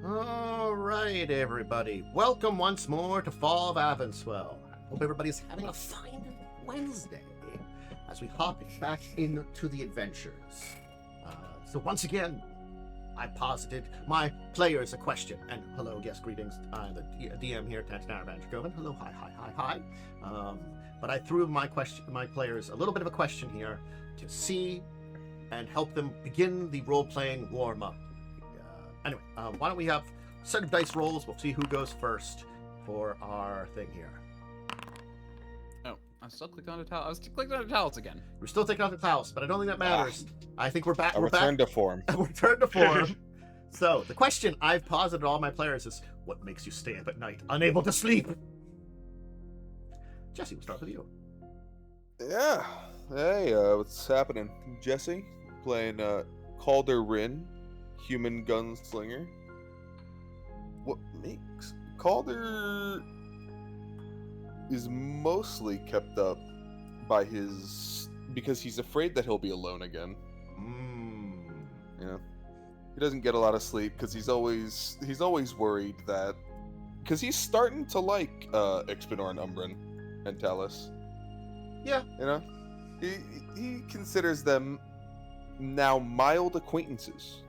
All right, everybody. Welcome once more to Fall of Avanswell. Hope everybody's having a fine Wednesday as we hop back into the adventures. So once again, I posited my players a question. And hello, yes, greetings. I'm the DM here, Dracovin. Hello, hi. But I threw my players a little bit of a question here to see and help them begin the role-playing warm-up. Anyway, why don't we have a set of dice rolls? We'll see who goes first for our thing here. Oh, I still clicked on the Talas. I was clicking on the Talas again. We're still taking off the Talas, but I don't think that matters. I think we're back. A return to form. Return to form. So, the question I've posited to all my players is, what makes you stay up at night, unable to sleep? Jesse, we'll start with you. Yeah. Hey, what's happening? Jessie, playing Calder Wrynn, human gunslinger. What makes Calder is mostly kept up by because he's afraid that he'll be alone again. You know, he doesn't get a lot of sleep because he's always worried that because he's starting to like Ixbanor and Umbrin and Talas. Yeah, you know, he considers them now mild acquaintances.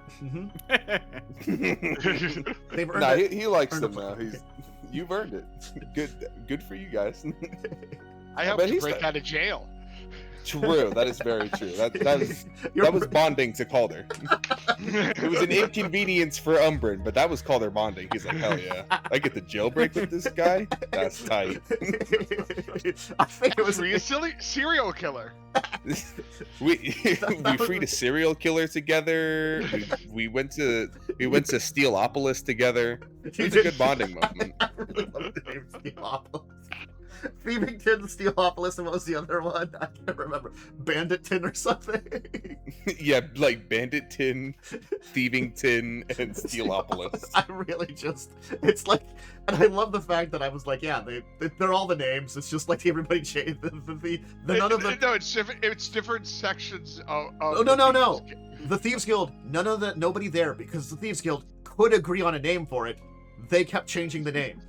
They've earned he likes them now. You've earned it. Good for you guys. I helped you break out of jail. True, that is very true. That was bonding to Calder. It was an inconvenience for Umbrin, but that was Calder bonding. He's like, hell yeah, I get the jailbreak with this guy. That's tight. I think it was a serial killer. we freed a serial killer together. We went to Steelopolis together. It was a good bonding moment. I really love the name Steelopolis. Thievington, Steelopolis, and what was the other one? I can't remember. Banditton or something? Yeah, like Banditton, Thievington, and Steelopolis. I really just... It's like... And I love the fact that I was like, yeah, they're all the names. It's just like everybody changed the none of them... No, it's different sections of No. The Thieves Guild, nobody there, because the Thieves Guild could agree on a name for it. They kept changing the name.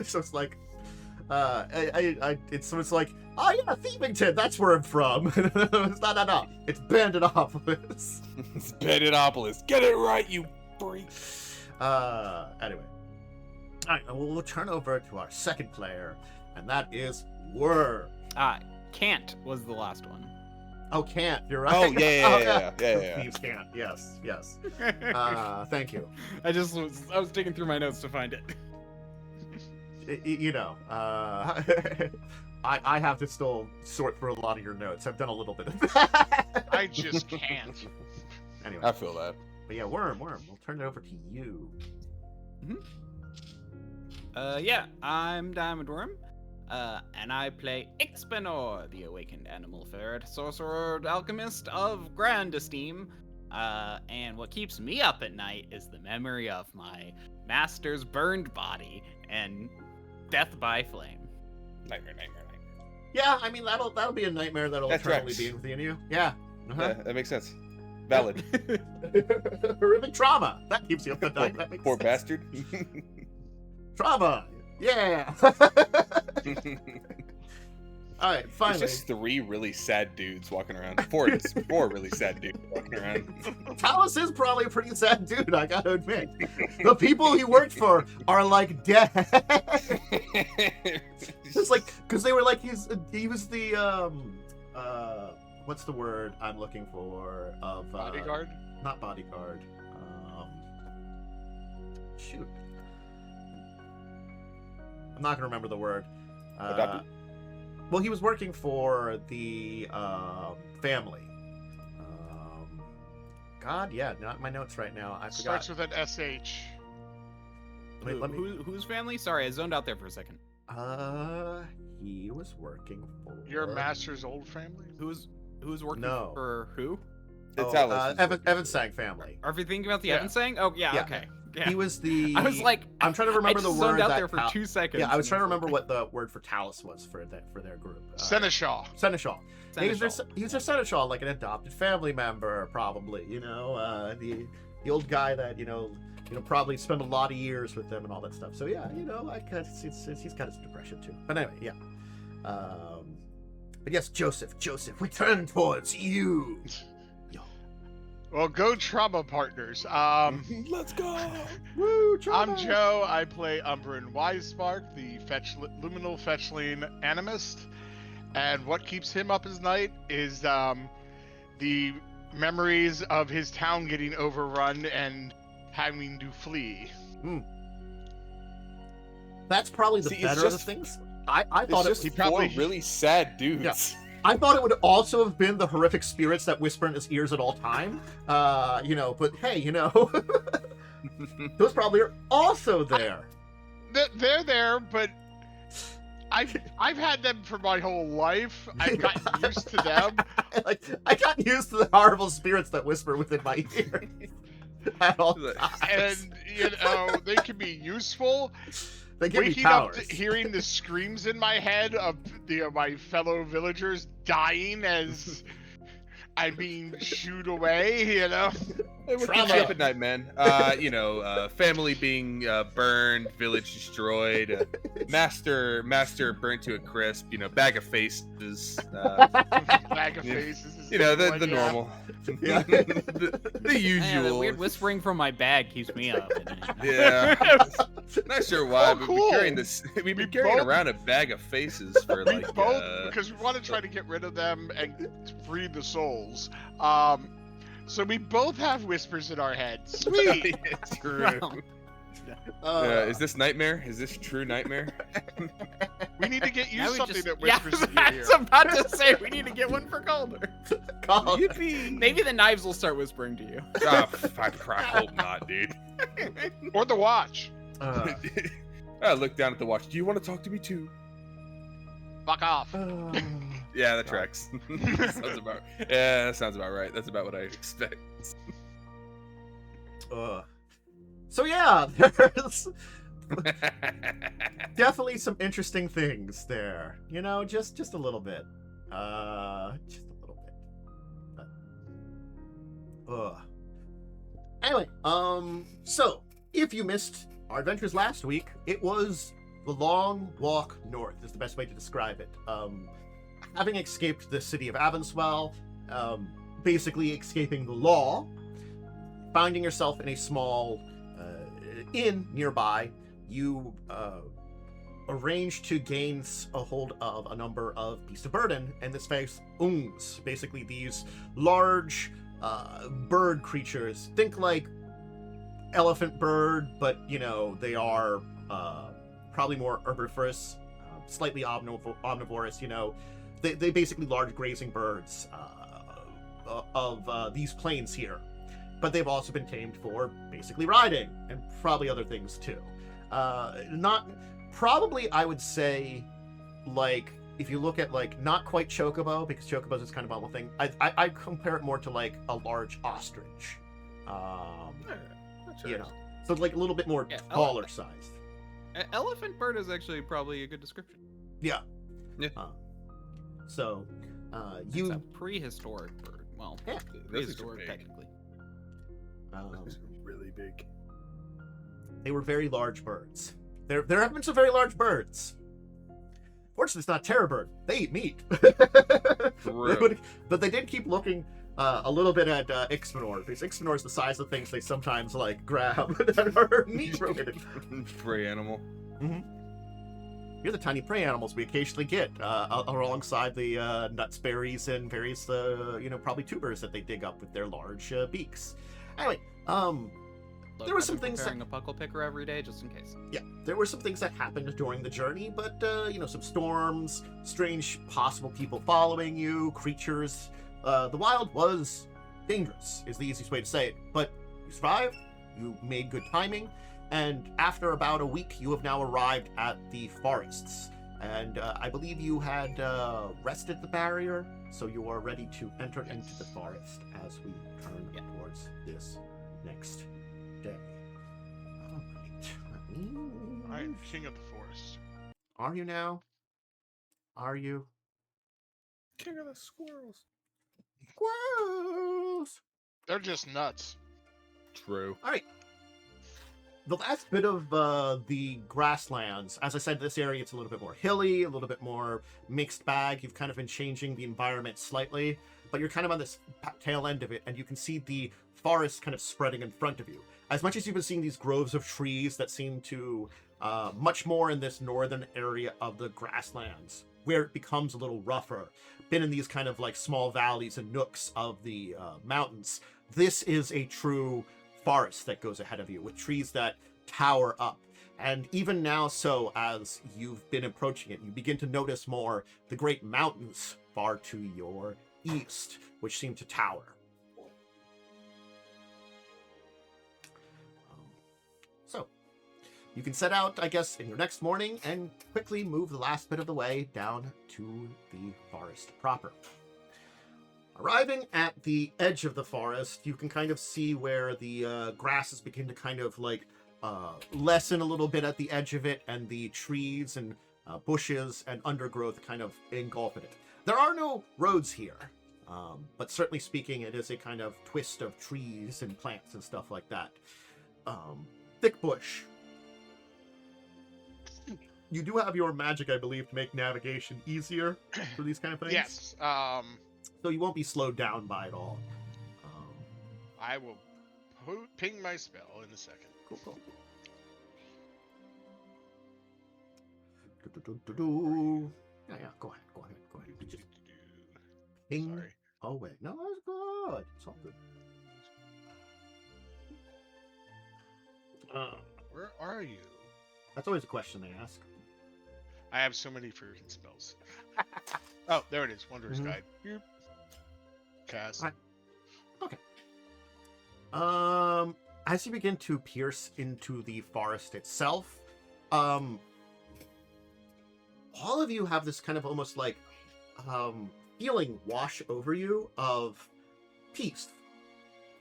So it's like, it's like, oh yeah, Thievington, that's where I'm from. No, it's Banditopolis. It's Banditopolis. Get it right, you freak. Anyway, all right, we'll turn over to our second player, and that is Wyrm. Can't was the last one. Oh, can't. You're right. Oh, yeah. Thieves can't. Yes. Thank you. I was digging through my notes to find it. I have to still sort through a lot of your notes. I've done a little bit of that. I just can't. Anyway. I feel that. But yeah, Wyrm, we'll turn it over to you. Yeah, I'm Diamond Wyrm. And I play Ixbanor, the awakened animal ferret, sorcerer, alchemist of grand esteem. And what keeps me up at night is the memory of my master's burned body and death by flame. Nightmare. Yeah, I mean that'll be a nightmare that'll eternally be within you. Yeah. Yeah, that makes sense. Valid. Horrific trauma. That keeps you up at night. That makes Poor sense. bastard. Trauma. Yeah. All right, finally. There's just 3 really sad dudes walking around. 4 really sad dudes walking around. Talas is probably a pretty sad dude, I gotta admit. The people he worked for are like dead. Just like, because they were like, he was the what's the word I'm looking for of bodyguard? Not bodyguard. Shoot. I'm not gonna remember the word. Well, he was working for the family. God, yeah, not my notes right now. I forgot. Starts with an SH. Whose family? Sorry, I zoned out there for a second. He was working for Your master's old family? Who's working for who? It's Talas. Evan Sang family. Are we thinking about the Evan Sang? Oh, yeah, okay. Yeah. He was the. I was like, I'm trying to remember I the just word zoned out that there for 2 seconds. Yeah, I was and trying to was remember like, what the word for Talas was for their group. Seneschal. Seneschal. He was Seneschal. their Seneschal, like an adopted family member, probably. The old guy that probably spent a lot of years with them and all that stuff. So yeah, he's got his depression too. But anyway, yeah. But yes, Joseph, we turn towards you. Well, go trauma partners. Let's go. Woo, I'm Joe. I play Umbrin Wisespark, the Liminal Fetchling Animist. And what keeps him up at night is the memories of his town getting overrun and having to flee. That's probably the See, it's better of the just- things. I thought It's it. just probably- four really sad dudes. Yeah. I thought it would also have been the horrific spirits that whisper in his ears at all time. But hey, those probably are also there. They're there, but I've had them for my whole life. I've gotten used to them. I got used to the horrible spirits that whisper within my ears at all times. And they can be useful. They give me Waking up powers. to hearing the screams in my head of my fellow villagers dying as I'm being shooed away, Hey, what keeps you up at night, man? Family being burned, village destroyed, master burnt to a crisp, bag of faces. Bag of faces. is The one, yeah. normal. Yeah. the Man, the usual. weird whispering from my bag keeps me up. Yeah. Not sure why, Oh, but cool. we've been carrying both- around a bag of faces for We like both, because we want to try to get rid of them and free the souls. So we both have whispers in our heads. Sweet. It's true. Is this nightmare? Is this true nightmare? We need to get you Now we something just- that whispers in your I ear. was about to say we need to get one for Calder. Call- Yippee! Maybe the knives will start whispering to you. I hope not, dude. Or the watch. I look down at the watch. Do you want to talk to me too? Fuck off. Yeah, that tracks. That sounds about right. That's about what I expect. So yeah, there's definitely some interesting things there. Just a little bit. Just a little bit. But, Anyway, so if you missed our adventures last week, it was the long walk north is the best way to describe it. Having escaped the city of Avanswell, basically escaping the law, finding yourself in a small inn nearby, you arrange to gain a hold of a number of beasts of burden, and this face ungs, basically these large bird creatures. Think like elephant bird, but they are probably more herbivorous, slightly omnivorous. They basically large grazing birds of these plains here. But they've also been tamed for basically riding and probably other things too. I would say, like, if you look at not quite chocobo, because chocobos is kind of a normal thing. I compare it more to like a large ostrich. So like a little bit more taller sized. Elephant bird is actually probably a good description. Yeah. Yeah. So It's you a prehistoric bird. Well, Yeah. prehistoric big. technically. Really big. They were very large birds. There have been some very large birds. Fortunately, it's not terror bird. They eat meat. True. But they did keep looking a little bit at Ixbanor, because Ixbanor is the size of things they sometimes grab that are meat related. Prey animal. You're the tiny prey animals we occasionally get alongside the nuts, berries, and various probably tubers that they dig up with their large beaks. Anyway, Look, there were I've some been things preparing a puckle picker every day just in case. Yeah, there were some things that happened during the journey, but, some storms, strange possible people following you, creatures. The wild was dangerous, is the easiest way to say it, but you survived, you made good timing, and after about a week, you have now arrived at the forests. And I believe you had rested the barrier, so you are ready to enter into the forest as we turn towards this next day. I'm king of the forest. Are you now? Are you? King of the squirrels. Squirrels! They're just nuts. True. All right. The last bit of the grasslands, as I said, this area it's a little bit more hilly, a little bit more mixed bag. You've kind of been changing the environment slightly, but you're kind of on this tail end of it, and you can see the forest kind of spreading in front of you. As much as you've been seeing these groves of trees that seem to much more in this northern area of the grasslands, where it becomes a little rougher, been in these kind of like small valleys and nooks of the mountains. This is a true forest that goes ahead of you with trees that tower up. And even now, so as you've been approaching it, you begin to notice more the great mountains far to your east, which seem to tower. So you can set out, I guess, in your next morning and quickly move the last bit of the way down to the forest proper. Arriving at the edge of the forest, you can kind of see where the grasses begin to kind of like lessen a little bit at the edge of it, and the trees and bushes and undergrowth kind of engulf in it. There are no roads here, but certainly speaking, it is a kind of twist of trees and plants and stuff like that. Thick bush. You do have your magic, I believe, to make navigation easier for these kind of things. Yes. So you won't be slowed down by it all. I will ping my spell in a second. Cool. Yeah, go ahead. Just ping. Sorry. Oh, wait. No, it's good. It's all good. Where are you? That's always a question they ask. I have so many freaking spells. Oh, there it is. Wondrous Guide. Yep. Cast. Right. Okay. As you begin to pierce into the forest itself, all of you have this kind of almost like feeling wash over you of peace.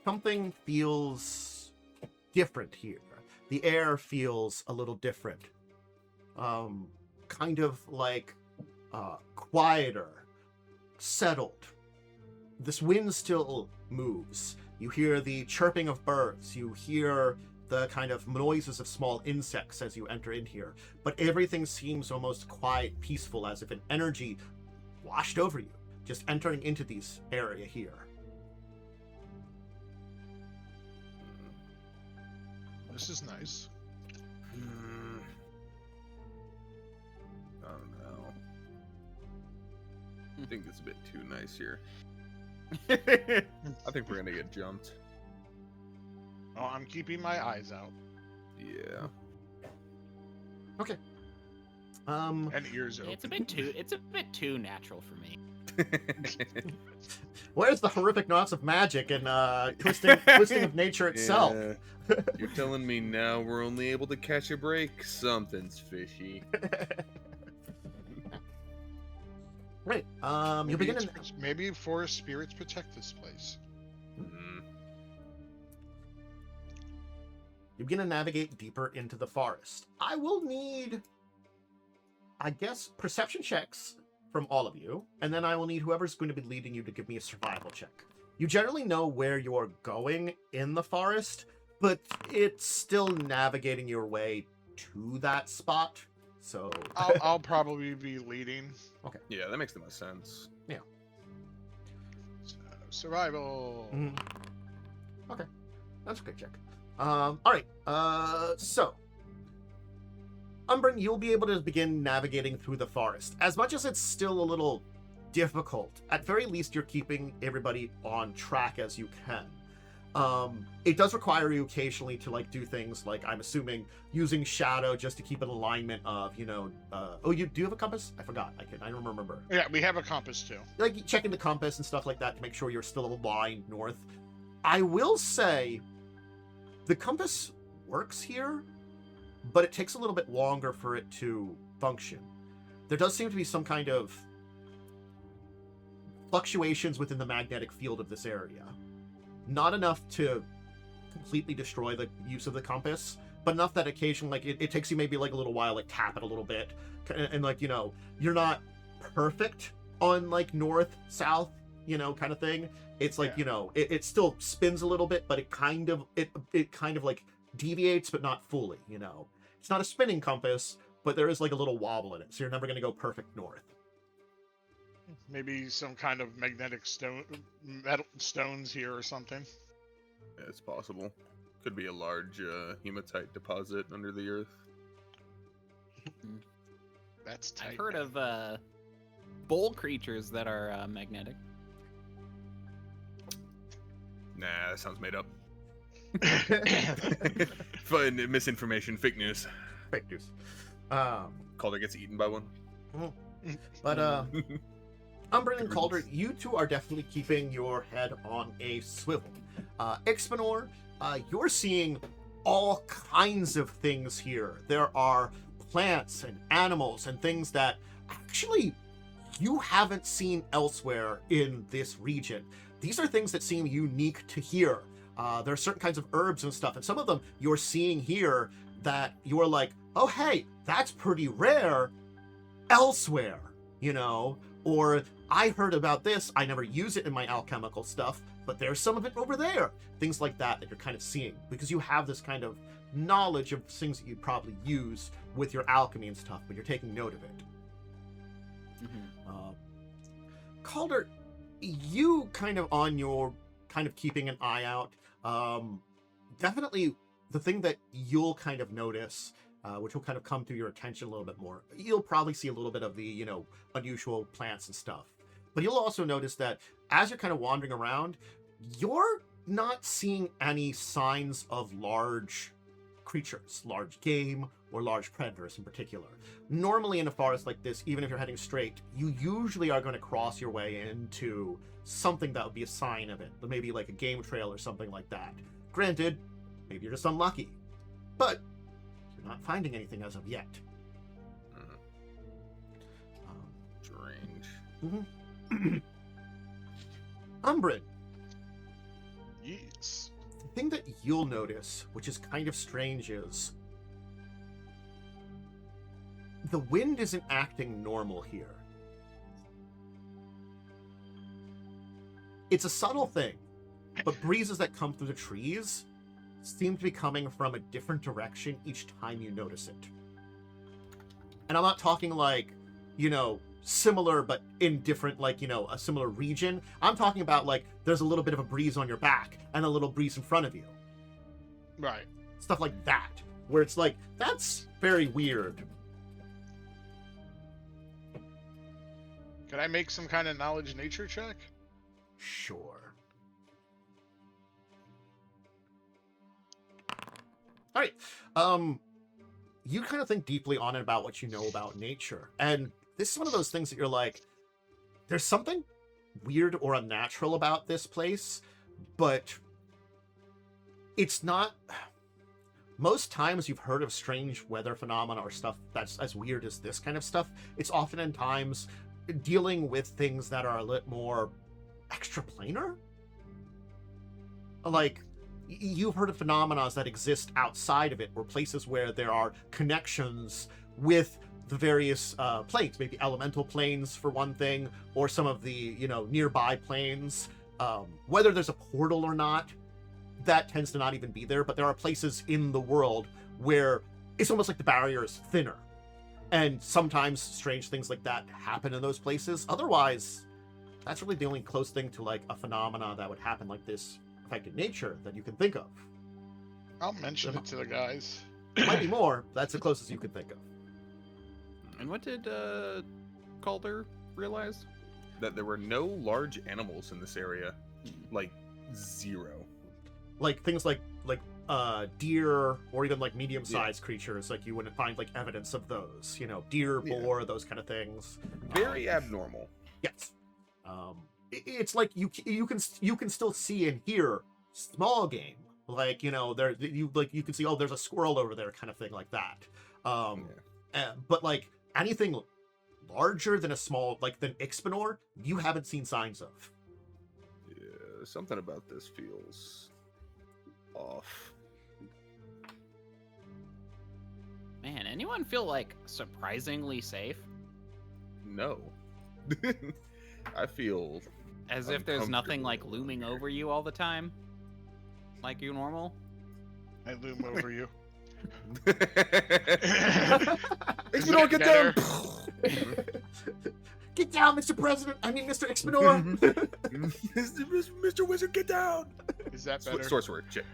Something feels different here. The air feels a little different. Kind of like quieter, settled. This wind still moves. You hear the chirping of birds. You hear the kind of noises of small insects as you enter in here. But everything seems almost quiet, peaceful, as if an energy washed over you, just entering into this area here. This is nice. I don't know. I think it's a bit too nice here. I think we're gonna get jumped. Oh, I'm keeping my eyes out. Yeah. Okay. And ears open. It's a bit too natural for me. Where's the horrific knots of magic and twisting of nature itself? Yeah. You're telling me now we're only able to catch a break? Something's fishy. Right. You begin in... Maybe forest spirits protect this place. You begin to navigate deeper into the forest. I will need, I guess, perception checks from all of you, and then I will need whoever's going to be leading you to give me a survival check. You generally know where you're going in the forest, but it's still navigating your way to that spot. So I'll probably be leading. Okay. Yeah, that makes the most sense. Yeah. So, survival. Okay. That's a good check. All right. So, Umbrin, you'll be able to begin navigating through the forest. As much as it's still a little difficult, at very least you're keeping everybody on track as you can. It does require you occasionally to like do things like, I'm assuming, using shadow just to keep an alignment of, oh, you do have a compass? I forgot. I don't remember. Yeah, we have a compass too. Like checking the compass and stuff like that to make sure you're still aligned north. I will say the compass works here, but it takes a little bit longer for it to function. There does seem to be some kind of fluctuations within the magnetic field of this area. Not enough to completely destroy the use of the compass, but enough that occasionally, like, it takes you maybe like a little while, like tap it a little bit, and like, you know, you're not perfect on like north, south, you know, kind of thing. It's like, you know, it still spins a little bit, but it kind of like deviates, but not fully, you know. It's not a spinning compass, but there is like a little wobble in it, so you're never going to go perfect north. Maybe some kind of magnetic metal stones here or something. Yeah, it's possible. Could be a large hematite deposit under the earth. That's tight. I've heard of bowl creatures that are magnetic. Nah, that sounds made up. Fun misinformation, fake news. Fake news. Calder gets eaten by one. But Umbrin and Calder, you two are definitely keeping your head on a swivel. Ixbanor, you're seeing all kinds of things here. There are plants and animals and things that actually you haven't seen elsewhere in this region. These are things that seem unique to here. There are certain kinds of herbs and stuff, and some of them you're seeing here that you're like, oh hey, that's pretty rare elsewhere, you know? Or I heard about this, I never use it in my alchemical stuff, but there's some of it over there. Things like that you're kind of seeing, because you have this kind of knowledge of things that you'd probably use with your alchemy and stuff, but you're taking note of it. Calder, you kind of on your kind of keeping an eye out. Definitely the thing that you'll kind of notice, which will kind of come to your attention a little bit more, you'll probably see a little bit of the, you know, unusual plants and stuff. But you'll also notice that as you're kind of wandering around, you're not seeing any signs of large creatures, large game, or large predators in particular. Normally in a forest like this, even if you're heading straight, you usually are going to cross your way into something that would be a sign of it, maybe like a game trail or something like that. Granted, maybe you're just unlucky, but you're not finding anything as of yet. Strange. Umbrin, Yes. the thing that you'll notice, which is kind of strange, is the wind isn't acting normal here. It's a subtle thing, but breezes that come through the trees seem to be coming from a different direction each time you notice it. And I'm not talking like, you know, similar but in different, like, you know, a similar region. I'm talking about like there's a little bit of a breeze on your back and a little breeze in front of you. Right. Stuff like that, where it's like, that's very weird. Can I make some kind of knowledge nature check? Sure. All right. You kind of think deeply on it about what you know about nature. And this is one of those things that you're like, there's something weird or unnatural about this place, but it's not. Most times you've heard of strange weather phenomena or stuff that's as weird as this kind of stuff. It's often in times dealing with things that are a little more extraplanar. Like, you've heard of phenomena that exist outside of it, or places where there are connections with the various planes, maybe elemental planes for one thing, or some of the, you know, nearby planes. Whether there's a portal or not, that tends to not even be there, but there are places in the world where it's almost like the barrier is thinner. And sometimes strange things like that happen in those places. Otherwise, that's really the only close thing to like a phenomena that would happen like this affecting nature that you can think of. I'll mention it to the guys. Might be more, but that's the closest you can think of. And what did Calder realize? That there were no large animals in this area. Like, zero. Like things like deer, or even like medium-sized creatures, like you wouldn't find like evidence of those, you know, deer, boar, those kind of things. Very abnormal. Yes. It's like you can still see and hear small game, like, you know, there you can see, oh, there's a squirrel over there, kind of thing like that. But like anything larger than than Ixbanor, you haven't seen signs of. Yeah, something about this feels off. Man, anyone feel like surprisingly safe? No. I feel As if there's nothing like uncomfortable looming here. over you all the time? Like you normal? I loom over you. Ixbanor, get down! Get down, Mr. President! I mean, Mr. Ixbanor! Mr. Wizard, get down! Is that better? Sorcerer, shit.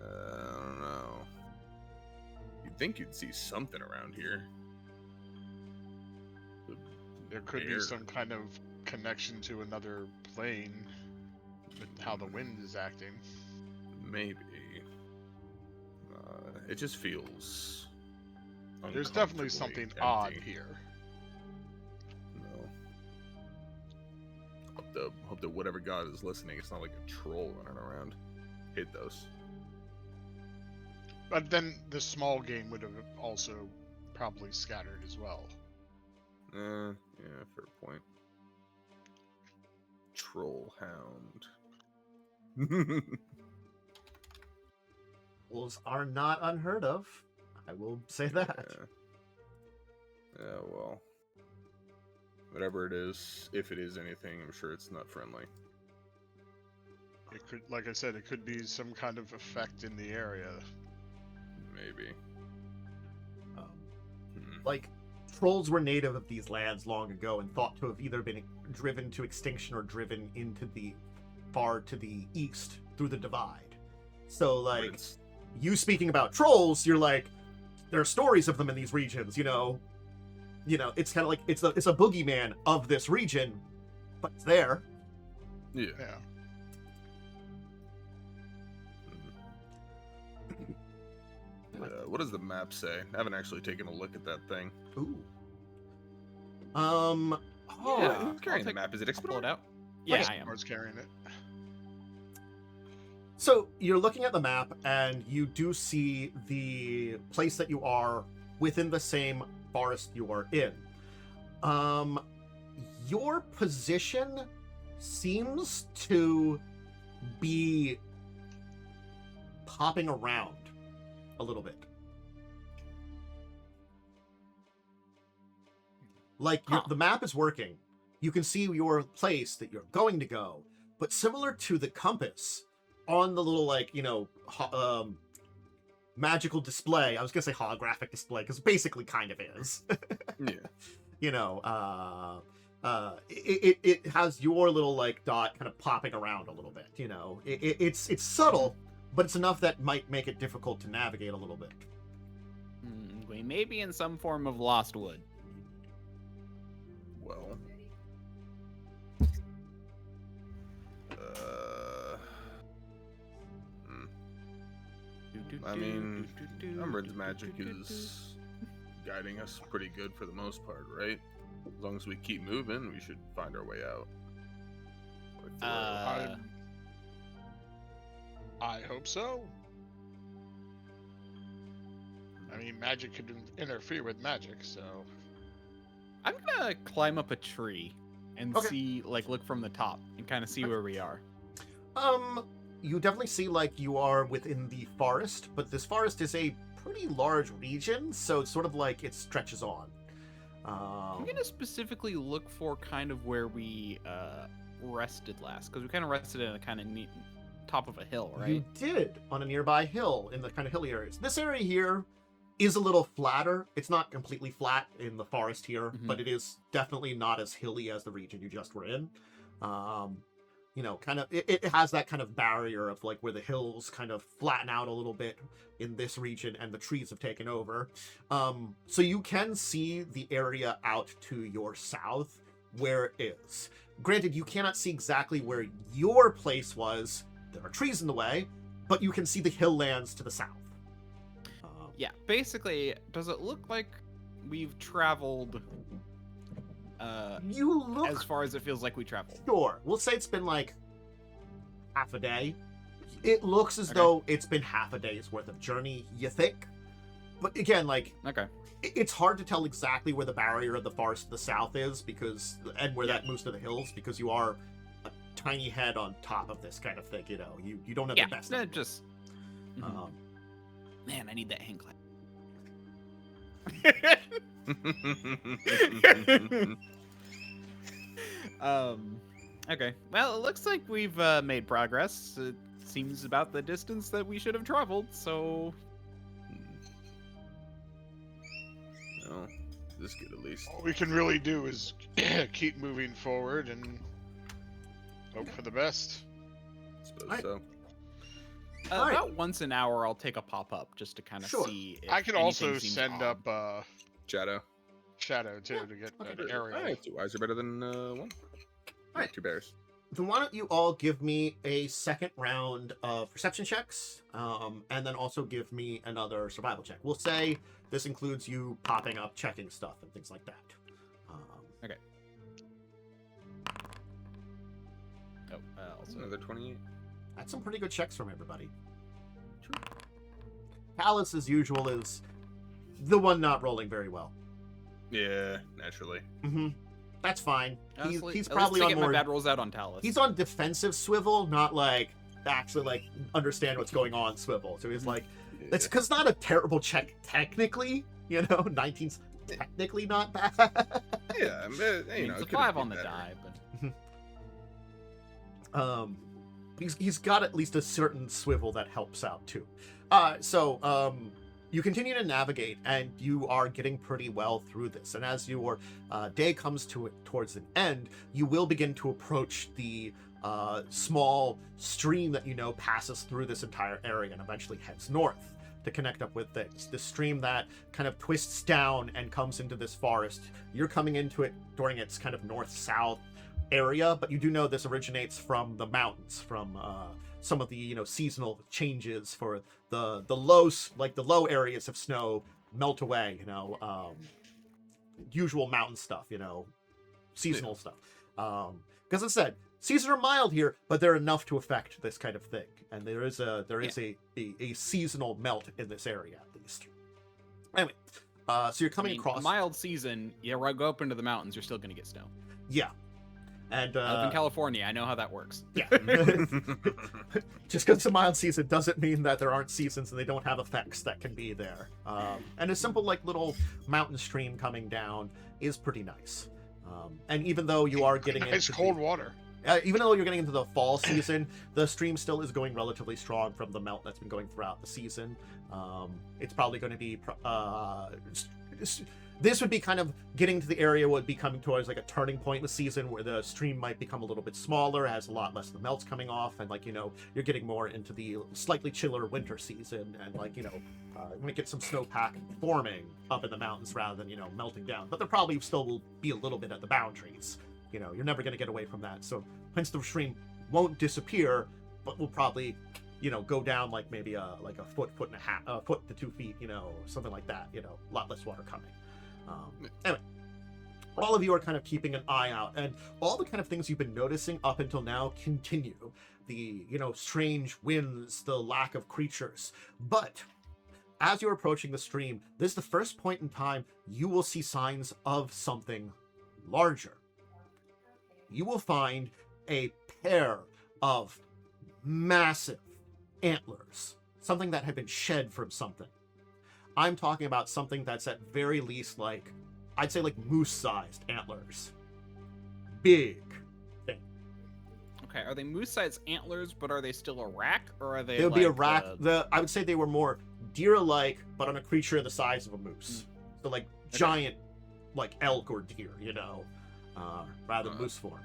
I don't know. You'd think you'd see something around here. There could be Bear. some kind of connection to another plane with how the wind is acting. Maybe. It just feels. There's definitely uncomfortably something odd empty. here. No. Hope that whatever god is listening, it's not like a troll running around. Hit those. But then the small game would have also probably scattered as well. Yeah, fair point. Troll hound. Wolves are not unheard of. I will say that. Yeah, well. Whatever it is, if it is anything, I'm sure it's not friendly. It could, like I said, it could be some kind of effect in the area. Maybe. Like, trolls were native of these lands long ago and thought to have either been driven to extinction or driven into the far to the east through the divide. So, But like, it's- you speaking about trolls, you're like, there are stories of them in these regions, you know, it's kind of like it's a boogeyman of this region, but it's there. yeah. Yeah. What does the map say? I haven't actually taken a look at that thing. Ooh. Yeah. Who's carrying the take- map? Is it I'll pull it Ixbanor? out. Yeah, I am. Ixbanor's carrying it. So you're looking at the map, and you do see the place that you are within the same forest you are in. Your position seems to be popping around a little bit. Like, the map is working. You can see your place that you're going to go, but similar to the compass on the little, like, magical display. I was gonna say holographic display, because basically kind of is. Yeah. It has your little, like, dot kind of popping around a little bit, It's subtle, but it's enough that might make it difficult to navigate a little bit. We may be in some form of lost wood. Well. I mean, Umbrin's magic is guiding us pretty good for the most part, right? As long as we keep moving, we should find our way out. I hope so. I mean, magic could interfere with magic, so... I'm gonna climb up a tree and Okay. see, like, look from the top and kind of see where we are. You definitely see, like, you are within the forest, but this forest is a pretty large region, so it's sort of like it stretches on. I'm gonna specifically look for kind of where we rested last, because we kind of rested in a kind of neat top of a hill, right? You did on a nearby hill in the kind of hilly areas. This area here is a little flatter. It's not completely flat in the forest here, but it is definitely not as hilly as the region you just were in. Kind of it has that kind of barrier of, like, where the hills kind of flatten out a little bit in this region and the trees have taken over. So you can see the area out to your south where it is. Granted, you cannot see exactly where your place was. There are trees in the way, but you can see the hill lands to the south. Yeah, basically, does it look like we've traveled You look as far as it feels like we traveled? sure. We'll say it's been like half a day. It looks as Okay. though it's been half a day's worth of journey, you think? But again, like, Okay. it's hard to tell exactly where the barrier of the forest to the south is, and where that moves to the hills, because you are a tiny head on top of this kind of thing, You don't have Yeah, the best. just... Um, Man, I need that hand clap. Okay. Well, it looks like we've made progress. It seems about the distance that we should have traveled, so... No, this good at least. All we can really do is keep moving forward and hope for the best. Suppose Alright. so. Alright. About once an hour, I'll take a pop-up just to kind of Sure. see if I can anything also seems send odd. up Shadow. Shadow too Yeah, to get okay. an aerial. Alright, 2 eyes are better than 1. Alright. 2 bears. Then why don't you all give me a second round of perception checks, and then also give me another survival check. We'll say this includes you popping up, checking stuff, and things like that. Okay. Oh, also... Another 28. That's some pretty good checks from everybody. Talas, as usual, is the one not rolling very well. Yeah, naturally. Mm-hmm. That's fine. Honestly, He's at probably least I on get more. my bad rolls out on Talas. He's on defensive swivel, not like actually like understand what's going on swivel. So he's like, it's because not a terrible check technically. 19's technically not bad. Yeah, but, I mean, you know, it's a it could've 5 been on the better. die, but... He's got at least a certain swivel that helps out too. So you continue to navigate, and you are getting pretty well through this. And as your day comes towards an end, you will begin to approach the small stream that passes through this entire area and eventually heads north to connect up with this. The stream that kind of twists down and comes into this forest. You're coming into it during its kind of north-south area, but you do know this originates from the mountains, from some of the seasonal changes for the low areas of snow melt away, usual mountain stuff, seasonal stuff. Because I said seasons are mild here, but they're enough to affect this kind of thing, and there is a seasonal melt in this area at least. Anyway, so you're coming across a mild season. You go up into the mountains, you're still gonna get snow. Yeah. And I live in California. I know how that works. Yeah. Just because it's a mild season doesn't mean that there aren't seasons and they don't have effects that can be there. And a simple little mountain stream coming down is pretty nice. And even though you are getting Nice into cold water. even though you're getting into the fall season, the stream still is going relatively strong from the melt that's been going throughout the season. It's probably going to be this would be kind of getting to the area would be coming towards like a turning point in the season where the stream might become a little bit smaller, has a lot less of the melts coming off, and you're getting more into the slightly chiller winter season, and you're gonna get some snowpack forming up in the mountains rather than melting down. But there probably still will be a little bit at the boundaries. You're never gonna get away from that. So hence the stream won't disappear, but will probably go down like maybe a foot and a half, a foot to 2 feet, something like that. A lot less water coming. Anyway, all of you are kind of keeping an eye out, and all the kind of things you've been noticing up until now continue. The, strange winds, the lack of creatures. But as you're approaching the stream, this is the first point in time you will see signs of something larger. You will find a pair of massive antlers, something that had been shed from something. I'm talking about something that's at very least I'd say moose-sized antlers. Big thing. Okay, are they moose-sized antlers, but are they still a rack, or are they? They would be a rack. I would say they were more deer-like, but on a creature the size of a moose. So giant, elk or deer, rather than moose form.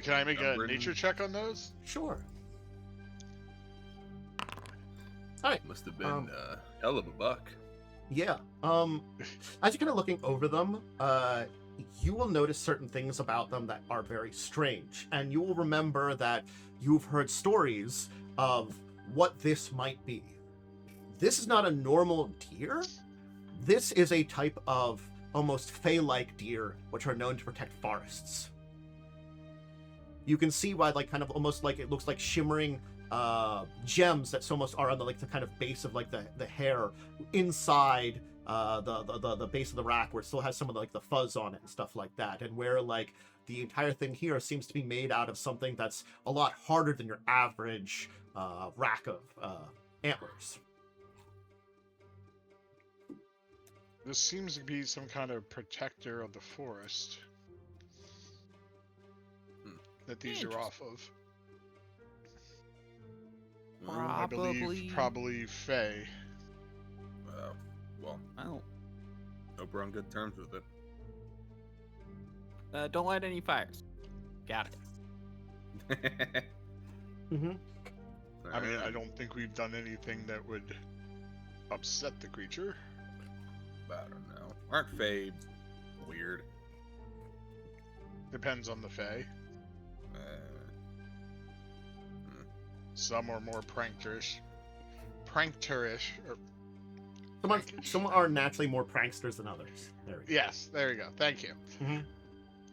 Can I make a Umbrin. nature check on those? Sure. All right. Must have been hell of a buck. Yeah. As you're kind of looking over them, you will notice certain things about them that are very strange, and you will remember that you've heard stories of what this might be. This is not a normal deer. This is a type of almost fey-like deer, which are known to protect forests. You can see why, kind of almost it looks like shimmering gems that almost are on the kind of base of the hair inside the base of the rack, where it still has some of the fuzz on it and stuff like that, and where the entire thing here seems to be made out of something that's a lot harder than your average rack of antlers. This seems to be some kind of protector of the forest that these are off of. I believe probably Fae. Well, Well, hope we're on good terms with it. don't light any fires. Got it. Mm-hmm. I mean, I don't think we've done anything that would upset the creature. I don't know. Aren't Fae weird? Depends on the Fae. Uh, Some are more prankterish. Or Some are naturally more pranksters than others. There we go. yes, there you go. Thank you. Mhm.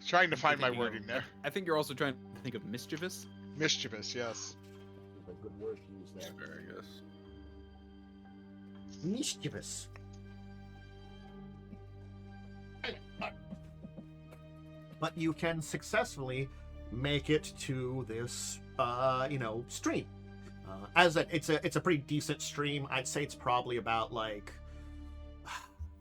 Trying to find my Thinking of- wording there. I think you're also trying to think of mischievous. Mischievous, yes. A good word to use there. sure, I guess. Mischievous. But you can successfully make it to this, stream. It's a pretty decent stream. I'd say it's probably about like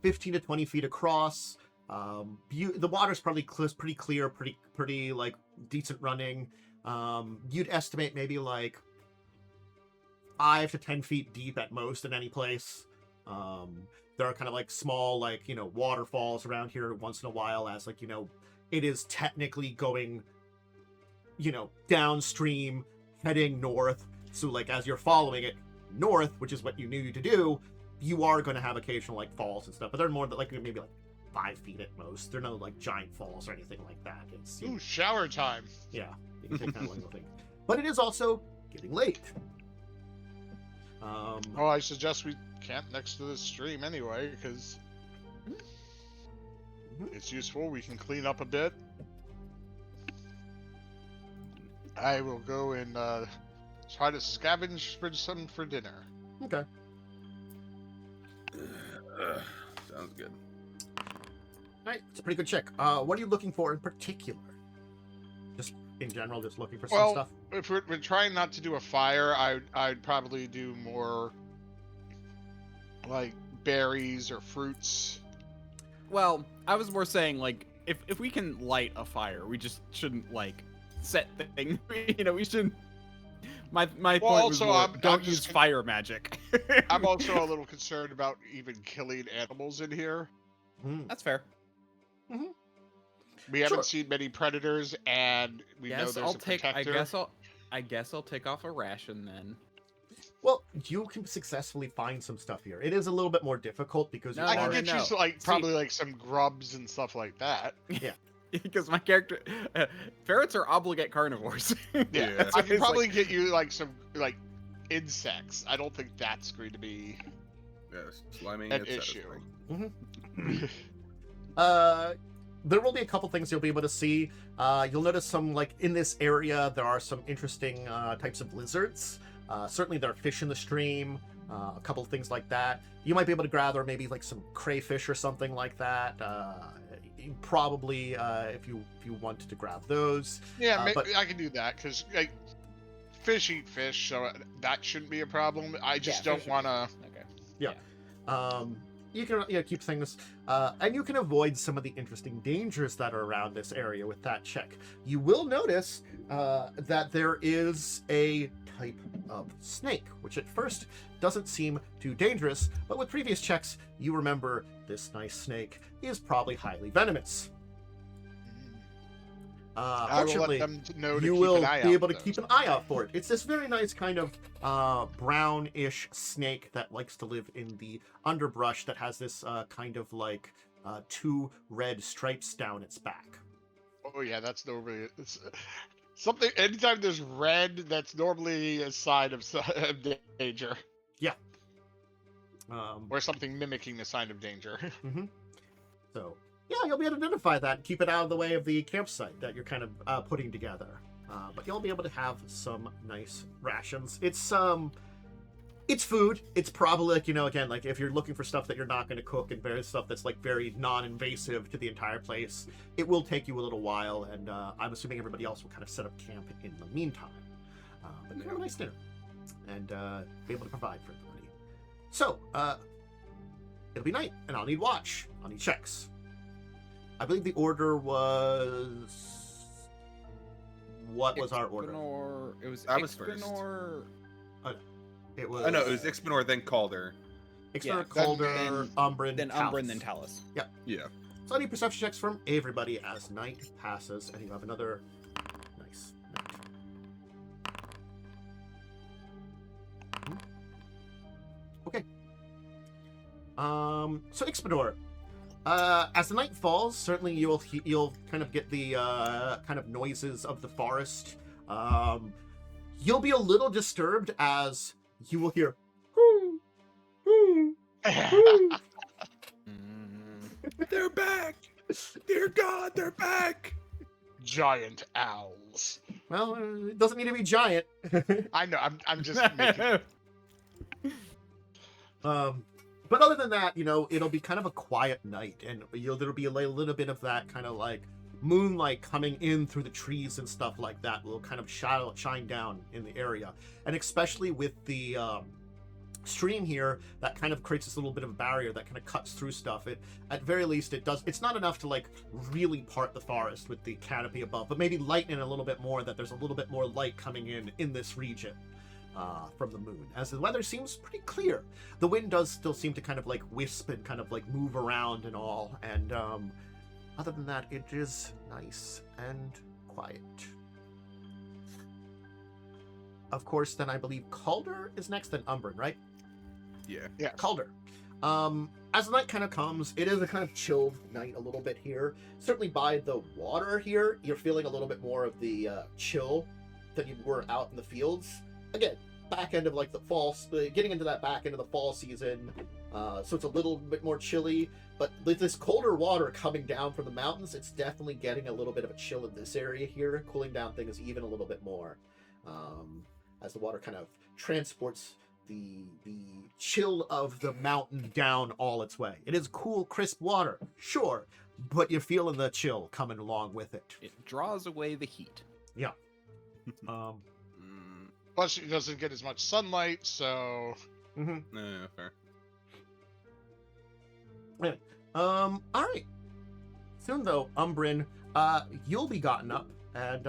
15 to 20 feet across. The water's probably pretty clear, pretty like decent running. You'd estimate maybe like 5 to 10 feet deep at most in any place. There are kind of like small, like, waterfalls around here once in a while, as like, it is technically going, downstream, heading north. So like as you're following it north, which is what you knew to do, you are going to have occasional like falls and stuff, but they're more like maybe like 5 feet at most. They're no like giant falls or anything like that. It's Ooh, shower time. yeah, you can take kind of one of the things. But it is also getting late. Well, I suggest we camp next to the stream anyway, because it's useful. We can clean up a bit. I will go and try to scavenge for some for dinner. Okay. Sounds good. All right, it's a pretty good check. What are you looking for in particular? Just in general, just looking for some stuff? If we're trying not to do a fire, I'd probably do more like berries or fruits. Well, I was more saying like if we can light a fire, we just shouldn't like set things. We shouldn't. My point was also, more, don't I'm use just fire magic. I'm also a little concerned about even killing animals in here. That's fair. We haven't seen many predators, and we know Guess there's I'll a take. protector. I guess I'll take off a ration then. Well, you can successfully find some stuff here. It is a little bit more difficult because No, you I are... can get you probably like some grubs and stuff like that. Yeah. Because my character, ferrets are obligate carnivores. Yeah, I can probably get you like some like insects. I don't think that's going to be Sliming an and issue. satisfying. There will be a couple things you'll be able to see. You'll notice some, like, in this area, there are some interesting types of lizards. Certainly there are fish in the stream, a couple of things like that. You might be able to gather maybe like some crayfish or something like that. Probably if you wanted to grab those. Yeah, but I can do that because like fish eat fish, so that shouldn't be a problem. I just don't want to. Okay. Yeah. You can keep things, and you can avoid some of the interesting dangers that are around this area with that check. You will notice that there is a type of snake, which at first doesn't seem too dangerous, but with previous checks, you remember this nice snake is probably highly venomous. I will Fortunately, let them know to you keep will an eye be out able to for keep those. an eye out for it. It's this very nice kind of brownish snake that likes to live in the underbrush that has this kind of like 2 red stripes down its back. Oh yeah, that's normally something. Anytime there's red, that's normally a sign of danger, or something mimicking the sign of danger. So yeah, you'll be able to identify that and keep it out of the way of the campsite that you're kind of putting together. But you'll be able to have some nice rations. It's food. It's probably like, again, like if you're looking for stuff that you're not going to cook and various stuff that's like very non-invasive to the entire place, it will take you a little while. And I'm assuming everybody else will kind of set up camp in the meantime. But you have a nice dinner. and be able to provide for everybody. So, it'll be night, and I'll need watch. I'll need checks. I believe the order was... What was our order? It was I was first. Ixbanor. It was... Oh no, it was Ixbanor, then Calder. Ixbanor, Yeah, Calder, then- Umbrin, Then Talas. Umbrin, then Talas. Yeah. So I need perception checks from everybody as night passes, and you have another nice night. Okay. So Ixbanor, as the night falls, certainly you'll kind of get the kind of noises of the forest. You'll be a little disturbed as you will hear. They're back! Dear God, they're back! Giant owls. Well, it doesn't need to be giant. I know. I'm just making. But other than that, it'll be kind of a quiet night, and there'll be a little bit of that kind of like moonlight coming in through the trees and stuff like that will kind of shine down in the area, and especially with the stream here that kind of creates this little bit of a barrier that kind of cuts through stuff. It, at very least, it's not enough to like really part the forest with the canopy above, but maybe lighten it a little bit more, that there's a little bit more light coming in this region from the moon, as the weather seems pretty clear. The wind does still seem to kind of like wisp and kind of like move around and all, and other than that, it is nice and quiet. Of course, then I believe Calder is next, then Umbrin, right? Yeah. Calder. As the night kind of comes, it is a kind of chilled night a little bit here. Certainly by the water here, you're feeling a little bit more of the chill than you were out in the fields. Again, back end of like the fall, getting into that back end of the fall season, so it's a little bit more chilly. But with this colder water coming down from the mountains, it's definitely getting a little bit of a chill in this area here, cooling down things even a little bit more, as the water kind of transports the chill of the mountain down all its way. It is cool, crisp water, sure, but you're feeling the chill coming along with it. It draws away the heat. Yeah. Plus, it doesn't get as much sunlight, so. Mm-hmm. No, fair. All right. Soon though, Umbrin, you'll be gotten up, and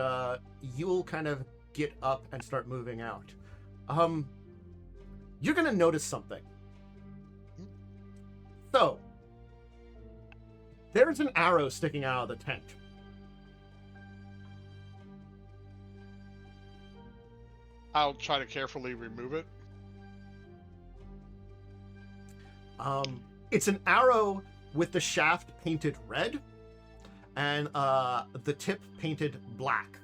you'll kind of get up and start moving out. You're gonna notice something. So, there's an arrow sticking out of the tent. I'll try to carefully remove it. It's an arrow with the shaft painted red and the tip painted black.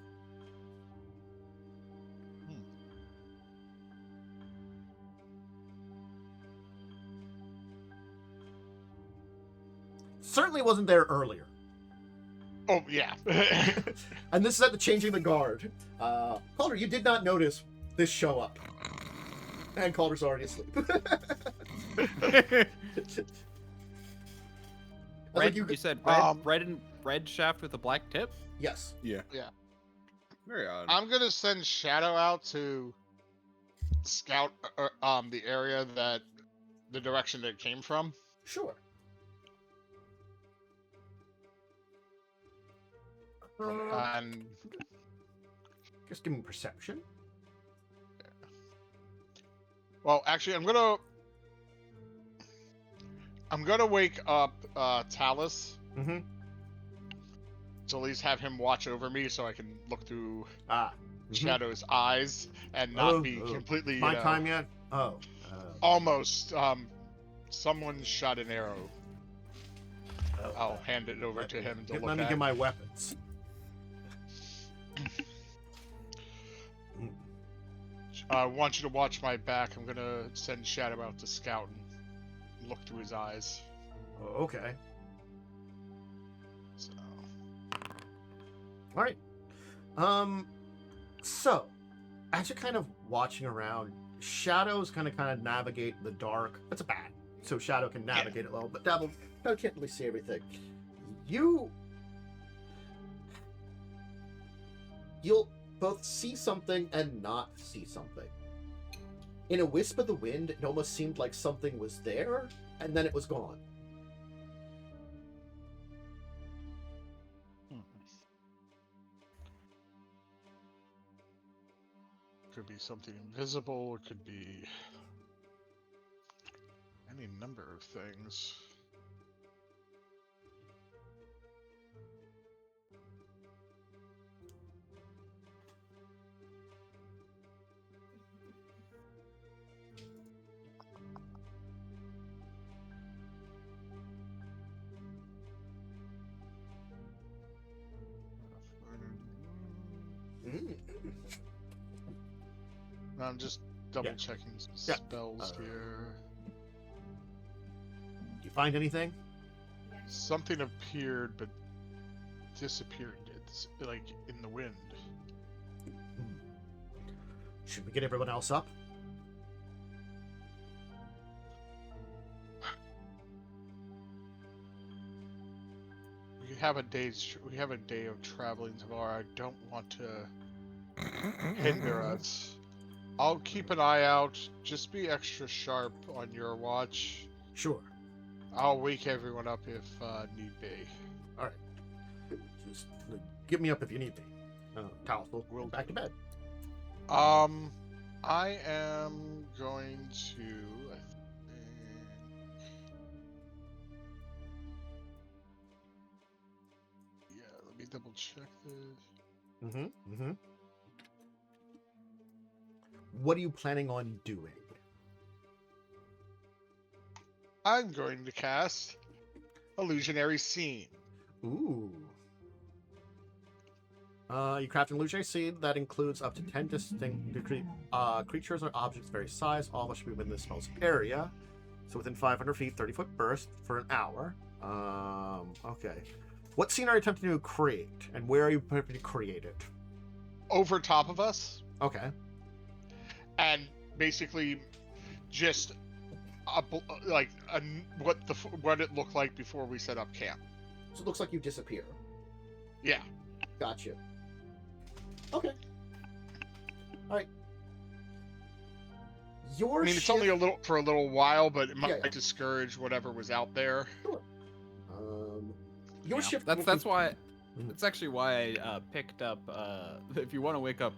Certainly wasn't there earlier. Oh, yeah. And this is at the changing the guard. Calder, you did not notice this show up. And Calder's already asleep. Red, you you said red shaft with a black tip? Yes. Yeah. Yeah. Very odd. I'm gonna send Shadow out to scout the area that the direction that it came from. Sure. And Just give me perception. well, actually, I'm gonna wake up Talas Mm-hmm. to at least have him watch over me, so I can look through Mhm. Shadow's eyes and not be completely. My time yet? Oh. Almost. Someone shot an arrow. Oh. I'll hand it over to him to look Let me at. get my weapons. I want you to watch my back. I'm gonna send Shadow out to scout and look through his eyes. Oh, okay. So. All right. So, as you're kind of watching around, Shadow's gonna kind of navigate the dark. It's a bat, so Shadow can navigate it well, but Shadow can't really see everything. You'll both see something and not see something. in a wisp of the wind, it almost seemed like something was there, and then it was gone. Could be something invisible. It could be any number of things. Mm. I'm just double checking some Yeah. spells here. Do you find anything? Something appeared but disappeared. It's like in the wind. Should we get everyone else up? We have a day of traveling tomorrow. I don't want to hinder us. I'll keep an eye out. Just be extra sharp on your watch. Sure. I'll wake everyone up if need be. All right. Just get me up if you need me. Talas will Will back to bed. I am going to. I think. Yeah, let me double check this. Mm-hmm. What are you planning on doing? I'm going to cast Illusionary Scene. Ooh. You craft an illusionary scene that includes up to 10 distinct creatures or objects of various size, all of which should be within the spell's area. So within 500 feet, 30-foot burst for an hour. Okay. What scene are you attempting to create, and where are you attempting to create it? Over top of us, Okay. and basically just what it looked like before we set up camp. So it looks like you disappear. Yeah. Gotcha. Okay. All right. Your I mean, it's only for a little while, but it might discourage whatever was out there. Sure. Your Yeah, shift. That's why. Mhm. That's actually why I picked up. If you want to wake up,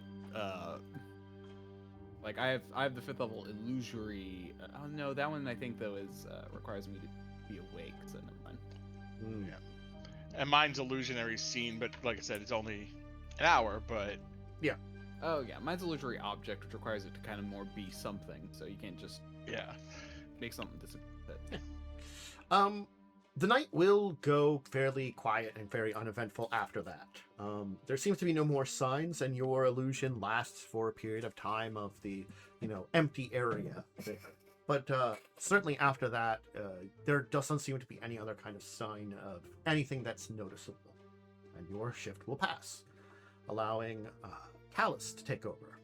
like I have the 5th level illusory. Oh no, that one I think though is requires me to be awake. So never mind. Mm. Yeah. And mine's Illusionary Scene, but like I said, it's only an hour. But Oh yeah, mine's illusory object, which requires it to kind of more be something. So you can't just yeah. make something disappear. The night will go fairly quiet and very uneventful after that. There seems to be no more signs, and your illusion lasts for a period of time of the, empty area there. But certainly after that, there doesn't seem to be any other kind of sign of anything that's noticeable. And your shift will pass, allowing Talas to take over.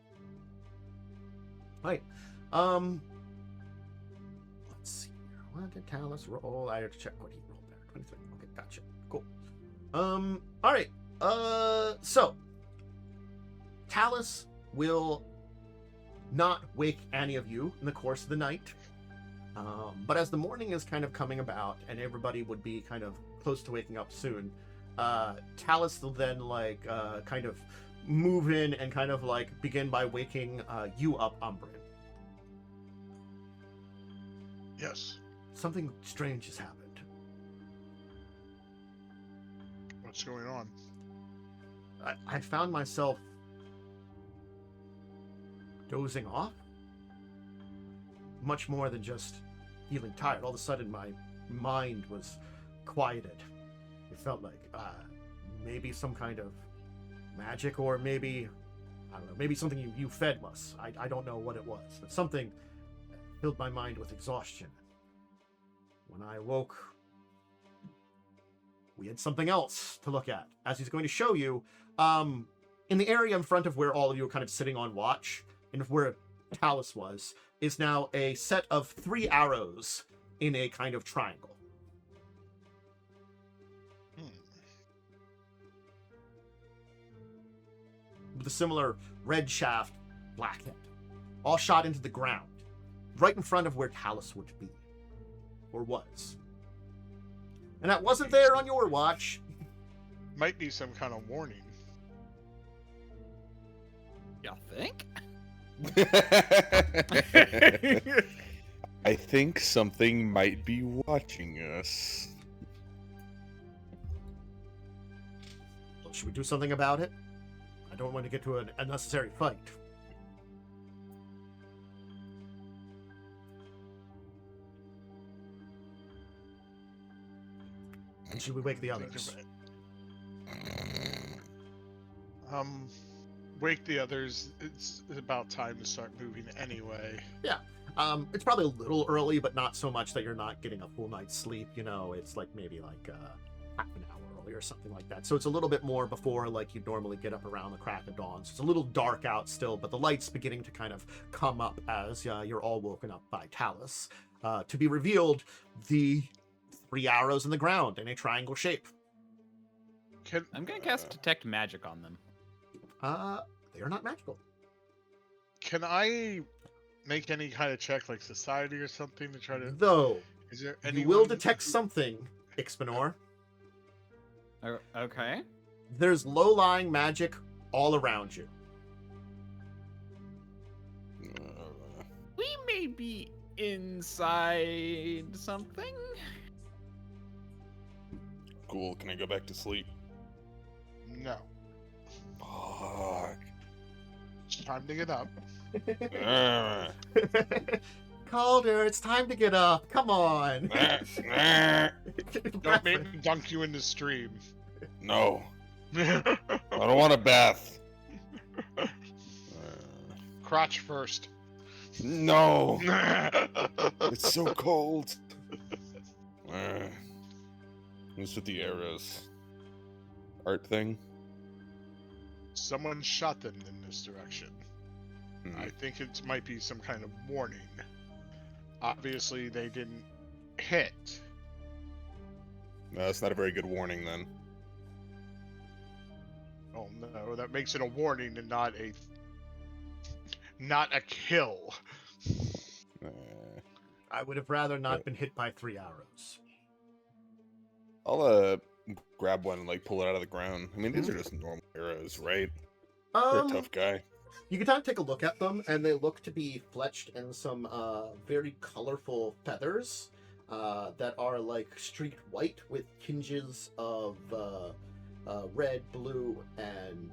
Right. Let's see here. What did Talas roll? I have to check what he rolled there. 23. Okay, gotcha. Cool. All right. So Talas will not wake any of you in the course of the night. But as the morning is kind of coming about and everybody would be kind of close to waking up soon, Talas will then kind of move in and kind of begin by waking you up, Umbrin. Yes. Something strange has happened. What's going on? I found myself dozing off. Much more than just feeling tired. All of a sudden, my mind was quieted. It felt like maybe some kind of magic, or maybe, I don't know, maybe something you fed us. I don't know what it was, but something filled my mind with exhaustion. When I woke, we had something else to look at, as he's going to show you. In the area in front of where all of you are kind of sitting on watch, and where Talas was, is now a set of 3 arrows in a kind of triangle. With a similar red shaft, black head, all shot into the ground. right in front of where Talas would be, or was. And that wasn't there on your watch. Might be some kind of warning. You think? I think something might be watching us. Well, should we do something about it? I don't want to get to an unnecessary fight. And should we wake the Think others? of it. Wake the others. It's about time to start moving anyway. It's probably a little early, but not so much that you're not getting a full night's sleep. You know, it's like maybe like half an hour early or something like that. So it's a little bit more before like you'd normally get up around the crack of dawn. So it's a little dark out still, but the light's beginning to kind of come up as you're all woken up by Talas. To be revealed, the 3 arrows in the ground in a triangle shape. I'm gonna cast Detect Magic on them. They are not magical. Can I make any kind of check, like society or something, to try to? Though, Is there any? you will detect something, Ixbanor. Okay. There's low-lying magic all around you. We may be inside something. Cool, can I go back to sleep? No. Fuck. It's time to get up. Calder, it's time to get up. Come on. Don't make me dunk you in the stream. No, I don't want a bath. Crotch first. No, it's so cold. What's with the arrows? Art thing? Someone shot them in this direction. I think it might be some kind of warning. Obviously, they didn't hit. No, that's not a very good warning then. Oh no, that makes it a warning and not a kill. I would have rather not been hit by 3 arrows. I'll grab one and like pull it out of the ground. I mean, these are just normal arrows, right? You're a tough guy. You can kind of take a look at them, and they look to be fletched in some very colorful feathers that are like streaked white with tinges of red, blue, and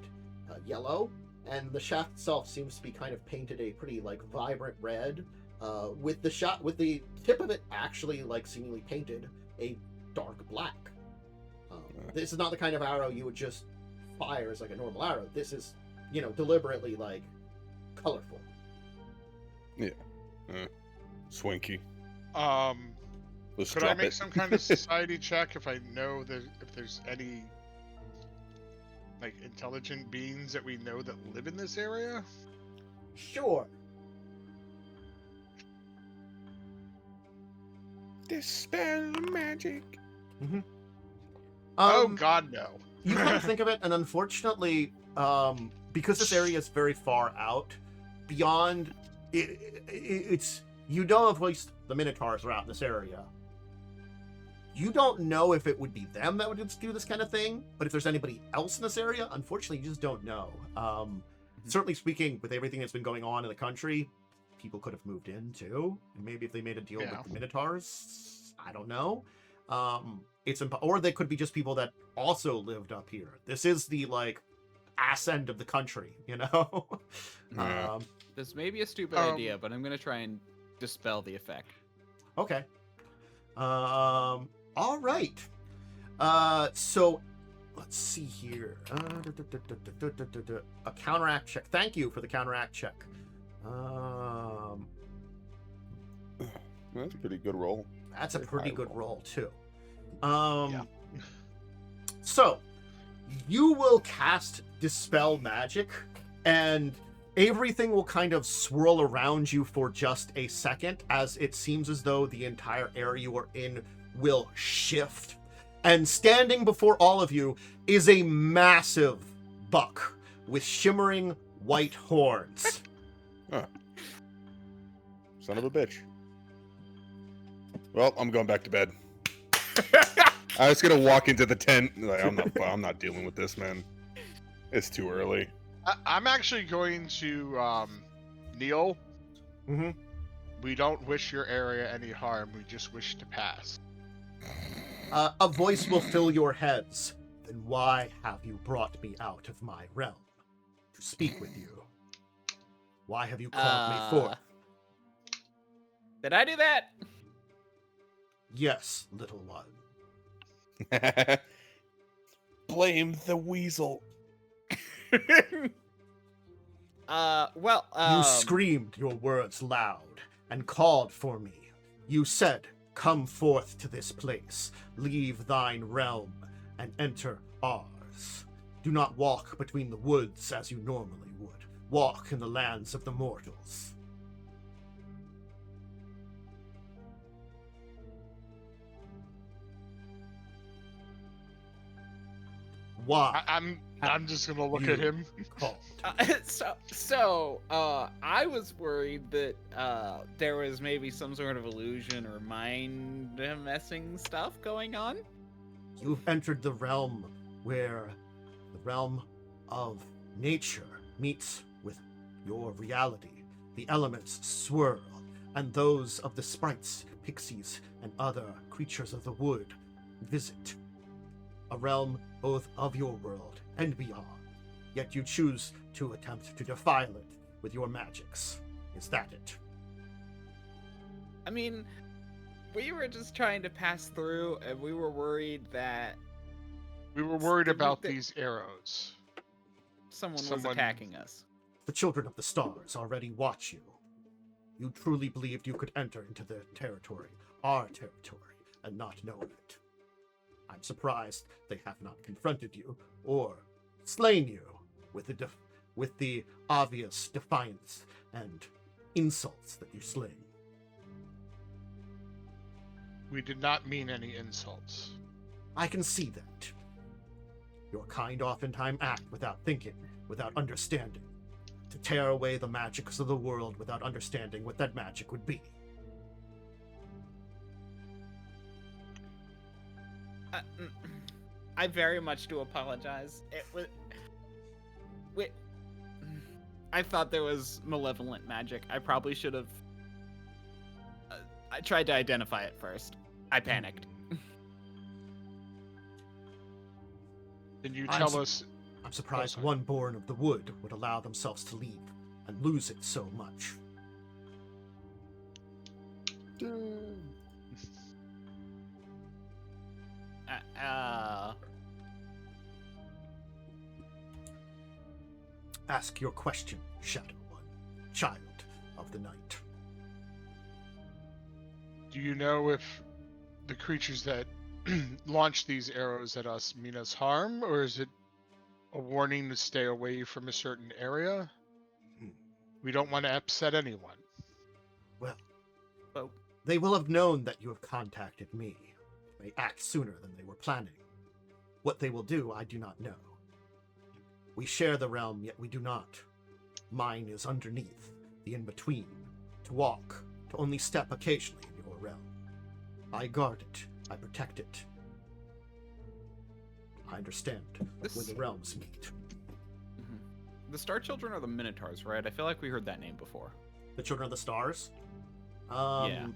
yellow. And the shaft itself seems to be kind of painted a pretty like vibrant red, with the tip of it actually like seemingly painted a dark black. This is not the kind of arrow you would just fire as like a normal arrow. This is, you know, deliberately like colorful. Yeah. Swanky. Let's Could I drop make it. some kind of society check if I know that if there's any like intelligent beings that we know that live in this area? Sure. Dispel magic. Oh God, no. You kind of think of it, and unfortunately, because this area is very far out, beyond it's you know at least the Minotaurs are out in this area. You don't know if it would be them that would do this kind of thing, but if there's anybody else in this area, unfortunately, you just don't know. Certainly speaking, with everything that's been going on in the country, people could have moved in too. And maybe if they made a deal with the Minotaurs, I don't know. Or they could be just people that also lived up here. This is the like ass end of the country, you know. Yeah. This may be a stupid idea, but I'm gonna try and dispel the effect. Okay. All right. So let's see here. A counteract check. Thank you for the counteract check. That's a pretty good roll. That's a pretty good roll too. Yeah. So you will cast Dispel Magic, and everything will kind of swirl around you for just a second, as it seems as though the entire area you are in will shift. And standing before all of you is a massive buck with shimmering white horns. Son of a bitch. Well, I'm going back to bed. I was gonna walk into the tent. Like, I'm not dealing with this, man. It's too early. I'm actually going to kneel. Mm-hmm. We don't wish your area any harm. We just wish to pass. A voice will fill your heads. Then why have you brought me out of my realm to speak with you? Why have you called me forth? Did I do that? Yes, little one. Blame the weasel. You screamed your words loud and called for me. You said, "Come forth to this place, leave thine realm, and enter ours. Do not walk between the woods as you normally would. Walk in the lands of the mortals." Why? I'm just gonna look at him. Called. I was worried that there was maybe some sort of illusion or mind messing stuff going on. You've entered the realm where the realm of nature meets with your reality. The elements swirl, and those of the sprites, pixies, and other creatures of the wood visit. A realm both of your world and beyond. Yet you choose to attempt to defile it with your magics. Is that it? I mean, we were just trying to pass through, and we were worried that We were worried about these arrows. someone was attacking us. The children of the stars already watch you. You truly believed you could enter into their territory, our territory, and not know it. I'm surprised they have not confronted you or slain you with the obvious defiance and insults that you sling. We did not mean any insults. I can see that. Your kind oftentimes act without thinking, without understanding, to tear away the magics of the world without understanding what that magic would be. I very much do apologize. It was. I thought there was malevolent magic. I probably should have. I tried to identify it first. I panicked. Can you tell us? I'm surprised sorry. one born of the wood would allow themselves to leave and lose it so much. Ask your question, Shadow One, child of the night. Do you know if the creatures that launch these arrows at us mean us harm, or is it a warning to stay away from a certain area? We don't want to upset anyone. Well, Oh. they will have known that you have contacted me. They act sooner than they were planning. What they will do, I do not know. We share the realm, yet we do not. Mine is underneath, the in-between, to walk, to only step occasionally in your realm. I guard it, I protect it. I understand where the realms meet. The Star Children are the Minotaurs, right? I feel like we heard that name before. The Children of the Stars? Yeah.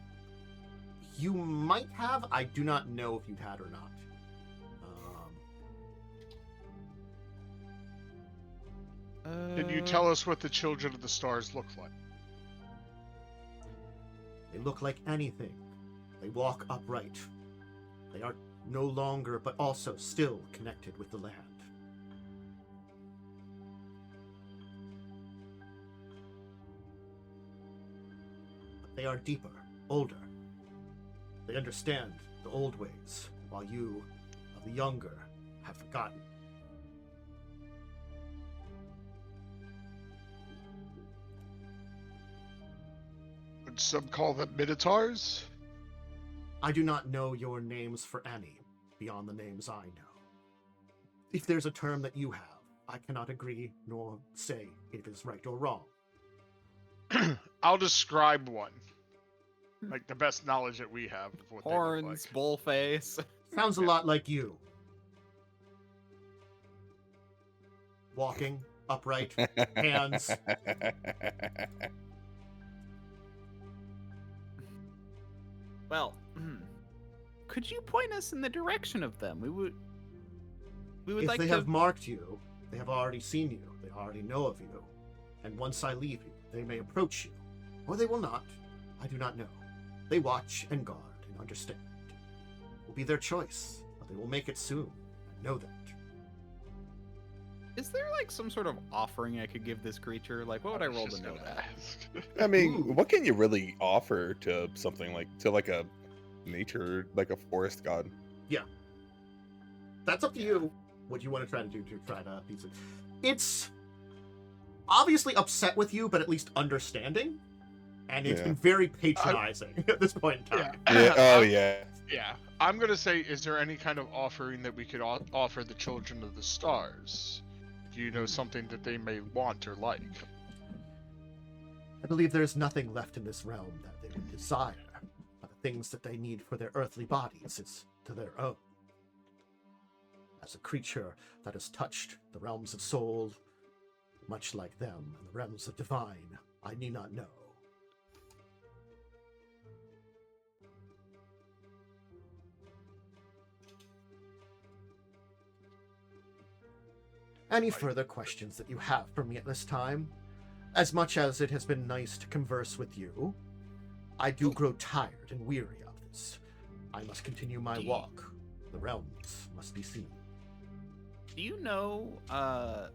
You might have. I do not know if you had or not. Can you tell us what the children of the stars look like? They look like anything. They walk upright. They are no longer, but also still connected with the land. But they are deeper, older. They understand the old ways, while you, of the younger, have forgotten. Would some call them minotaurs? I do not know your names for any, beyond the names I know. If there's a term that you have, I cannot agree nor say it is right or wrong. I'll describe one. Like the best knowledge that we have of what Horns, they look like. bull face. Sounds a lot like you. Walking, upright, hands. Well, could you point us in the direction of them? We would If like they to. have marked you, they have already seen you. They already know of you. And once I leave you, they may approach you. Or they will not. I do not know. They watch and guard and understand. It will be their choice, but they will make it soon. I know that. Is there like some sort of offering I could give this creature? Like, what would I roll to know that? I mean, Ooh. what can you really offer to something like a nature, like a forest god? That's up to you. What you want to try to do to try to piece it. It's obviously upset with you, but at least understanding. And it's Yeah. been very patronizing at this point in time. Yeah. Oh yeah. Yeah, I'm gonna say, is there any kind of offering that we could offer the Children of the Stars? Do you know something that they may want or like? I believe there is nothing left in this realm that they would desire. But the things that they need for their earthly bodies is to their own. As a creature that has touched the realms of soul, much like them, and the realms of divine, I need not know. Any further questions that you have for me at this time? As much as it has been nice to converse with you, I do grow tired and weary of this. I must continue my walk. The realms must be seen. Do you know? I'm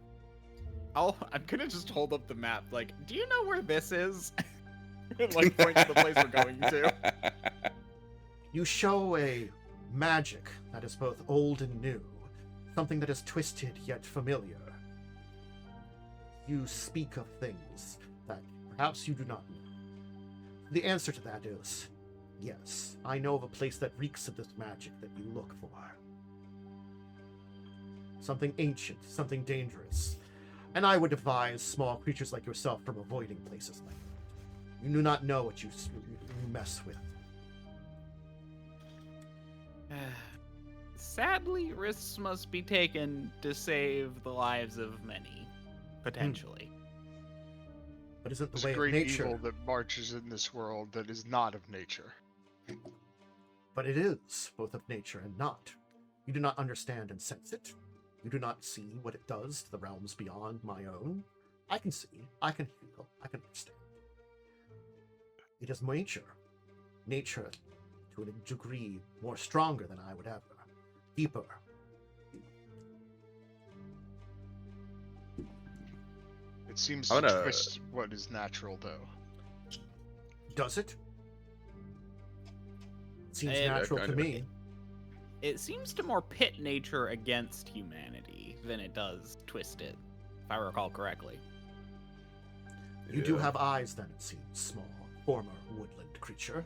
gonna just hold up the map. Like, do you know where this is? Like, point to the place we're going to. You show a magic that is both old and new, something that is twisted yet familiar. You speak of things that perhaps you do not know. The answer to that is yes. I know of a place that reeks of this magic that you look for. Something ancient, something dangerous. And I would advise small creatures like yourself from avoiding places like that. You do not know what you mess with. Sadly, risks must be taken to save the lives of many, potentially. But isn't the There's way a of great nature? evil that marches in this world that is not of nature. But it is both of nature and not. You do not understand and sense it. You do not see what it does to the realms beyond my own. I can see, I can feel, I can understand. It is nature. Nature, to a degree, more stronger than I would ever. Deeper. It seems I'm to gonna- twist what is natural, though. Does it? Seems Yeah, natural to kind of. me. It seems to more pit nature against humanity than it does twist it, if I recall correctly. You do Yeah. have eyes, then, it seems, small, former woodland creature.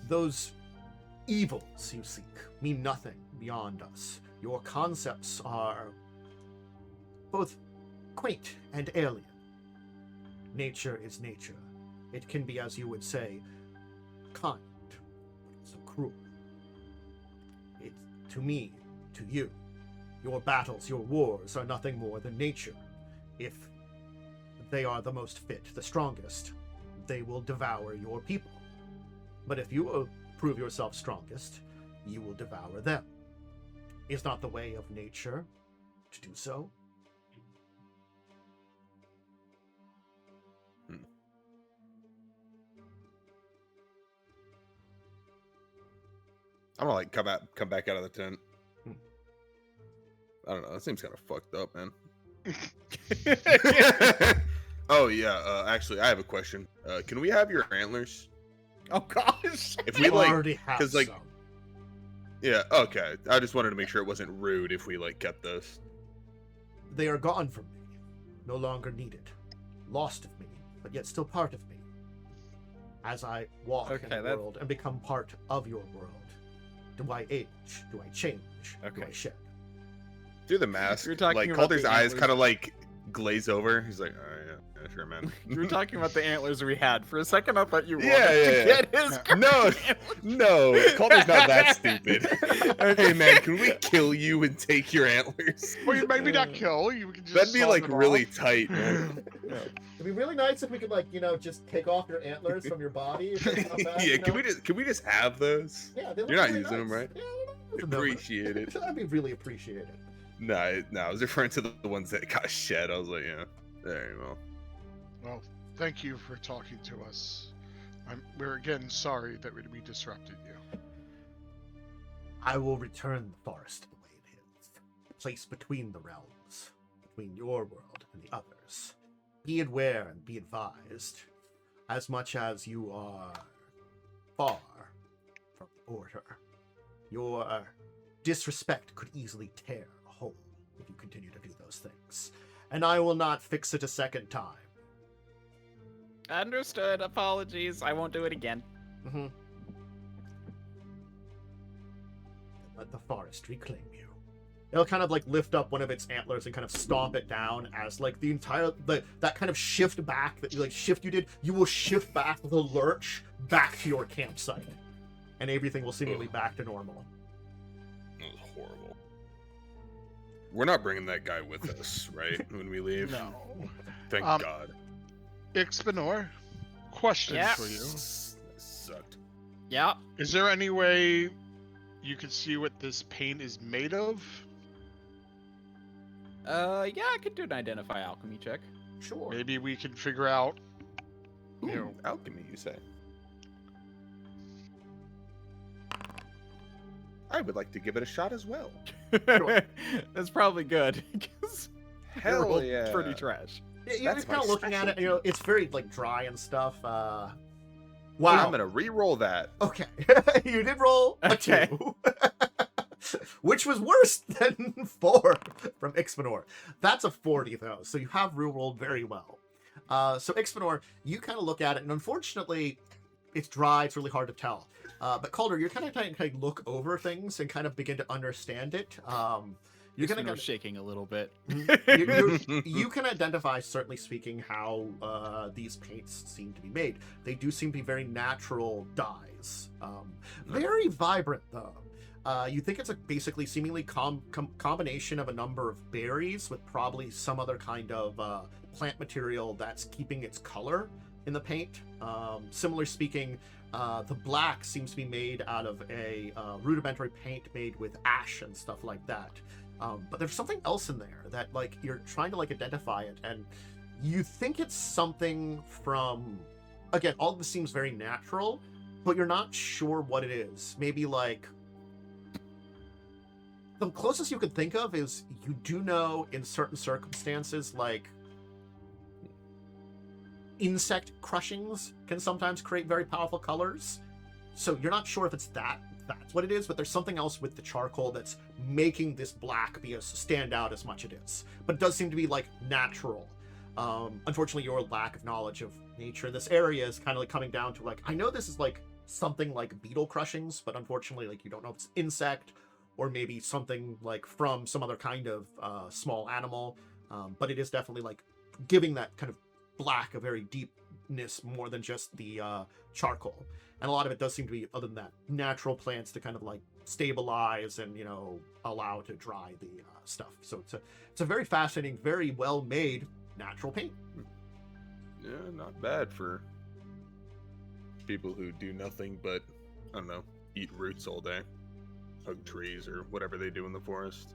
Those evils you seek mean nothing beyond us. Your concepts are both quaint and alien. Nature is nature. It can be, as you would say, kind, but also cruel. It, to me, to you, your battles, your wars are nothing more than nature. If they are the most fit, the strongest, they will devour your people. But if you will prove yourself strongest, you will devour them. Is not the way of nature to do so? I'm gonna like come back out of the tent. Hmm. I don't know. That seems kind of fucked up, man. Oh yeah. Actually, I have a question. Can we have your antlers? Oh gosh! If we like, already have 'cause, like- some. yeah. Okay. I just wanted to make sure it wasn't rude if we like kept this. They are gone from me, no longer needed, lost of me, but yet still part of me. As I walk in Okay, the that- world and become part of your world, do I age? Do I change? Do I Okay. shed? Through the mask, You're talking like about Calder's the eyes antlers. kind of like glaze over. He's like, all right, yeah, sure, man. You were talking about the antlers we had. For a second, I thought you wanted Yeah, to yeah. get his No, antlers. no, Calder's not that stupid. Hey, man, can we kill you and take your antlers? Well, you maybe not kill. You can just. That'd be saw like them really off. tight, man. It'd be really nice if we could, like, just take off your antlers from your body. If that's not bad, Yeah, can we just have those? Yeah, they look You're not really using them, nice. right? Yeah, they're not using them. Appreciate it. That'd be really appreciated. No, I was referring to the ones that got shed. I was like, yeah, there you go. Well, thank you for talking to us. We're again sorry that we disrupted you. I will return the forest to the way it is, placed between the realms, between your world and the others. Be aware and be advised, as much as you are far from order, your disrespect could easily tear a hole if you continue to do those things. And I will not fix it a second time. Understood. Apologies. I won't do it again. Mm-hmm. Let the forest reclaim you. It'll kind of like lift up one of its antlers and kind of stomp it down as like the entire that kind of shift back that you did, you will shift back with a lurch back to your campsite. And everything will seemingly back to normal. That was horrible. We're not bringing that guy with us, right? When we leave? No. Thank God. Ixbanor, question Yeah. for you. That sucked. Yeah. Is there any way you could see what this paint is made of? Yeah, I could do an identify alchemy check. Sure. Maybe we can figure out. Ooh, You know, alchemy, you say? I would like to give it a shot as well. That's probably good. 'Cause Hell rolled yeah. Pretty trash. You're That's kind of my looking at it, specialty. it's very like dry and stuff. Wow. I'm gonna re-roll that. Okay. You did roll a Okay. 2. Which was worse than 4 from Ixbanor. That's a 40 though, so you have rolled very well. So Ixbanor, you kind of look at it, and unfortunately, it's dry. It's really hard to tell. But Calder, you're kind of look over things and kind of begin to understand it. You're Kind gonna of shaking a little bit. you can identify, certainly speaking, how these paints seem to be made. They do seem to be very natural dyes. Very vibrant, though. You think it's a basically seemingly combination of a number of berries with probably some other kind of plant material that's keeping its color in the paint. Similarly speaking, the black seems to be made out of a rudimentary paint made with ash and stuff like that. But there's something else in there that like you're trying to like identify it, and you think it's something from, again, all of this seems very natural, but you're not sure what it is. Maybe like the closest you could think of is you do know in certain circumstances like insect crushings can sometimes create very powerful colors. So you're not sure if it's that's what it is, but there's something else with the charcoal that's making this black stand out as much as it is. But it does seem to be like natural. Unfortunately, your lack of knowledge of nature in this area is kind of like coming down to like, I know this is like something like beetle crushings, but unfortunately, like you don't know if it's insect or maybe something like from some other kind of small animal. But it is definitely like giving that kind of black a very deepness more than just the charcoal. And a lot of it does seem to be, other than that, natural plants to kind of like stabilize and, allow to dry the stuff. So it's a very fascinating, very well made natural paint. Yeah, not bad for people who do nothing but, I don't know, eat roots all day, hug trees, or whatever they do in the forest.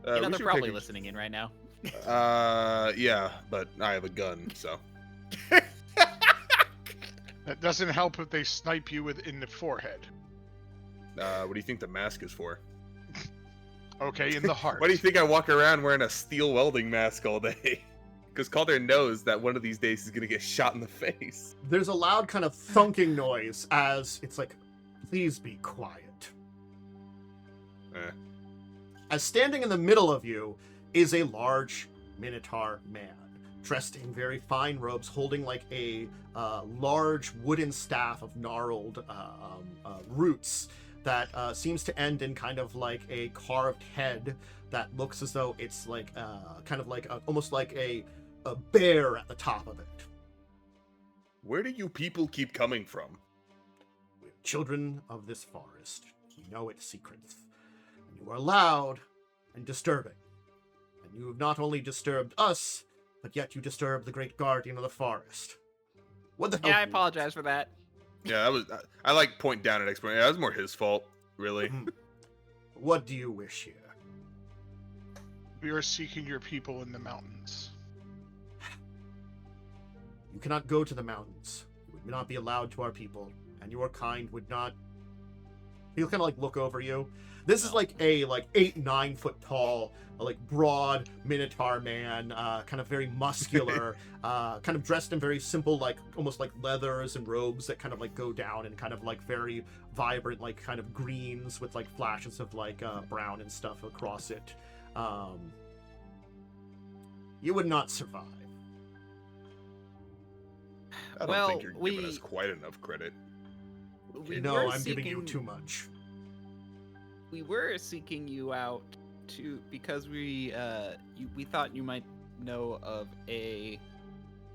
They're we should probably take a- listening in right now. Yeah, but I have a gun, so. That doesn't help if they snipe you in the forehead. What do you think the mask is for? Okay, in the heart. Why do you think I walk around wearing a steel welding mask all day? Because Calder knows that one of these days he's gonna get shot in the face. There's a loud kind of thunking noise as it's like, please be quiet. As standing in the middle of you is a large Minotaur man, dressed in very fine robes, holding like a large wooden staff of gnarled roots that seems to end in kind of like a carved head that looks as though it's like kind of like almost like a bear at the top of it. Where do you people keep coming from? We're children of this forest. We know its secrets. And you are loud and disturbing. And you have not only disturbed us, but yet you disturb the great guardian of the forest. What the hell? Yeah, I do you apologize for that. Yeah, that was. I like point down at Ixbanor. Yeah, that was more his fault, really. want? What do you wish here? We are seeking your people in the mountains. You cannot go to the mountains. You would not be allowed to our people, and your kind would not. He'll kind of like look over you. This is like a 8-9 foot tall, like broad Minotaur man, kind of very muscular, kind of dressed in very simple, like almost like leathers and robes that kind of like go down and kind of like very vibrant, like kind of greens with like flashes of like brown and stuff across it. You would not survive. I don't think you're giving us quite enough credit. No, I'm giving you too much. We were seeking you out because we thought you might know of a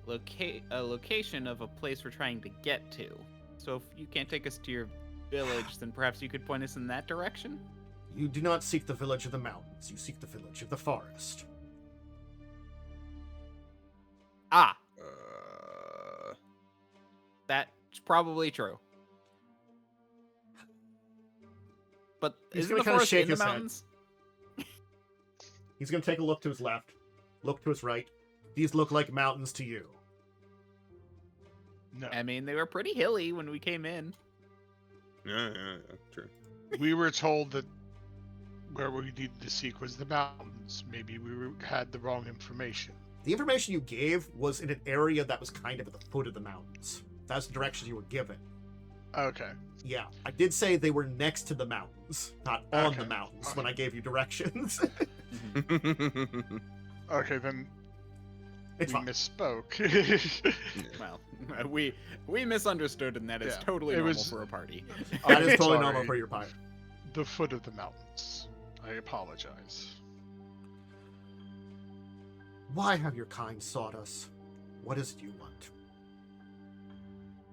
location of a place we're trying to get to. So if you can't take us to your village, then perhaps you could point us in that direction? You do not seek the village of the mountains. You seek the village of the forest. Ah. That's probably true. But He's isn't gonna the kinda forest shake in the his head. mountains? He's going to take a look to his left, look to his right. These look like mountains to you. No. I mean, they were pretty hilly when we came in. Yeah, true. We were told that where we needed to seek was the mountains. Maybe had the wrong information. The information you gave was in an area that was kind of at the foot of the mountains. That's the directions you were given. Okay. Yeah, I did say they were next to the mountains, not on Okay. the mountains when I gave you directions. Okay, then It's we fine. misspoke. Well, we misunderstood, and that is Yeah, totally it normal was- for a party. That is totally Sorry. normal for your part. The foot of the mountains. I apologize. Why have your kind sought us? What is it you want?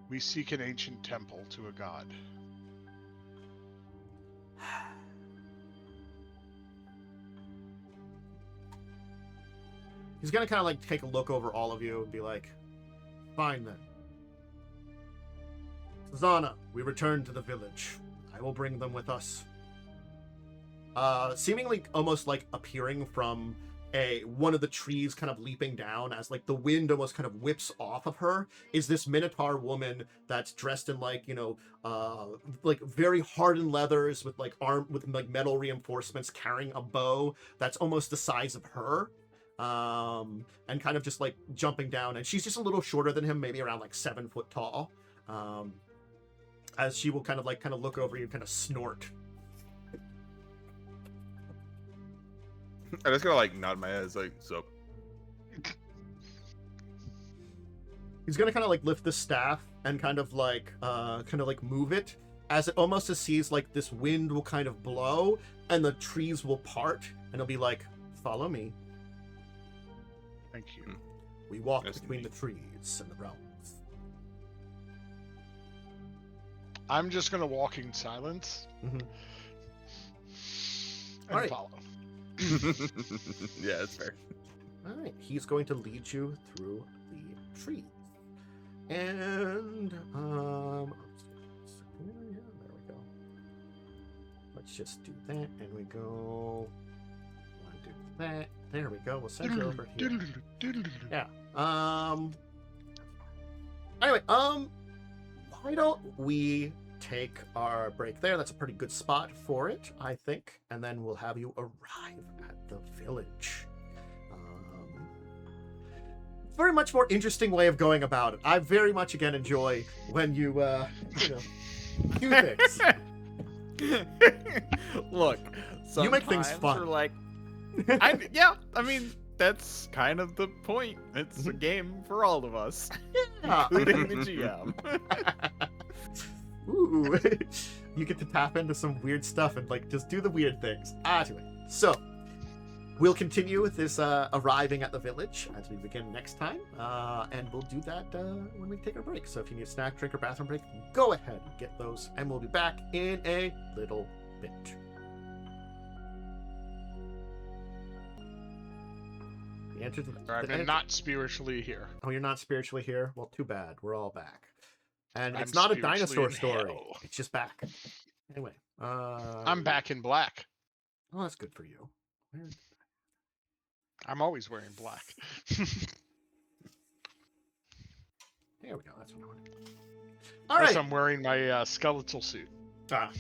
We seek an ancient temple to a god. He's gonna kind of like take a look over all of you and be like, fine then. Susanna, we return to the village. I will bring them with us. Seemingly almost like appearing from one of the trees kind of leaping down as like the wind almost kind of whips off of her is this Minotaur woman that's dressed in like, like very hardened leathers with like metal reinforcements, carrying a bow that's almost the size of her. And kind of just like jumping down, and she's just a little shorter than him, maybe around like 7 foot tall. As she will kind of look over you and kind of snort. I just gotta like nod my head. It's like, so. He's gonna kind of like lift the staff and kind of like move it as it almost sees like this wind will kind of blow and the trees will part and it'll be like, follow me. Thank you. We walk Yes, between indeed. the trees and the realms. I'm just gonna walk in silence Mhm. and Alright. follow. Yeah, that's fair. All right, he's going to lead you through the trees, and yeah, there we go. Let's just do that, and we go. Want to do that? There we go. We'll send you over here. Yeah. Anyway, why don't we take our break there? That's a pretty good spot for it, I think. And then we'll have you arrive at the village. Very much more interesting way of going about it. I very much again enjoy when you do things. Look, You make things sometimes fun. we're like, I mean, that's kind of the point. It's a game for all of us, Yeah. including the GM. Ooh, you get to tap into some weird stuff and like just do the weird things. Anyway, so we'll continue with this arriving at the village as we begin next time, and we'll do that when we take our break. So if you need a snack, drink, or bathroom break, go ahead and get those, and we'll be back in a little bit. The answer to I'm not spiritually here. Oh, you're not spiritually here? Well, too bad. We're all back. And I'm it's not a spiritually dinosaur in story. hell. It's just back. Anyway. I'm back in black. Oh, that's good for you. I'm always wearing black. There we go. That's what I wanted. All Plus, right. I'm wearing my skeletal suit. Ah.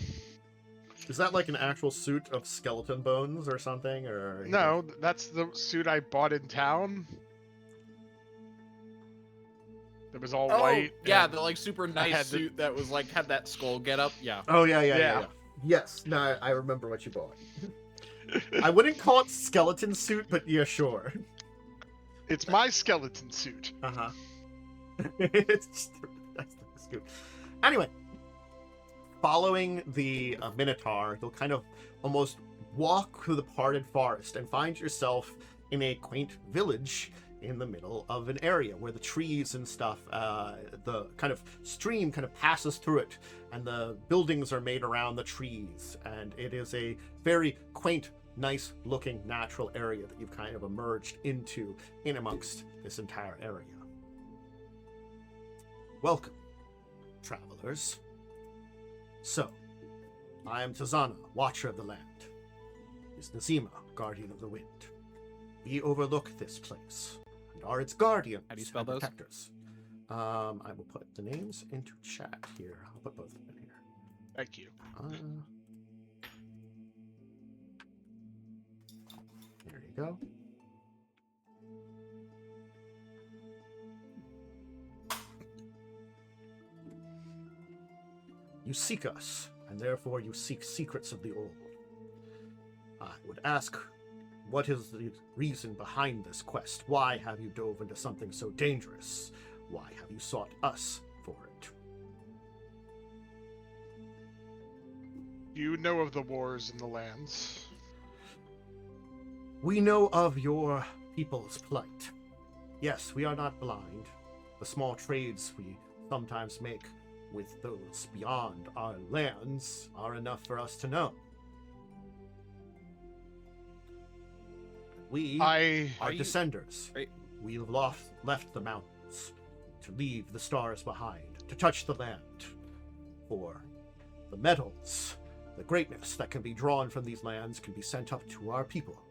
Is that like an actual suit of skeleton bones or something? Or No, that's the suit I bought in town. It was all white. Yeah, and the like super had nice the- suit that was like had that skull get up. Yeah. Oh yeah. Yeah. Yes. No, I remember what you bought. I wouldn't call it skeleton suit, but yeah, sure. It's my skeleton suit. Uh-huh. It's just, that's the scoop. Anyway, following the Minotaur, you'll kind of almost walk through the parted forest and find yourself in a quaint village in the middle of an area where the trees and stuff, the kind of stream kind of passes through it, and the buildings are made around the trees, and it is a very quaint, nice looking natural area that you've kind of emerged into in amongst this entire area. Welcome, travelers. So, I am Tazana, Watcher of the Land. Is Nazima, Guardian of the Wind. We overlook this place and are its guardians How do you spell and those? protectors. I will put the names into chat here. I'll put both of them in here. Thank you. There you go. You seek us, and therefore you seek secrets of the old. I would ask, what is the reason behind this quest? Why have you dove into something so dangerous? Why have you sought us for it? You know of the wars in the lands. We know of your people's plight. Yes, we are not blind. The small trades we sometimes make with those beyond our lands are enough for us to know. We I are you- descenders. Right. We have left the mountains to leave the stars behind, to touch the land. For the metals, the greatness that can be drawn from these lands can be sent up to our people.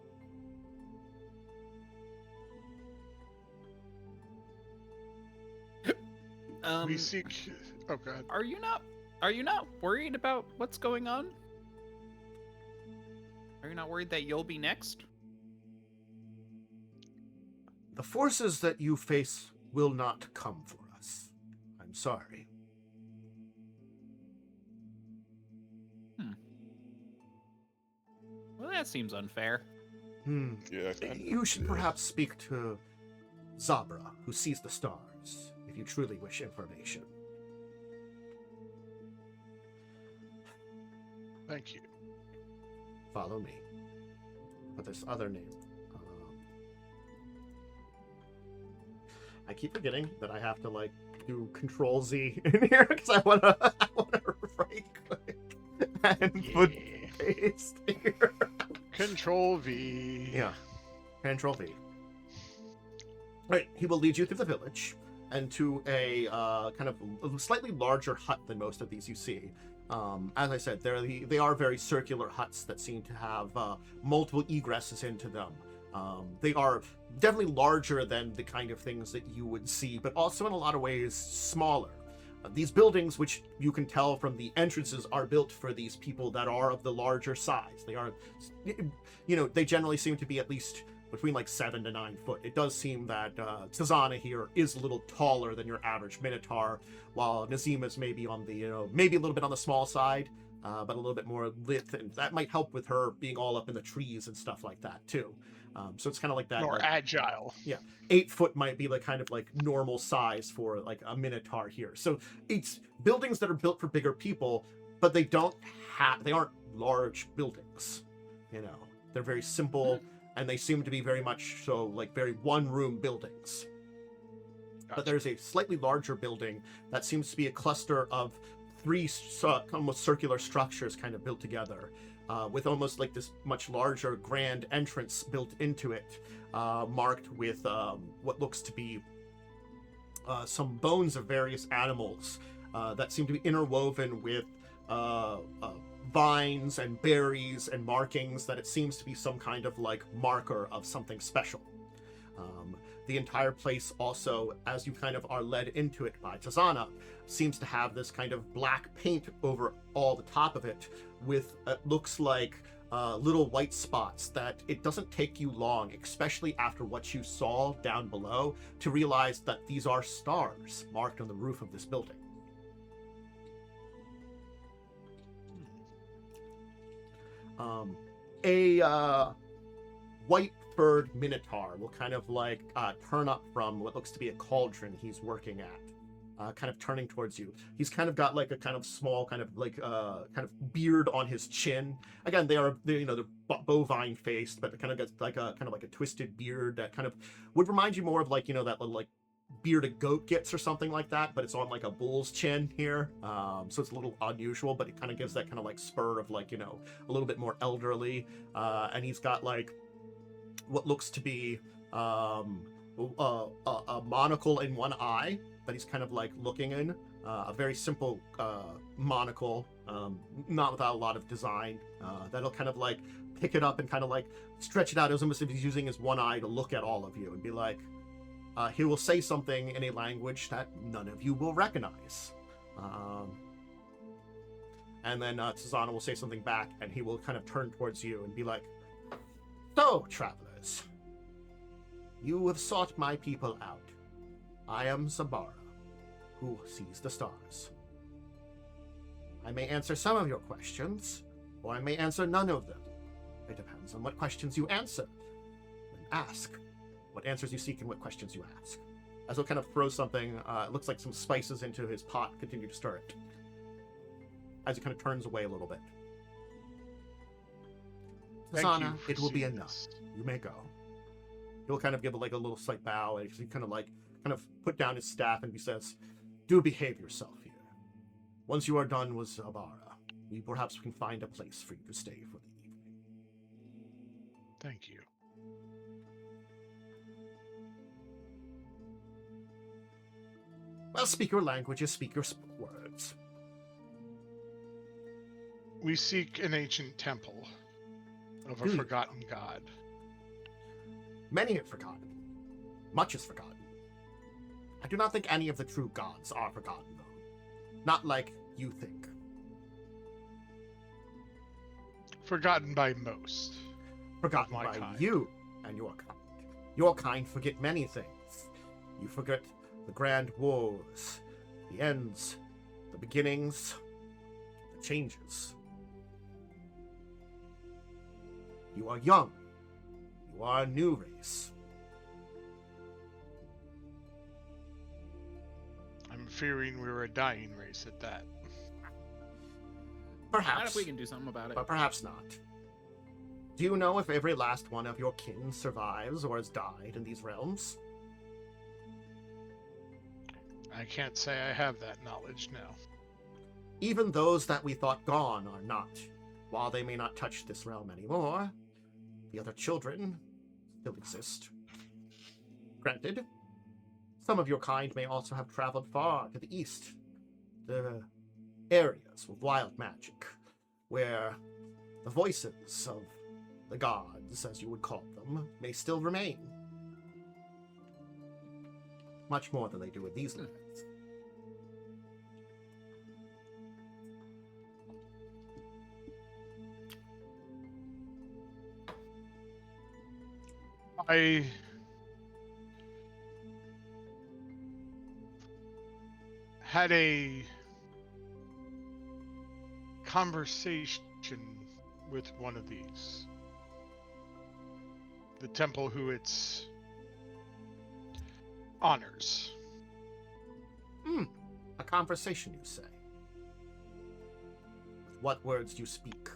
we seek. Oh god. Are you not worried about what's going on? Are you not worried that you'll be next? The forces that you face will not come for us. I'm sorry. Well, that seems unfair. Yeah, You should perhaps speak to Zabra, who sees the stars, if you truly wish information. Thank you. Follow me. But this other name. I keep forgetting that I have to like do Control Z in here because I wanna right click and put paste here. Control V. Yeah. Control V. Right, he will lead you through the village and to a kind of a slightly larger hut than most of these you see. As I said, they are very circular huts that seem to have multiple egresses into them. They are definitely larger than the kind of things that you would see, but also in a lot of ways smaller. These buildings, which you can tell from the entrances, are built for these people that are of the larger size. They are, they generally seem to be at least between like 7 to 9 foot. It does seem that Tazana here is a little taller than your average Minotaur, while Nazima's maybe on the, maybe a little bit on the small side. but a little bit more lit, and that might help with her being all up in the trees and stuff like that too. So it's kind of like that. More Like, agile. 8 foot might be like kind of like normal size for like a minotaur here. So it's buildings that are built for bigger people, but they aren't large buildings. You know, they're very simple, and they seem to be very much so like very one-room buildings. But there's a slightly larger building that seems to be a cluster of 3 almost circular structures kind of built together, with almost like this much larger grand entrance built into it, marked with what looks to be some bones of various animals that seem to be interwoven with vines and berries and markings that it seems to be some kind of like marker of something special. The entire place also, as you kind of are led into it by Tazana, seems to have this kind of black paint over all the top of it with, it looks like little white spots that it doesn't take you long, especially after what you saw down below, to realize that these are stars marked on the roof of this building. A white-furred minotaur will kind of like turn up from what looks to be a cauldron he's working at, kind of turning towards you. He's kind of got like a kind of small kind of like kind of beard on his chin. Again, they're bovine faced, but it kind of gets like a kind of like a twisted beard that kind of would remind you more of like, you know, that little like beard a goat gets or something like that, but it's on like a bull's chin here. So it's a little unusual, but it kind of gives that kind of like spur of like, you know, a little bit more elderly. And he's got like what looks to be a monocle in one eye that he's kind of like looking in. A very simple monocle, not without a lot of design. That'll kind of like pick it up and kind of like stretch it out as almost if he's using his one eye to look at all of you and be like, he will say something in a language that none of you will recognize. And then Tazana will say something back, and he will kind of turn towards you and be like, "So, travelers, you have sought my people out. I am Zabara, who sees the stars. I may answer some of your questions, or I may answer none of them. It depends on what questions you answer and ask. What answers you seek and what questions you ask." As he'll kind of throw something, it looks like some spices into his pot, continue to stir it. As he kind of turns away a little bit. Tazana, it will be enough. You may go. He'll kind of give like a little slight bow, and he kind of put down his staff, and he says, "Do behave yourself here. Once you are done with Zabara, we perhaps can find a place for you to stay for the evening." Thank you. Well, speak your languages, speak your words. We seek an ancient temple of a forgotten god. Many have forgotten. Much is forgotten. I do not think any of the true gods are forgotten, though. Not like you think. Forgotten by most. Forgotten my by kind. you and your kind. Your kind forget many things. You forget the grand wars, the ends, the beginnings, the changes. You are young. You are a new race. I'm fearing we're a dying race at that. Perhaps. Not if we can do something about it. But perhaps not. Do you know if every last one of your kin survives or has died in these realms? I can't say I have that knowledge now. Even those that we thought gone are not. While they may not touch this realm anymore, the other children still exist. Granted, some of your kind may also have traveled far to the east, the areas with wild magic, where the voices of the gods, as you would call them, may still remain. Much more than they do in these lands. I had a conversation with one of these. The temple who it's honors. A conversation, you say? With what words do you speak?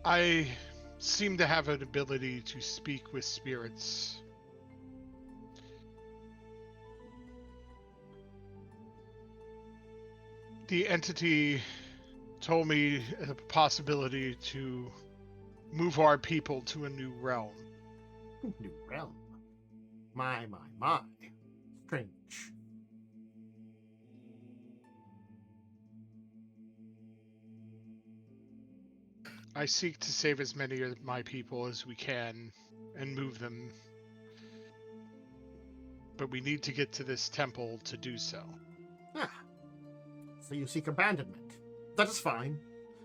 I seem to have an ability to speak with spirits. The entity told me a possibility to move our people to a new realm. New realm. My. Strange. I seek to save as many of my people as we can and move them. But we need to get to this temple to do so. Ah. So you seek abandonment. That is fine.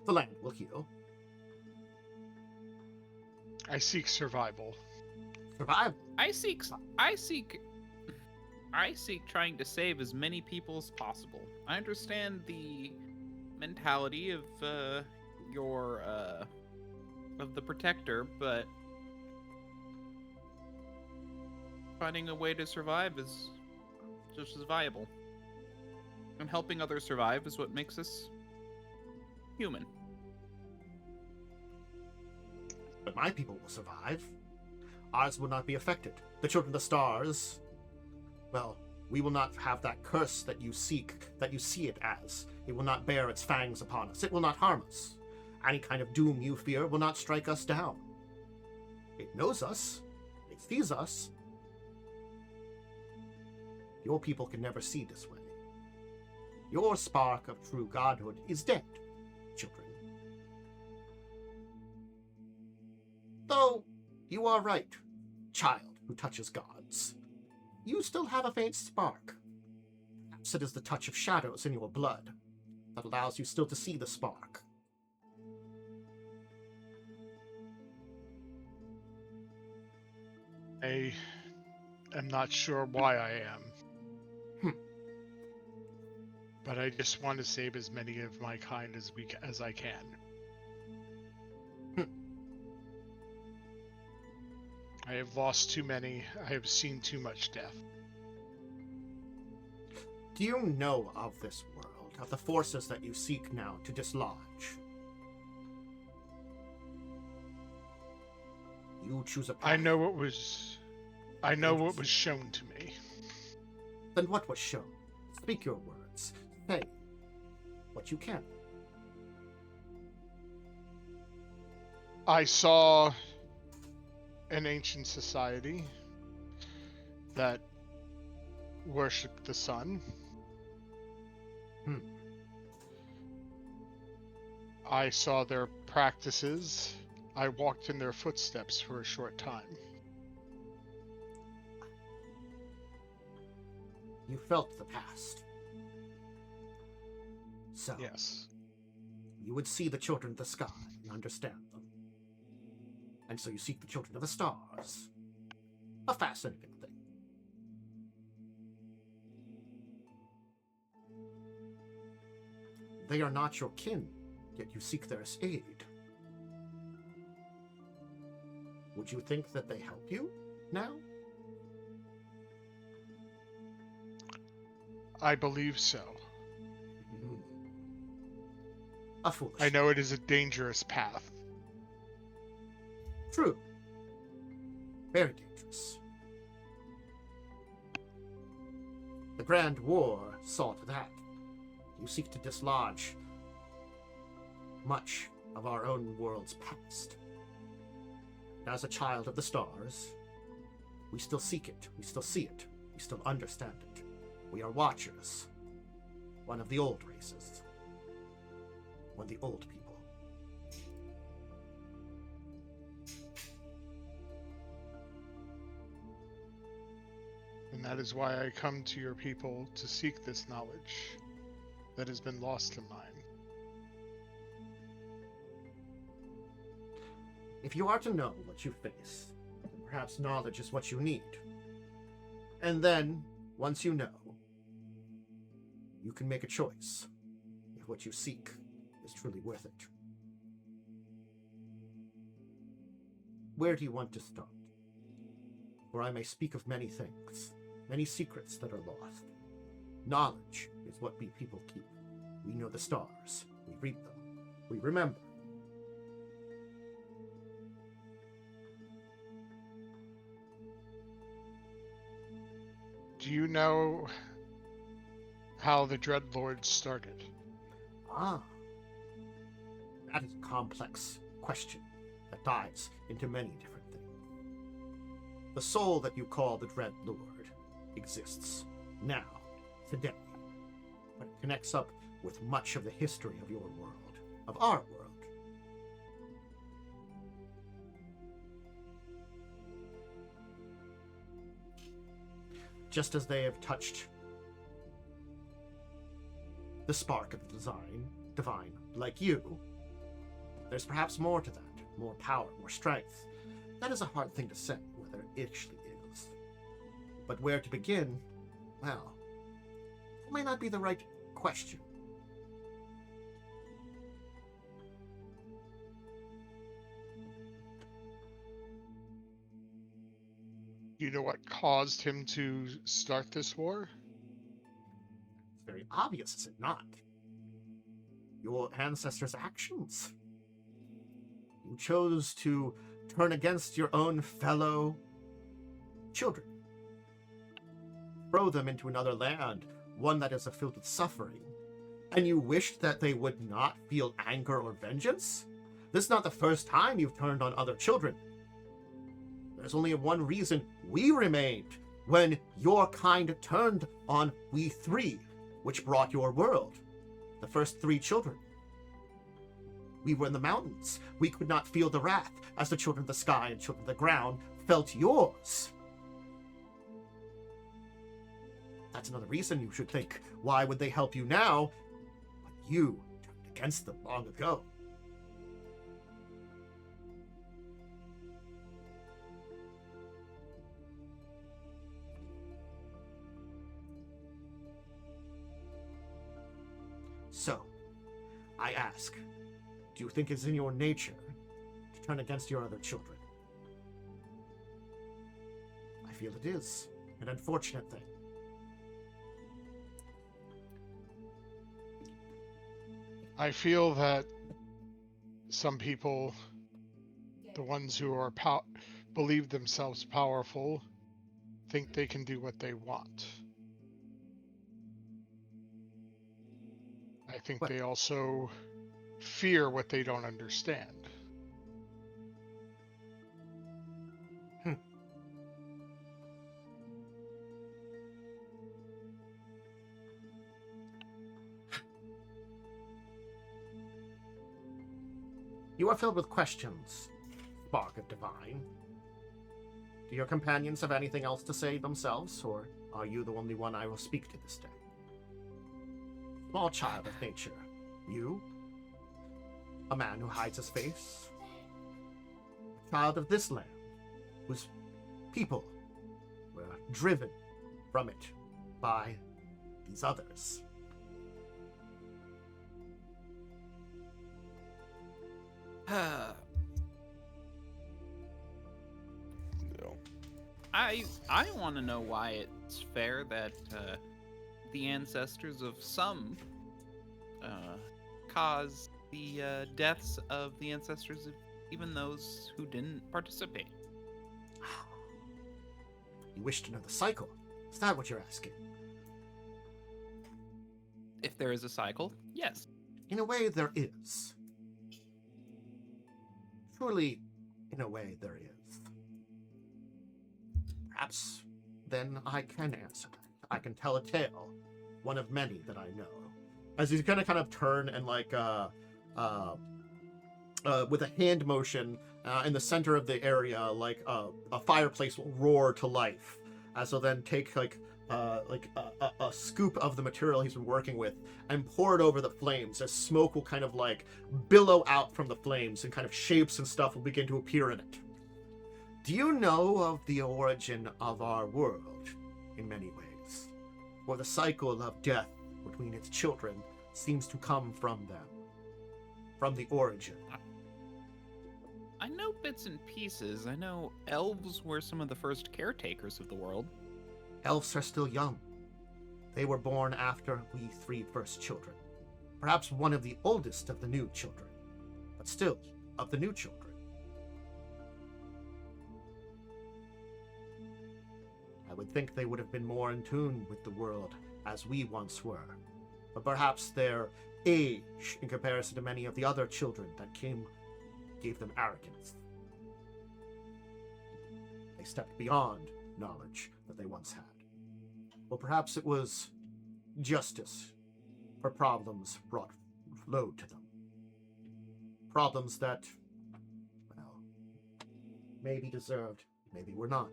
The land will heal. I seek survival. Survive. I seek trying to save as many people as possible. I understand the mentality of the protector, but finding a way to survive is just as viable. And helping others survive is what makes us human. But my people will survive. Ours will not be affected. The children of the stars, well, we will not have that curse that you seek, that you see it as. It will not bear its fangs upon us. It will not harm us. Any kind of doom you fear will not strike us down. It knows us. It sees us. Your people can never see this way. Your spark of true godhood is dead, children. Though, you are right, child who touches gods. You still have a faint spark. Perhaps it is the touch of shadows in your blood that allows you still to see the spark. I am not sure why I am. But I just want to save as many of my kind as I can. I have lost too many. I have seen too much death. Do you know of this world, of the forces that you seek now to dislodge? You choose a path. I know what was shown to me. Then what was shown? Speak your words. Say what you can. I saw an ancient society that worshipped the sun. I saw their practices. I walked in their footsteps for a short time. You felt the past. So, Yes. you would see the children of the sky and understand them. And so you seek the children of the stars. A fascinating thing. They are not your kin, yet you seek their aid. Would you think that they help you now? I believe so. A foolish. I know it is a dangerous path. True. Very dangerous. The Grand War saw to that. You seek to dislodge much of our own world's past. As a child of the stars, we still seek it, we still see it, we still understand it. We are watchers. One of the old races. One of the old people. And that is why I come to your people to seek this knowledge that has been lost to mine. If you are to know what you face, then perhaps knowledge is what you need. And then, once you know, you can make a choice if what you seek is truly worth it. Where do you want to start? For I may speak of many things, many secrets that are lost. Knowledge is what we people keep. We know the stars. We read them. We remember. Do you know how the Dreadlords started? Ah, that is a complex question that dives into many different things. The soul that you call the Dread Lord exists now, today, but it connects up with much of the history of your world, of our world. Just as they have touched the spark of the divine, like you, there's perhaps more to that, more power, more strength. That is a hard thing to say, whether it actually is. But where to begin, well, it might not be the right question. You know what caused him to start this war? It's very obvious, is it not? Your ancestors' actions. You chose to turn against your own fellow children. Throw them into another land, one that is filled with suffering. And you wished that they would not feel anger or vengeance? This is not the first time you've turned on other children. There's only one reason we remained, when your kind turned on we three, which brought your world, the first 3 children. We were in the mountains. We could not feel the wrath, as the children of the sky and children of the ground felt yours. That's another reason you should think, why would they help you now? But you turned against them long ago. So, I ask, do you think it's in your nature to turn against your other children? I feel it is an unfortunate thing. I feel that some people, the ones who are believe themselves powerful, think they can do what they want. I think they also fear what they don't understand. You are filled with questions, Spark of Divine. Do your companions have anything else to say themselves, or are you the only one I will speak to this day? Small child of nature, you? A man who hides his face? A child of this land, whose people were driven from it by these others. No. I want to know why it's fair that the ancestors of some cause the deaths of the ancestors of even those who didn't participate. You wish to know the cycle? Is that what you're asking? If there is a cycle, yes. In a way, there is. Surely, in a way, there is. Perhaps, then I can answer that. I can tell a tale, one of many that I know. As he's gonna kind of turn and with a hand motion in the center of the area, a fireplace will roar to life. As he'll then take a scoop of the material he's been working with and pour it over the flames, as smoke will kind of billow out from the flames and kind of shapes and stuff will begin to appear in it. Do you know of the origin of our world? in many ways, for the cycle of death between its children seems to come from them, from the origin. I know bits and pieces. I know elves were some of the first caretakers of the world. Elves are still young. They were born after we three first children. Perhaps one of the oldest of the new children, but still of the new children. I would think they would have been more in tune with the world as we once were, but perhaps their age, in comparison to many of the other children that came, gave them arrogance. They stepped beyond knowledge that they once had. Or perhaps it was justice for problems brought load to them. Problems that, well, maybe deserved, maybe were not.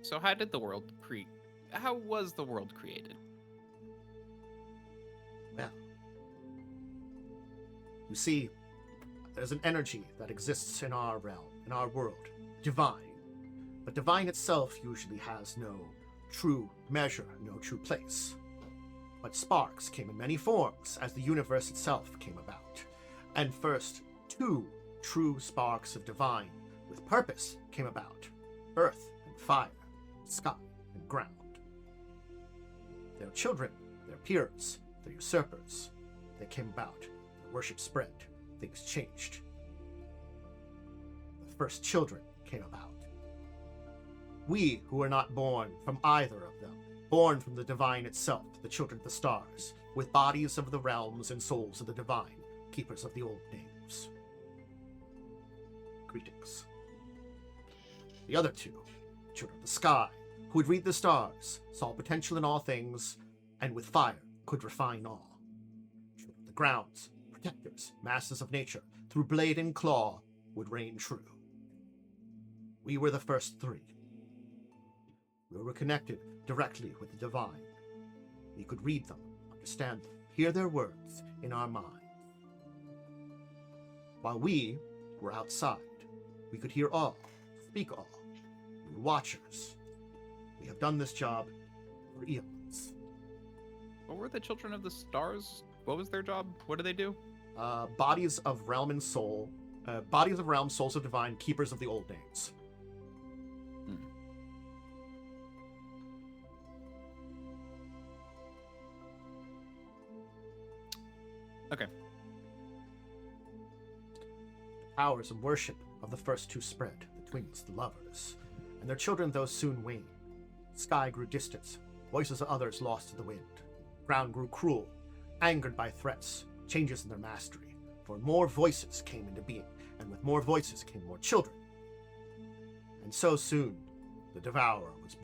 So how did the world how was the world created? Well, you see, there's an energy that exists in our realm, in our world, divine. But divine itself usually has no true measure, no true place. But sparks came in many forms as the universe itself came about. And first, 2 true sparks of divine with purpose came about: earth and fire, sky and ground. Their children, their peers, their usurpers, they came about. Their worship spread. Things changed. The first children came about. We, who were not born from either of them, born from the divine itself, the children of the stars, with bodies of the realms and souls of the divine, keepers of the old names. Greetings. The other 2, children of the sky, who would read the stars, saw potential in all things, and with fire could refine all. Children of the grounds, protectors, masters of nature, through blade and claw, would reign true. We were the first 3. We were connected directly with the divine. We could read them, understand them, hear their words in our minds. While we were outside, we could hear all, speak all. We were watchers. We have done this job for eons. What were the children of the stars? What was their job? What do they do? Bodies of realm and soul. Bodies of realm, souls of divine, keepers of the old names. Okay. The powers and worship of the first 2 spread, the twins, the lovers, and their children those soon waned. Sky grew distant, voices of others lost to the wind. Ground grew cruel, angered by threats, changes in their mastery, for more voices came into being, and with more voices came more children. And so soon, the Devourer was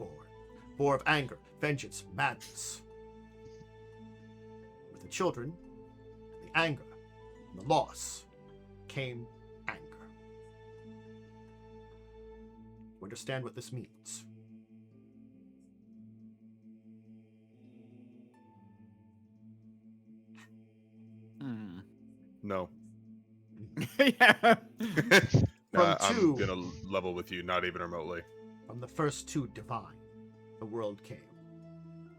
born of anger, vengeance, madness. With the children, the anger, and the loss, came anger. You understand what this means? No. Yeah. From I'm 2, gonna level with you, not even remotely. from the first 2 divine, the world came.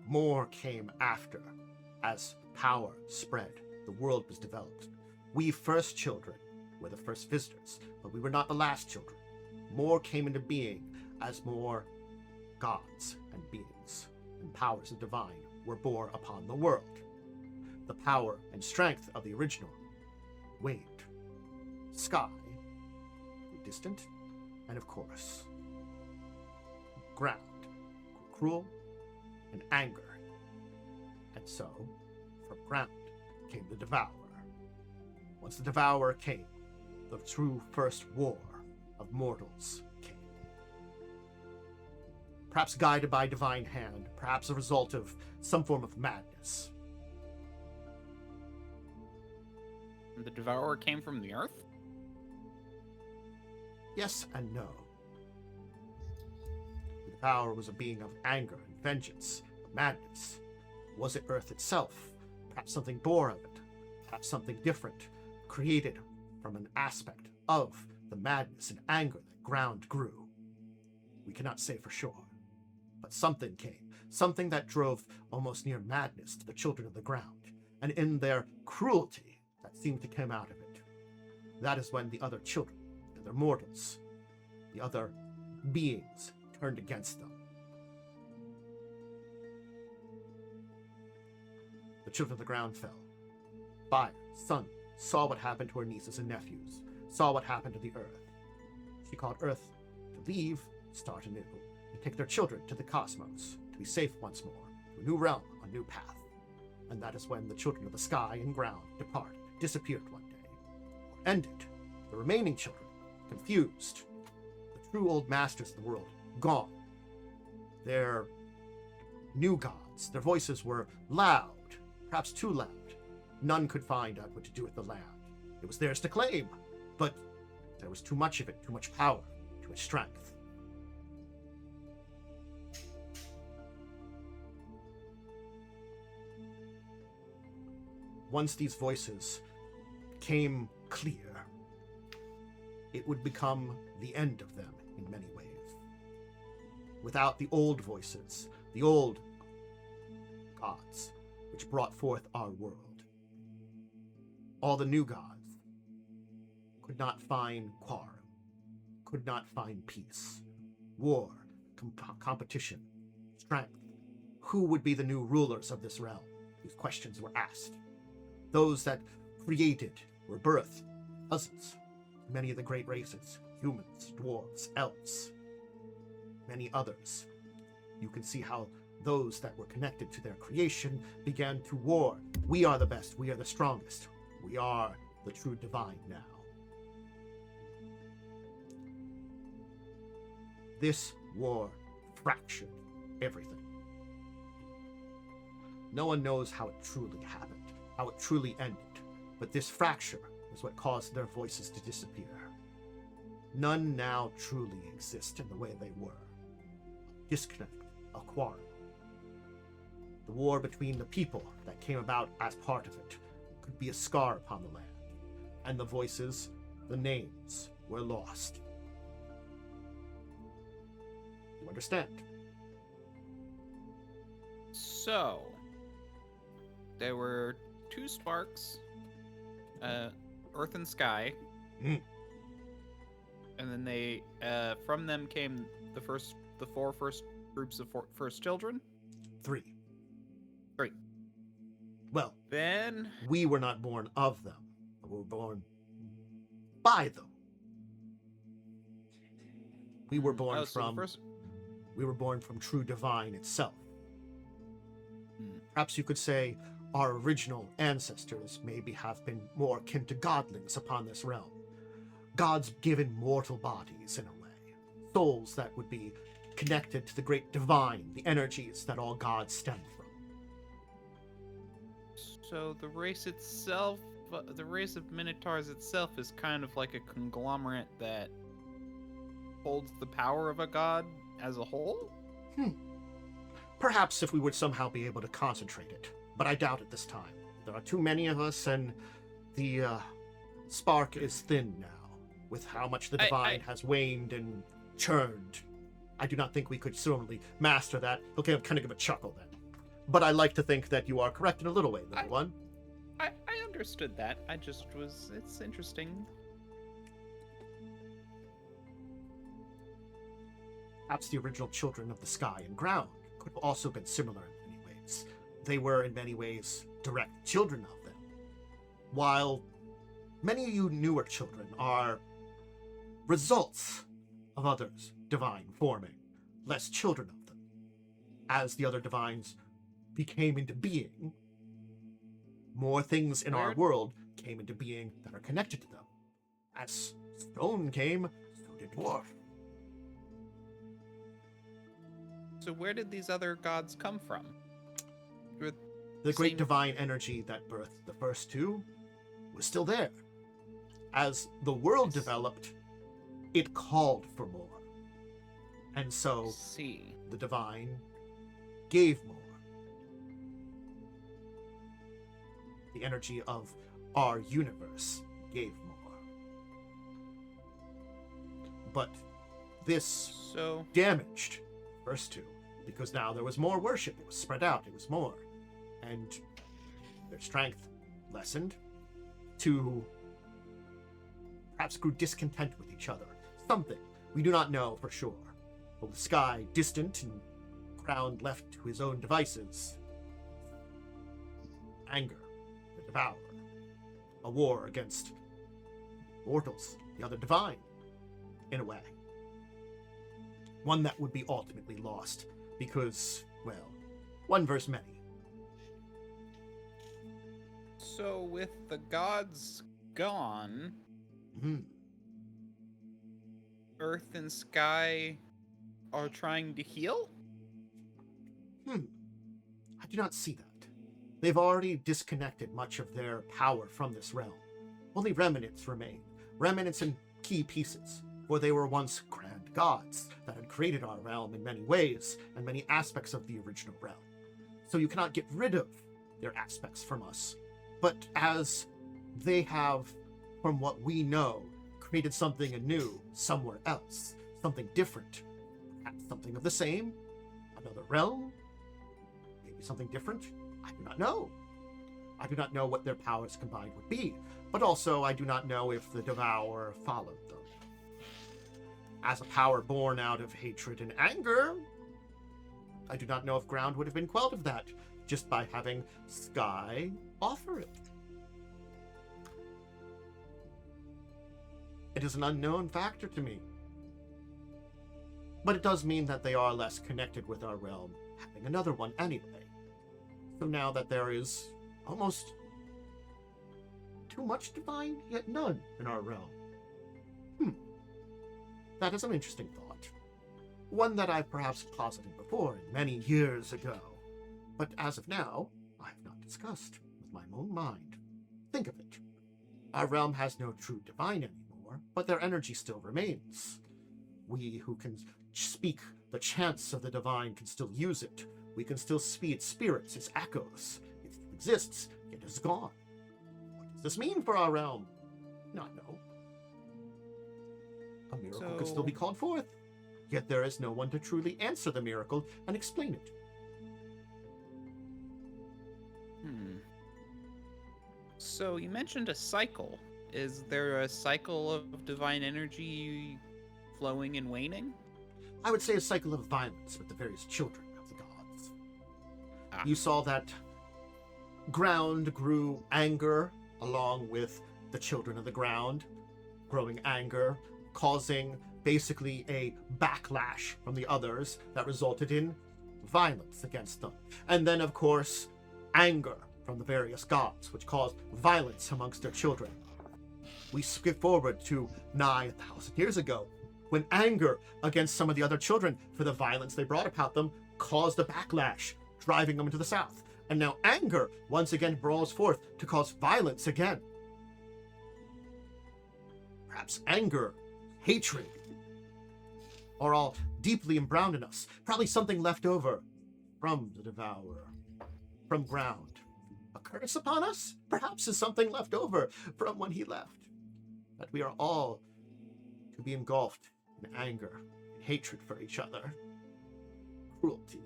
More came after, as power spread, the world was developed. We first children were the first visitors, but we were not the last children. More came into being as more gods and beings and powers of divine were born upon the world. The power and strength of the original waned. Sky grew distant, and of course, ground grew cruel and anger. And so, from ground came the Devourer. Once the Devourer came, the true first war of mortals came. Perhaps guided by divine hand, perhaps a result of some form of madness. The Devourer came from the earth? Yes and no. The Devourer was a being of anger and vengeance, of madness. Was it Earth itself? Perhaps something bore of it. Perhaps something different. created from an aspect of the madness and anger that ground grew. We cannot say for sure, but something came, something that drove almost near madness to the children of the ground, and in their cruelty that seemed to come out of it, that is when the other children, the other mortals, the other beings turned against them. The children of the ground fell. Fire, sun, saw what happened to her nieces and nephews, saw what happened to the earth. She called Earth to leave, start anew, and take their children to the cosmos, to be safe once more, to a new realm, a new path. And that is when the children of the sky and ground departed, disappeared one day, or ended. The remaining children, confused, the true old masters of the world, gone. Their new gods, their voices were loud, perhaps too loud. None could find out what to do with the land. It was theirs to claim, but there was too much of it, too much power, too much strength. Once these voices became clear, it would become the end of them in many ways. Without the old voices, the old gods, which brought forth our world, all the new gods could not find quorum, could not find peace, war, competition, strength. Who would be the new rulers of this realm? These questions were asked. Those that created were birthed, cousins, many of the great races, humans, dwarves, elves, many others. You can see how those that were connected to their creation began to war. We are the best, we are the strongest, we are the true divine now. This war fractured everything. No one knows how it truly happened, how it truly ended, but this fracture is what caused their voices to disappear. None now truly exist in the way they were. Disconnect, a quarrel. The war between the people that came about as part of it could be a scar upon the land, and the voices, the names, were lost. You understand? So, there were two sparks, Earth and Sky, Mm. and then they, from them came the four first groups of first children. 3. 3. Well, Then we were not born of them, but we were born by them. We were born we were born from true divine itself. Perhaps you could say our original ancestors maybe have been more akin to godlings upon this realm. Gods given mortal bodies in a way. Souls that would be connected to the great divine, the energies that all gods stem from. So the race itself, the race of Minotaurs itself is kind of like a conglomerate that holds the power of a god as a whole? Perhaps if we would somehow be able to concentrate it, but I doubt it this time. There are too many of us, and the spark is thin now, with how much the divine has waned and churned. I do not think we could certainly master that. Okay, kind of give a chuckle then. But I like to think that you are correct in a little way, little one. I understood that. It's interesting. Perhaps the original children of the sky and ground could have also been similar in many ways. They were in many ways direct children of them. While many of you newer children are results of others' divine forming, less children of them. As the other divines became into being, more things in our world came into being that are connected to them. As stone came, so did dwarf. So where did these other gods come from? The great divine energy that birthed the first two was still there. As the world developed, it called for more. And so the divine gave more. The energy of our universe gave more. But this So, damaged the first two, because now there was more worship. It was spread out. It was more. And their strength lessened. Two perhaps grew discontent with each other. Something. We do not know for sure. But with Sky distant and Ground left to his own devices. Anger, the Devourer. A war against mortals, the other divine, in a way. One that would be ultimately lost, because, well, one versus many. so with the gods gone, Hmm. Earth and Sky are trying to heal? I do not see that. They've already disconnected much of their power from this realm. Only remnants remain. Remnants and key pieces, for they were once grand gods that had created our realm in many ways and many aspects of the original realm. So you cannot get rid of their aspects from us. But as they have, from what we know, created something anew somewhere else, something different, perhaps something of the same, another realm, maybe something different, I do not know. I do not know what their powers combined would be, but also I do not know if the Devourer followed them. As a power born out of hatred and anger, I do not know if Ground would have been quelled of that, just by having Sky offer it. It is an unknown factor to me. But it does mean that they are less connected with our realm, having another one anyway. So now that there is almost too much divine, yet none in our realm. That is an interesting thought. One that I've perhaps posited before many years ago. But as of now, I have not discussed with my own mind. Think of it. Our realm has no true divine anymore, but their energy still remains. We who can speak the chants of the divine can still use it. We can still see its spirits, its echoes. It still exists, yet is gone. What does this mean for our realm? Not know. A miracle could still be called forth, yet there is no one to truly answer the miracle and explain it. So you mentioned a cycle. Is there a cycle of divine energy flowing and waning? I would say a cycle of violence with the various children of the gods. Ah. You saw that Ground grew anger along with the children of the ground, growing anger, causing basically a backlash from the others that resulted in violence against them. And then, of course, anger from the various gods, which caused violence amongst their children. We skip forward to nigh 1,000 years ago, when anger against some of the other children for the violence they brought about them caused a backlash, driving them into the south. And now anger once again brawls forth to cause violence again. Perhaps anger, hatred, are all deeply embrowned in us. Probably something left over from the Devourer, from Ground. A curse upon us? Perhaps is something left over from when he left. That we are all to be engulfed in anger and hatred for each other. Cruelty.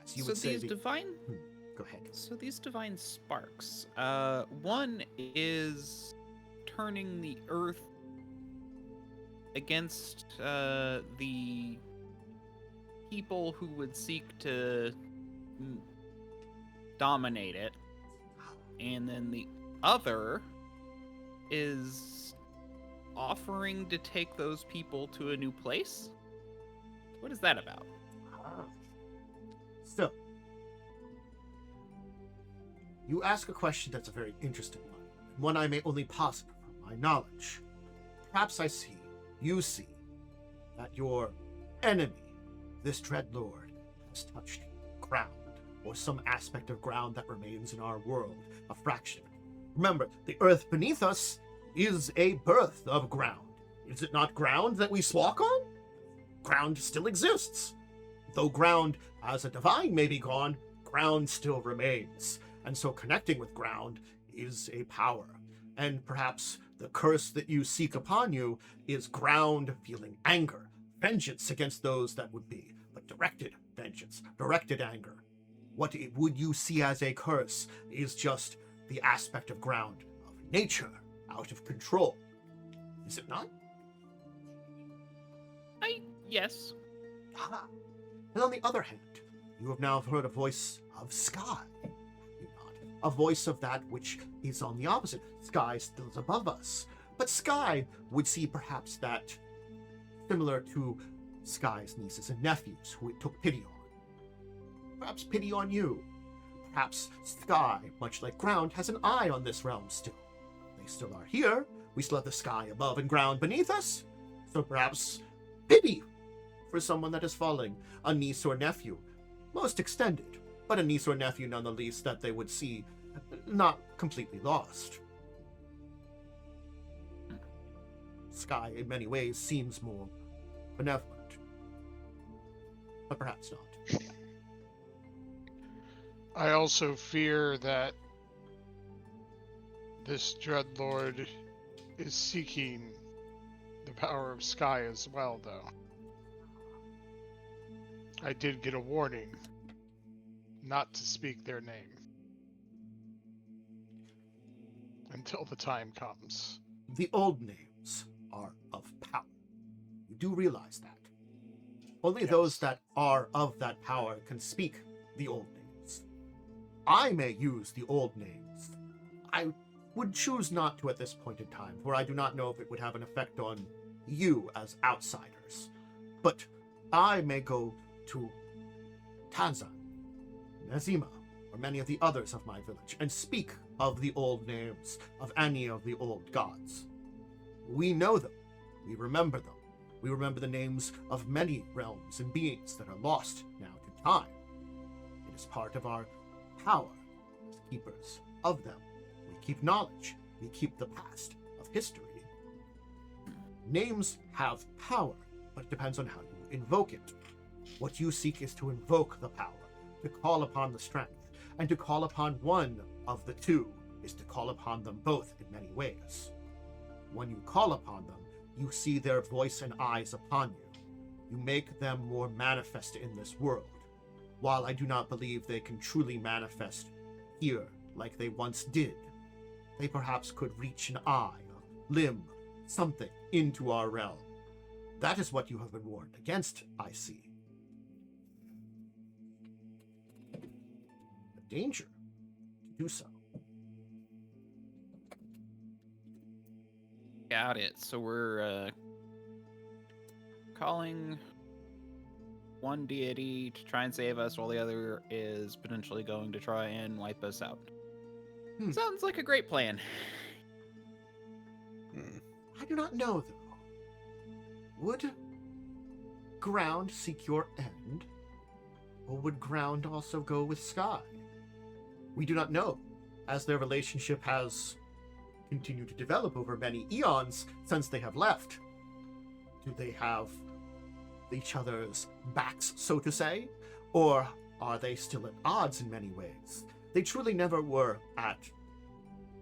As you So would say, these divine Go ahead. So these divine sparks, one is turning the earth against the people who would seek to dominate it, and then the other is offering to take those people to a new place? What is that about? So, you ask a question that's a very interesting one I may only posit from my knowledge. Perhaps I see, you see, that your enemy, this Dreadlord, has touched ground, or some aspect of ground that remains in our world, a fraction. Remember, the earth beneath us is a birth of ground. Is it not ground that we walk on? Ground still exists. Though ground as a divine may be gone, ground still remains. And so connecting with ground is a power. And perhaps the curse that you seek upon you is ground feeling anger, vengeance against those that would be, but directed vengeance, directed anger. What would you see as a curse is just the aspect of ground, of nature, out of control. Is it not? Yes. Ah. And on the other hand, you have now heard a voice of sky. Have you not? A voice of that which is on the opposite. Sky still is above us. But Sky would see perhaps that similar to Sky's nieces and nephews who it took pity on. Perhaps pity on you. Perhaps Sky, much like ground, has an eye on this realm still. They still are here. We still have the sky above and ground beneath us. So perhaps pity for someone that is falling, a niece or nephew, most extended, but a niece or nephew none the least that they would see not completely lost. Sky, in many ways, seems more benevolent, but perhaps not. I also fear that this Dreadlord is seeking the power of Sky as well, though. I did get a warning not to speak their name until the time comes. The old names are of power. You do realize that. Only Yes. those that are of that power can speak the old names. I may use the old names. I would choose not to at this point in time, for I do not know if it would have an effect on you as outsiders. But I may go to Tanzan, Nazima, or many of the others of my village, and speak of the old names of any of the old gods. We know them. We remember them. We remember the names of many realms and beings that are lost now to time. It is part of our power as keepers of them. We keep knowledge. We keep the past of history. Names have power, but it depends on how you invoke it. What you seek is to invoke the power, to call upon the strength, and to call upon one of the two is to call upon them both in many ways. When you call upon them, you see their voice and eyes upon you. You make them more manifest in this world. While I do not believe they can truly manifest here like they once did, they perhaps could reach an eye, a limb, something into our realm. That is what you have been warned against, I see. A danger to do so. Got it. So we're calling one deity to try and save us, while the other is potentially going to try and wipe us out. Sounds like a great plan. I do not know, though. Would ground seek your end? Or would ground also go with Sky? We do not know, as their relationship has continued to develop over many eons since they have left. Do they have each other's backs, so to say? Or are they still at odds in many ways? They truly never were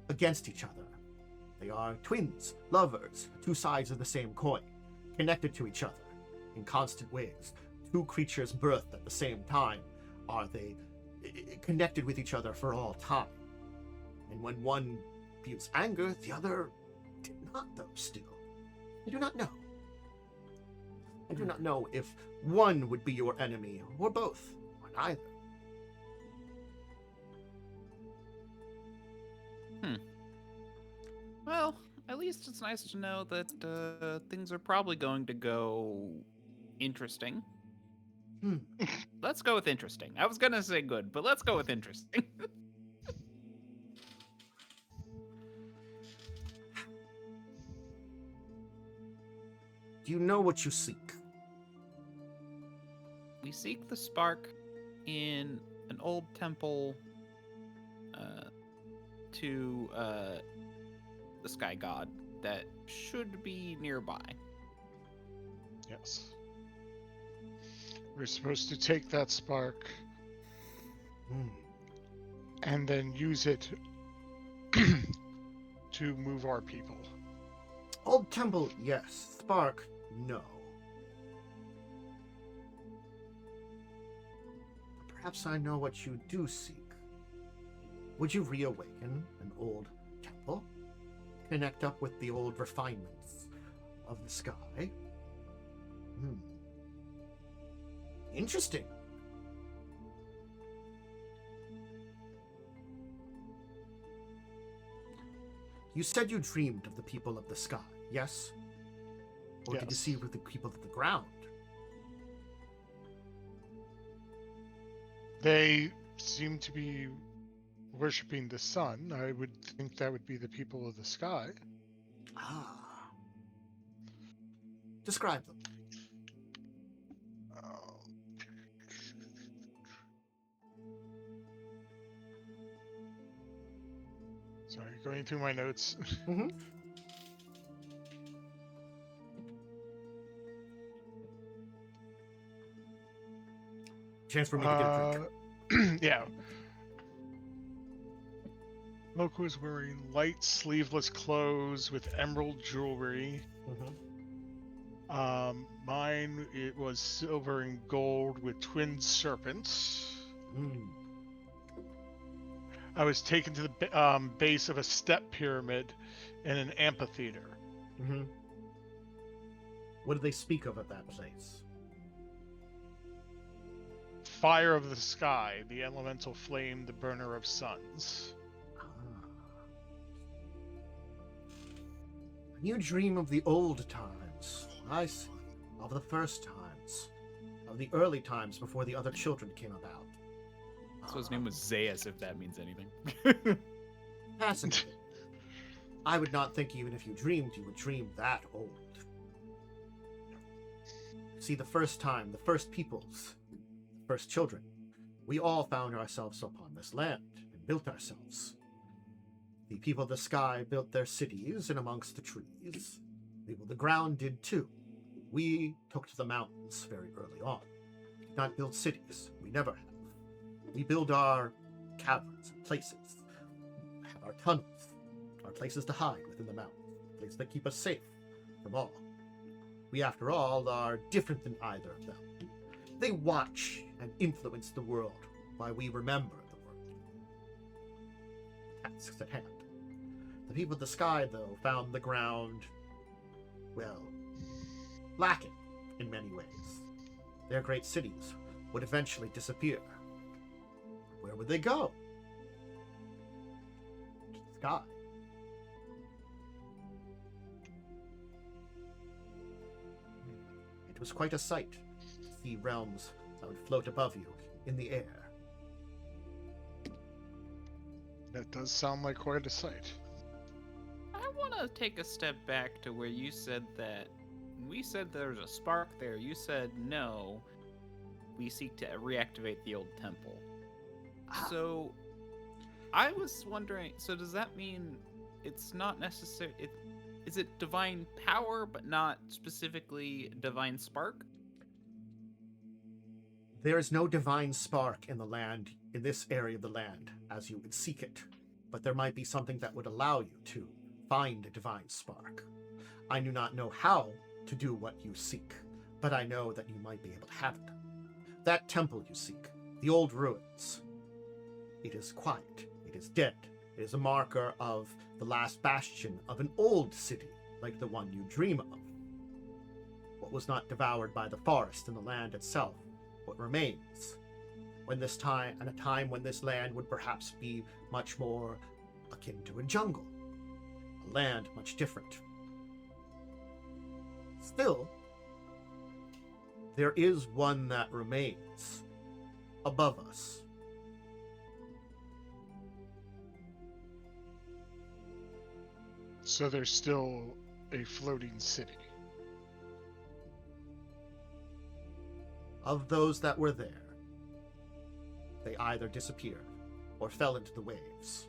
against each other. They are twins, lovers, two sides of the same coin, connected to each other in constant ways. Two creatures birthed at the same time. Are they connected with each other for all time? And when one feels anger, the other did not, though, still. I do not know. I do not know if one would be your enemy, or both, or neither. Well, at least it's nice to know that things are probably going to go interesting. Let's go with interesting. I was gonna say good, but let's go with interesting. Do you know what you seek? We seek the spark in an old temple to the sky god that should be nearby. Yes. We're supposed to take that spark and then use it to move our people. Old temple, yes. Spark, no. Perhaps I know what you do seek. Would you reawaken an old temple? Connect up with the old refinements of the sky? Interesting. You said you dreamed of the people of the sky, yes? Or did you Yes. see with the people of the ground? They seem to be worshipping the sun. I would think that would be the people of the sky. Ah. Describe them. Sorry, going through my notes. Mm-hmm. Chance for me to get a drink. Yeah. Loco is wearing light sleeveless clothes with emerald jewelry. Mm-hmm. Mine, it was silver and gold with twin serpents. Mm. I was taken to the base of a step pyramid in an amphitheater. Mm-hmm. What do they speak of at that place? Fire of the sky, the elemental flame, the burner of suns. Ah. You dream of the old times. I see. Of the first times. Of the early times before the other children came about. So his name was Zeus, if that means anything. Fascinating. I would not think even if you dreamed, you would dream that old. See, the first time, the first peoples, the first children, we all found ourselves upon this land and built ourselves. The people of the sky built their cities in amongst the trees. The people of the ground did too. We took to the mountains very early on. We did not build cities. We never have. We build our caverns and places, have our tunnels, our places to hide within the mountains, places that keep us safe from all. We, after all, are different than either of them. They watch and influence the world while we remember the world. Tasks at hand. The people of the sky, though, found the ground, well, lacking in many ways. Their great cities would eventually disappear. Where would they go? To the sky. It was quite a sight to see realms that would float above you in the air. That does sound like quite a sight. I want to take a step back to where you said that we said there was a spark there. You said no. We seek to reactivate the old temple. So, I was wondering. So does that mean it's not necessary? Is it divine power, but not specifically divine spark? There is no divine spark in the land, in this area of the land, as you would seek it. But there might be something that would allow you to find a divine spark. I do not know how to do what you seek, but I know that you might be able to have it. That temple you seek, the old ruins, it is quiet, it is dead. It is a marker of the last bastion of an old city, like the one you dream of. What was not devoured by the forest and the land itself, what remains. When this time, at a time when this land would perhaps be much more akin to a jungle, a land much different. Still, there is one that remains above us. So there's still a floating city. Of those that were there, they either disappeared or fell into the waves.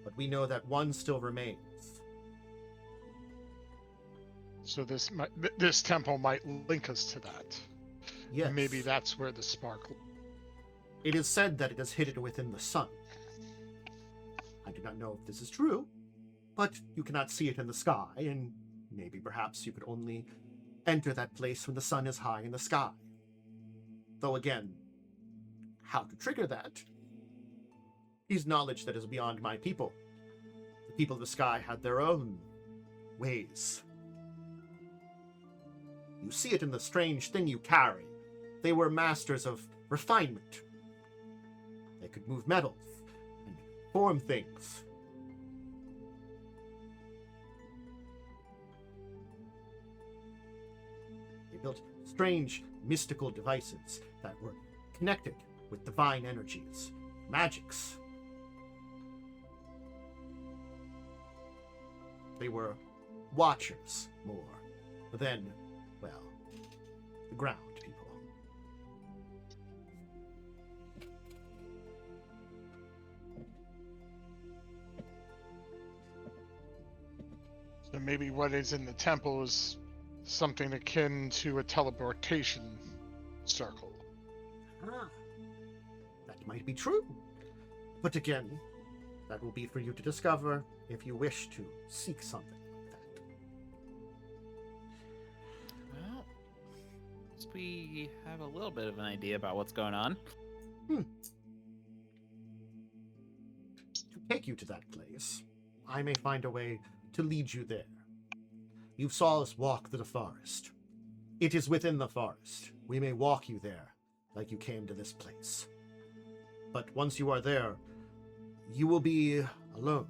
But we know that one still remains. So this temple might link us to that. Yes. And maybe that's where the spark. It is said that it is hidden within the sun. I do not know if this is true, but you cannot see it in the sky, and maybe perhaps you could only enter that place when the sun is high in the sky. Though again, how to trigger that is knowledge that is beyond my people. The people of the sky had their own ways. You see it in the strange thing you carry. They were masters of refinement. They could move metals and form things. They built strange, mystical devices that were connected with divine energies, magics. They were watchers more than, well, the ground people. So maybe what is in the temple is something akin to a teleportation circle. Ah, that might be true. But again, that will be for you to discover if you wish to seek something like that. Well, I guess we have a little bit of an idea about what's going on. To take you to that place, I may find a way to lead you there. You saw us walk through the forest. It is within the forest. We may walk you there, like you came to this place. But once you are there, you will be alone.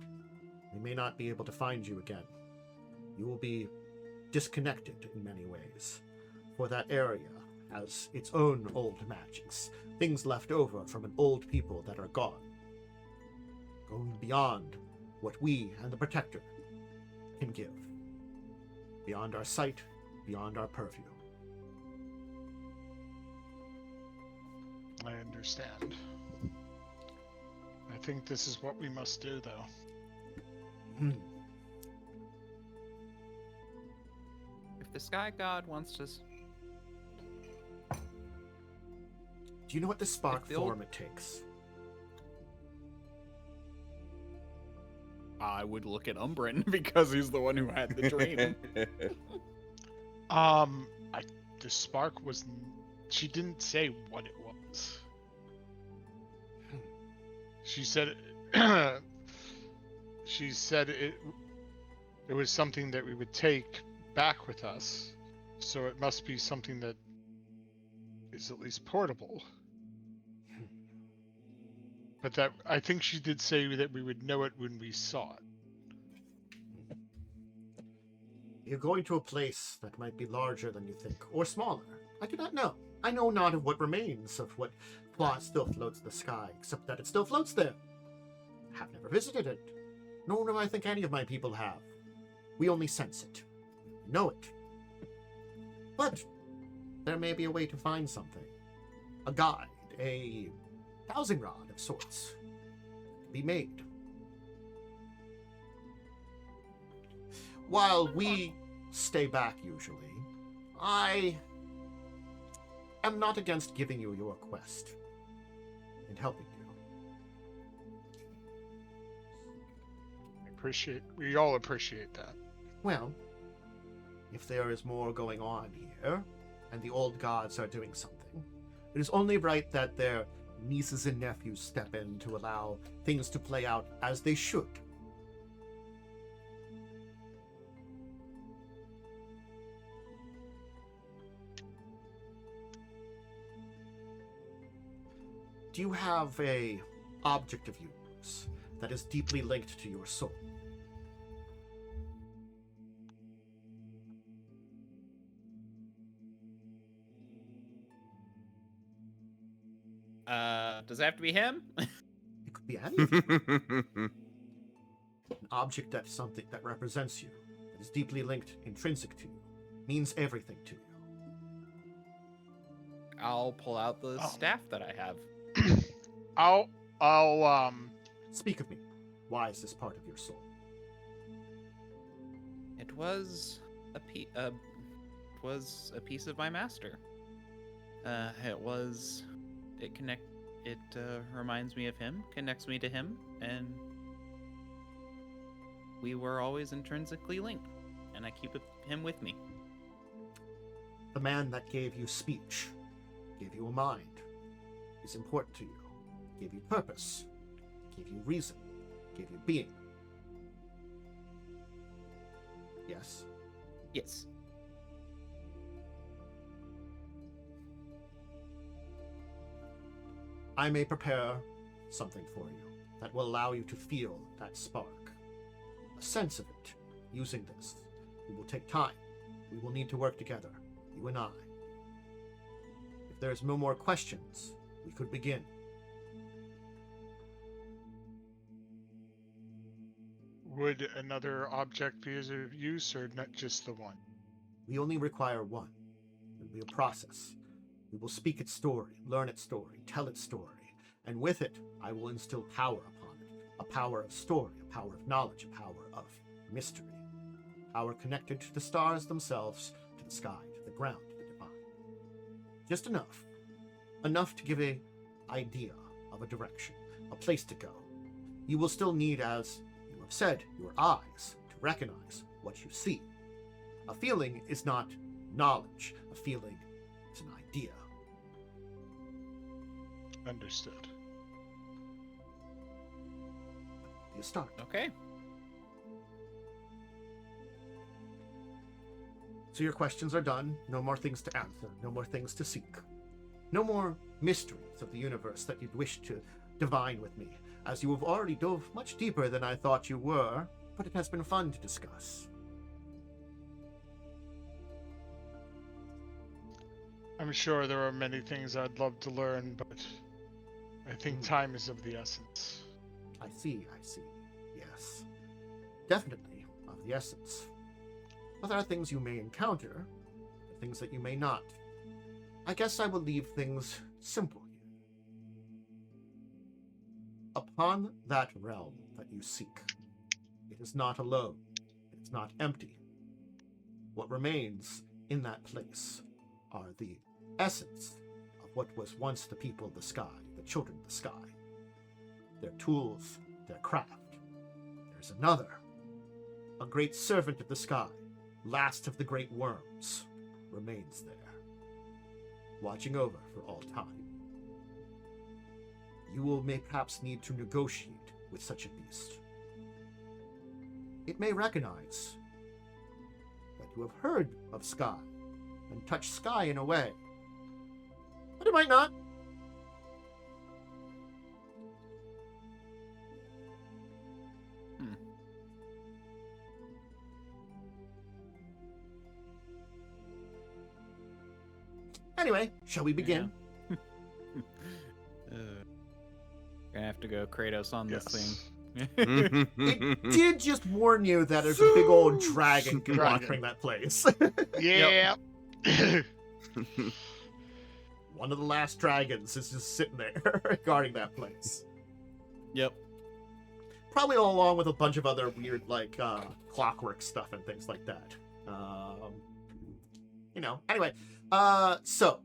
We may not be able to find you again. You will be disconnected in many ways, for that area has its own old magics, things left over from an old people that are gone, going beyond what we and the Protector can give, beyond our sight, beyond our purview. I understand. I think this is what we must do, though. If the Sky God wants to... Do you know what the spark If the old- form it takes? I would look at Umbrin because he's the one who had the dream. The spark was. She didn't say what it was. She said. She said it was something that we would take back with us, so it must be something that is at least portable. But that I think she did say that we would know it when we saw it. You're going to a place that might be larger than you think, or smaller. I do not know. I know not of what remains of what still floats in the sky, except that it still floats there. I have never visited it, nor do I think any of my people have. We only sense it. We know it. But there may be a way to find something. A guide, a dowsing rod of sorts, to be made. While we stay back usually, I am not against giving you your quest and helping you. We all appreciate that. Well, if there is more going on here, and the old gods are doing something, it is only right that their nieces and nephews step in to allow things to play out as they should. Do you have a object of yours that is deeply linked to your soul? Does it have to be him? It could be anything. An object that's something that represents you, that is deeply linked, intrinsic to you, means everything to you. I'll pull out the staff that I have. I'll Speak of me. Why is this part of your soul? It was a piece of my master. It reminds me of him, connects me to him, and we were always intrinsically linked, and I keep him with me. The man that gave you speech, gave you a mind, is important to you, gave you purpose, gave you reason, gave you being. Yes? Yes. I may prepare something for you that will allow you to feel that spark, a sense of it. Using this, it will take time. We will need to work together, you and I. If there's no more questions, we could begin. Would another object be of use, or not just the one? We only require one. It will be a process. We will speak its story, learn its story, tell its story, and with it, I will instill power upon it. A power of story, a power of knowledge, a power of mystery. Power connected to the stars themselves, to the sky, to the ground, to the divine. Just enough. Enough to give an idea of a direction, a place to go. You will still need, as you have said, your eyes to recognize what you see. A feeling is not knowledge. A feeling is an idea. Understood. You start. Okay. So your questions are done. No more things to answer. No more things to seek. No more mysteries of the universe that you'd wish to divine with me, as you have already dove much deeper than I thought you were, but it has been fun to discuss. I'm sure there are many things I'd love to learn, but I think time is of the essence. I see. Yes. Definitely of the essence. But there are things you may encounter, things that you may not. I guess I will leave things simple here. Upon that realm that you seek, it is not alone. It is not empty. What remains in that place are the essence of what was once the people of the sky, the children of the sky. Their tools, their craft. There's another, a great servant of the sky, last of the great worms, remains there, watching over for all time. You will perhaps need to negotiate with such a beast. It may recognize that you have heard of sky and touched sky in a way, but it might not. Anyway, shall we begin? Yeah. Gonna have to go Kratos on this thing. It did just warn you that there's a big old dragon wandering that place. Yeah. One of the last dragons is just sitting there guarding that place. Yep. Probably all along with a bunch of other weird, like, clockwork stuff and things like that. Anyway, so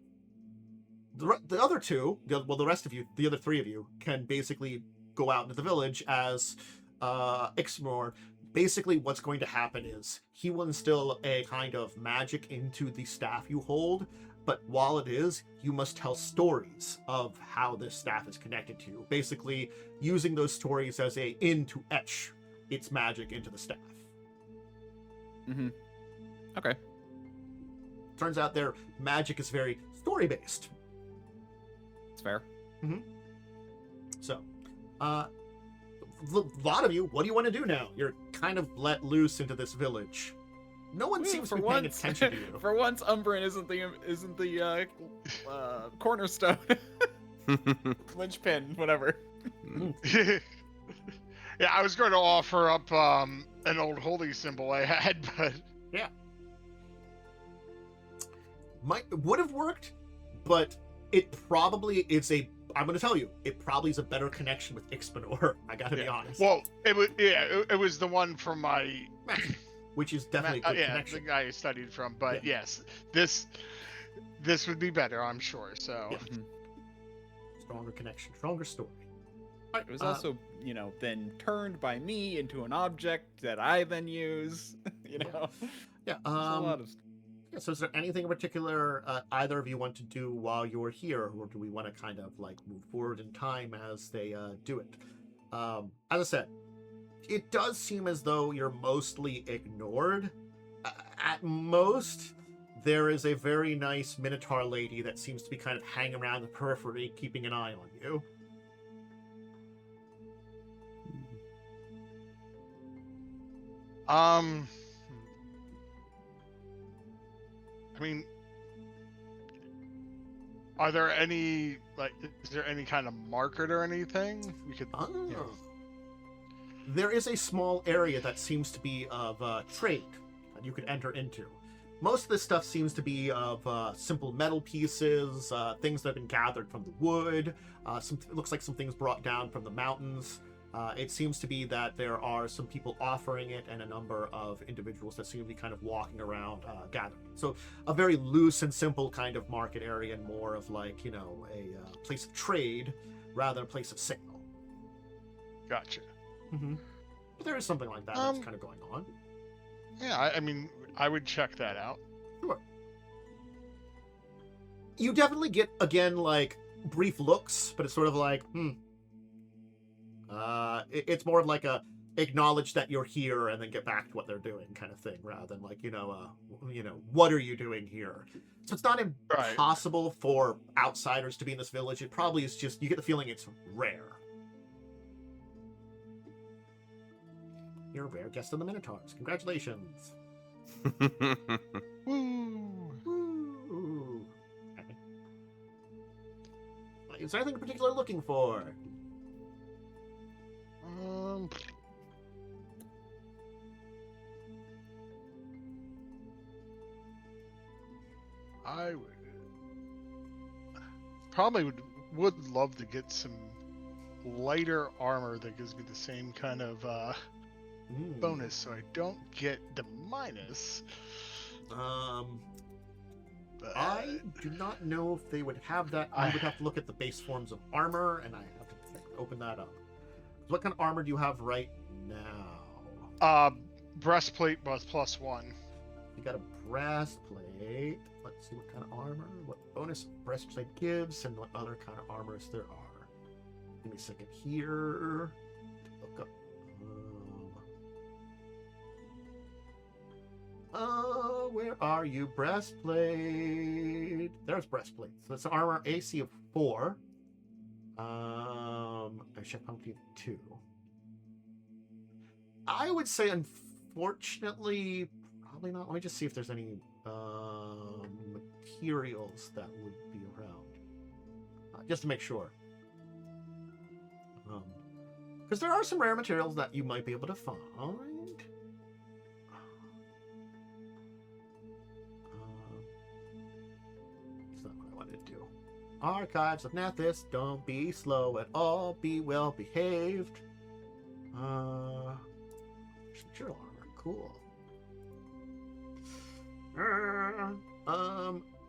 the other two, the rest of you, the other three of you, can basically go out into the village as Ixbanor. Basically, what's going to happen is he will instill a kind of magic into the staff you hold, but while it is, you must tell stories of how this staff is connected to you. Basically, using those stories as a in to etch its magic into the staff. Mm-hmm. Okay. Turns out their magic is very story-based. It's fair. Mm-hmm. So, a lot of you, what do you want to do now? You're kind of let loose into this village. No one seems to be paying attention to you. For once, Umbrin isn't the cornerstone, linchpin, whatever. Yeah, I was going to offer up an old holy symbol I had, but yeah, would have worked, but it probably is a. I'm going to tell you, it probably is a better connection with Ixbanor. I got to be honest. Well, it was the one from my. Which is definitely a good connection. The guy I studied from, but yes, this would be better, I'm sure. So stronger connection, stronger story. It was also, then turned by me into an object that I then use. Yeah. There's a lot of. Yeah, so is there anything in particular either of you want to do while you're here, or do we want to kind of like move forward in time as they do it? As I said, it does seem as though you're mostly ignored. At most, there is a very nice Minotaur lady that seems to be kind of hanging around the periphery, keeping an eye on you. I mean, are there any, is there any kind of market or anything we could, There is a small area that seems to be of trade that you could enter into. Most of this stuff seems to be of simple metal pieces, things that have been gathered from the wood. It looks like some things brought down from the mountains. It seems to be that there are some people offering it and a number of individuals that seem to be kind of walking around gathering. So a very loose and simple kind of market area, and more of like, a place of trade rather than a place of sale. Gotcha. Mm-hmm. But there is something like that that's kind of going on. Yeah, I mean, I would check that out. Sure. You definitely get, again, like, brief looks, but it's sort of like, it's more of like a acknowledge that you're here and then get back to what they're doing kind of thing, rather than like, what are you doing here? So it's not impossible for outsiders to be in this village. It probably is just, you get the feeling it's rare. You're a rare guest on the Minotaurs. Congratulations. Woo! Woo! Okay. Is there anything in particular you're looking for? I probably would love to get some lighter armor that gives me the same kind of bonus, so I don't get the minus. I do not know if they would have that. I would have to look at the base forms of armor, and I have to open that up. What kind of armor do you have right now? Breastplate was +1. You got a breastplate. Let's see what kind of armor, what bonus breastplate gives, and what other kind of armors there are. Give me a second here. Look up. Where are you? Breastplate. There's breastplate. So it's armor AC of 4. I should punctuate 2. I would say, unfortunately, probably not. Let me just see if there's any materials that would be around, just to make sure. Because there are some rare materials that you might be able to find. It's not what I wanted to do. Archives of Nathis, don't be slow at all, be well behaved. Material armor, cool.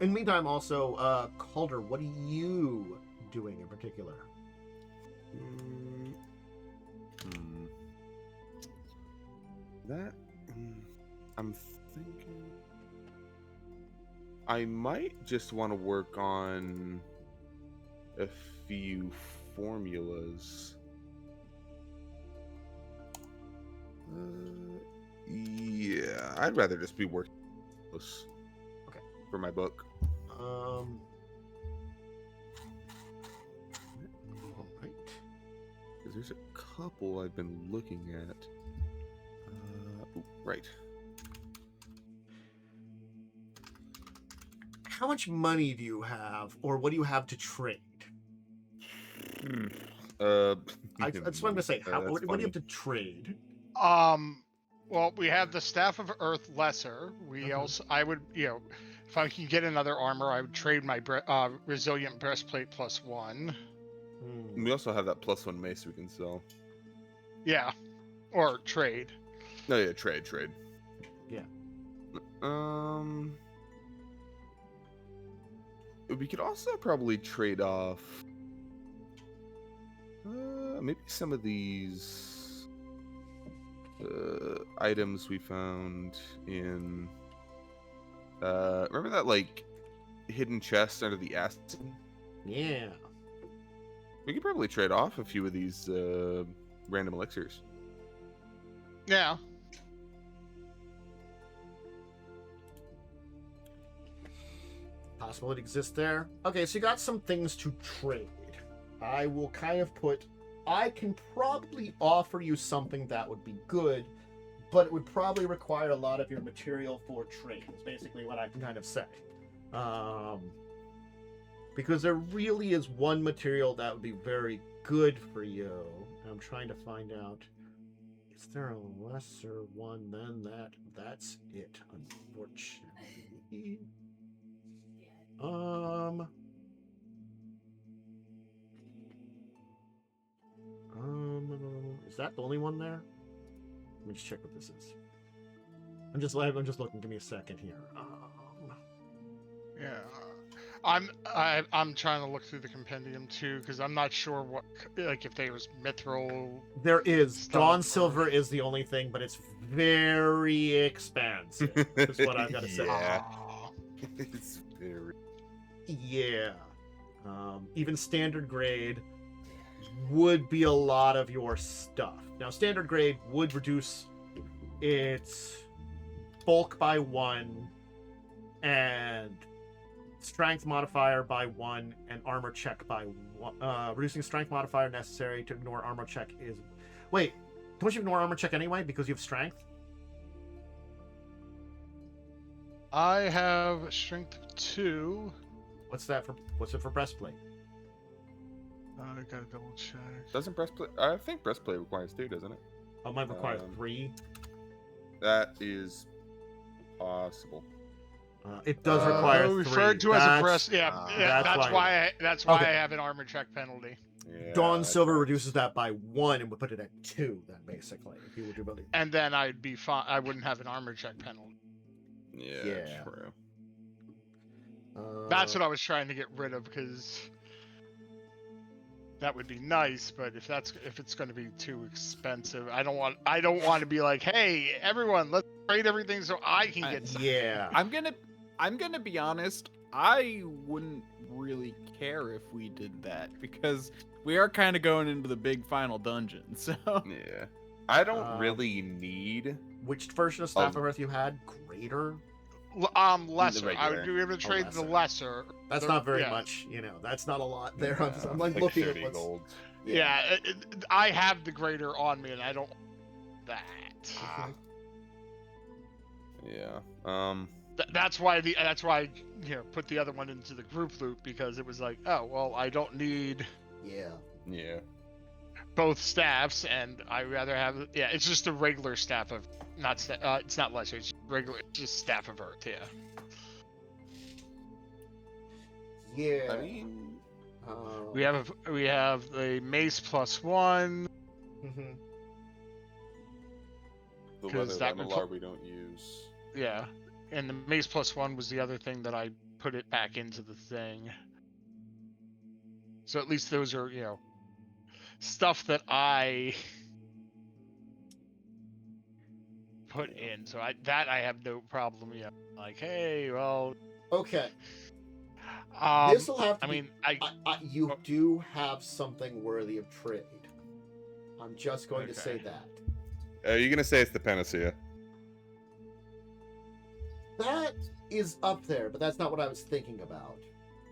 In the meantime, also, Calder, what are you doing in particular? I'm thinking I might just want to work on a few formulas. Yeah, I'd rather just be working for my book. All right. Because there's a couple I've been looking at. Right. How much money do you have, or what do you have to trade? That's what I'm gonna say. What do you have to trade? Well, we have the Staff of Earth Lesser. We also, I would, if I can get another armor, I would trade my Resilient Breastplate +1. We also have that +1 mace we can sell. Yeah, or trade. No, yeah, trade. Yeah. We could also probably trade off maybe some of these items we found in. Remember that like hidden chest under the acid? Yeah. We could probably trade off a few of these random elixirs. Yeah. Possible it exists there. Okay, so you got some things to trade. I will kind of put... I can probably offer you something that would be good, but it would probably require a lot of your material for trade, is basically what I can kind of say. Because there really is one material that would be very good for you. I'm trying to find out... Is there a lesser one than that? That's it, unfortunately. Is that the only one there? Let me just check what this is. I'm just looking. Give me a second here. Yeah. I'm trying to look through the compendium too, because I'm not sure what, like, if there was mithril. There is. Stuff Dawn or- Silver is the only thing, but it's very expensive. Is what I've got to say. Yeah. Aw. It's very. Yeah. Even standard grade would be a lot of your stuff. Now, standard grade would reduce its bulk by 1 and strength modifier by 1 and armor check by 1. Reducing strength modifier necessary to ignore armor check is... Wait, don't you ignore armor check anyway because you have strength? I have strength 2. What's it for breastplate? I gotta double check. Doesn't breastplate? I think breastplate requires 2, doesn't it? Oh, mine requires 3. 3. That is possible. It does require 3. Referred to as a breast. Yeah, yeah. that's That's why Okay. I have an armor check penalty. Yeah, Dawn that's Silver right. reduces that by 1 and would put it at 2 then, basically, if you were to ability. And then I'd be fine. I wouldn't have an armor check penalty. Yeah, true. That's what I was trying to get rid of, because that would be nice. But if it's going to be too expensive, I don't want to be like, hey, everyone, let's trade everything so I can get some. Yeah. I'm gonna be honest. I wouldn't really care if we did that because we are kind of going into the big final dungeon. So Yeah. I don't really need. Which version of Staff of Earth you had? Greater? Lesser. I would regular. be able to trade the lesser. That's not very much, That's not a lot there. I'm like looking at 30 what's... gold. Yeah, I have the greater on me, and I don't want that. Yeah. That's why I put the other one into the group loop, because it was like, oh well, I don't need Yeah. both staffs, and I rather have it's just a regular staff of it's not lesser, it's regular, it's just Staff of Earth. Yeah. I mean, We have the mace +1. Mhm. the 'Cause leather that would Liminal we don't use. Yeah, and the mace +1 was the other thing that I put it back into the thing. So at least those are, stuff that I put in. So I have no problem. Like, hey, well, Okay. this This will have to I mean, you do have something worthy of trade. I'm just going to say Okay. that. Are you gonna say it's the panacea? That is up there, but that's not what I was thinking about.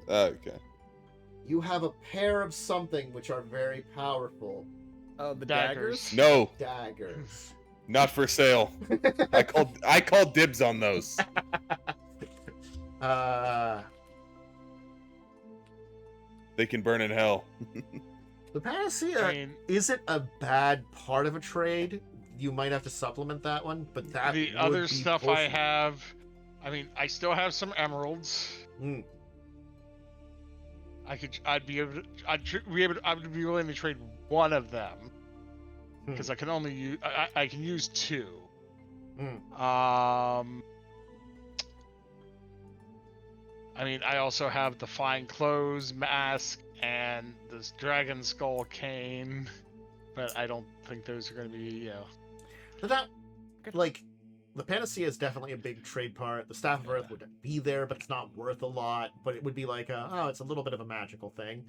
Okay. You have a pair of something which are very powerful. the Daggers. No, Daggers. not for sale. I called dibs on those. They can burn in hell. The Panacea I mean, isn't a bad part of a trade. You might have to supplement that one, but that the would other be stuff I pushing it. have, I mean, I still have some emeralds. Mm. I'd be willing to trade one of them, because I can only use I can use 2. I mean, I also have the fine clothes mask and this dragon skull cane. but I don't think those are going to be, But that, like, the Panacea is definitely a big trade part. The Staff of Earth would be there, but it's not worth a lot. But it would be like, it's a little bit of a magical thing.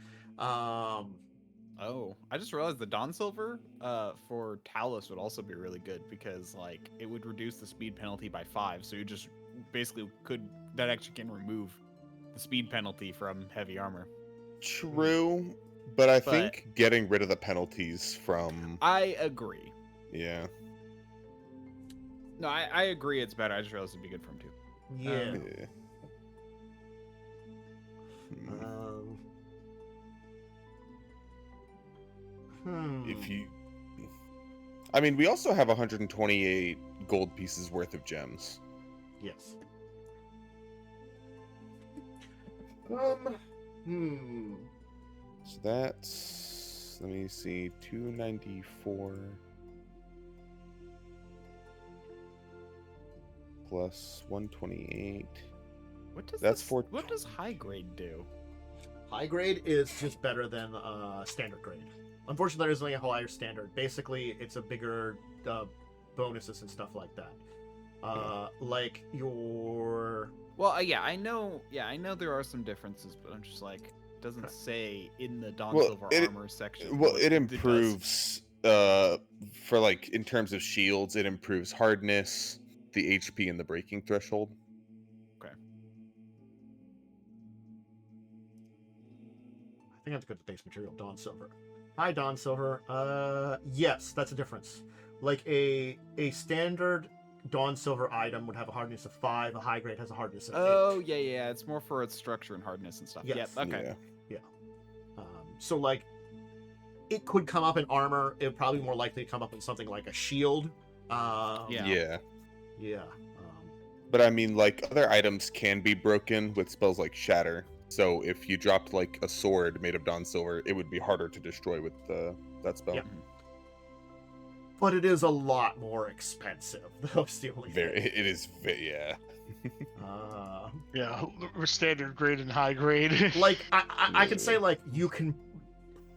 Oh, I just realized the Dawn Silver for Talas would also be really good because like it would reduce the speed penalty by 5, so you just basically that actually can remove the speed penalty from heavy armor. True, but I think getting rid of the penalties from... I agree. Yeah. No, I agree it's better. I just realized it'd be good for him too. Yeah. If you... I mean, we also have 128 gold pieces worth of gems. Yes. So that's... Let me see, 294... plus 128. What does high grade do? High grade is just better than standard grade. Unfortunately, there is only a higher standard. Basically, it's a bigger bonuses and stuff like that. Like your... Well, I know there are some differences, but I'm just like, it doesn't say in the Dawn Silver armor section. Well, it improves, for like, in terms of shields, it improves hardness, the HP, and the breaking threshold. Okay. I think I have to go to the base material, Dawn Silver. Hi, Dawn Silver. Yes, that's a difference. Like a standard Dawn Silver item would have a hardness of 5, a high grade has a hardness of 8. Oh, yeah, it's more for its structure and hardness and stuff. Yes. Yep, okay. Yeah. So, like, it could come up in armor. It would probably more likely come up in something like a shield. Yeah. Yeah. But I mean, like, other items can be broken with spells like Shatter. So if you dropped, like, a sword made of Dawn Silver, it would be harder to destroy with that spell. Yep. But it is a lot more expensive. That's the only thing. It is, yeah. Yeah, standard grade and high grade. Like, I can say, like, you can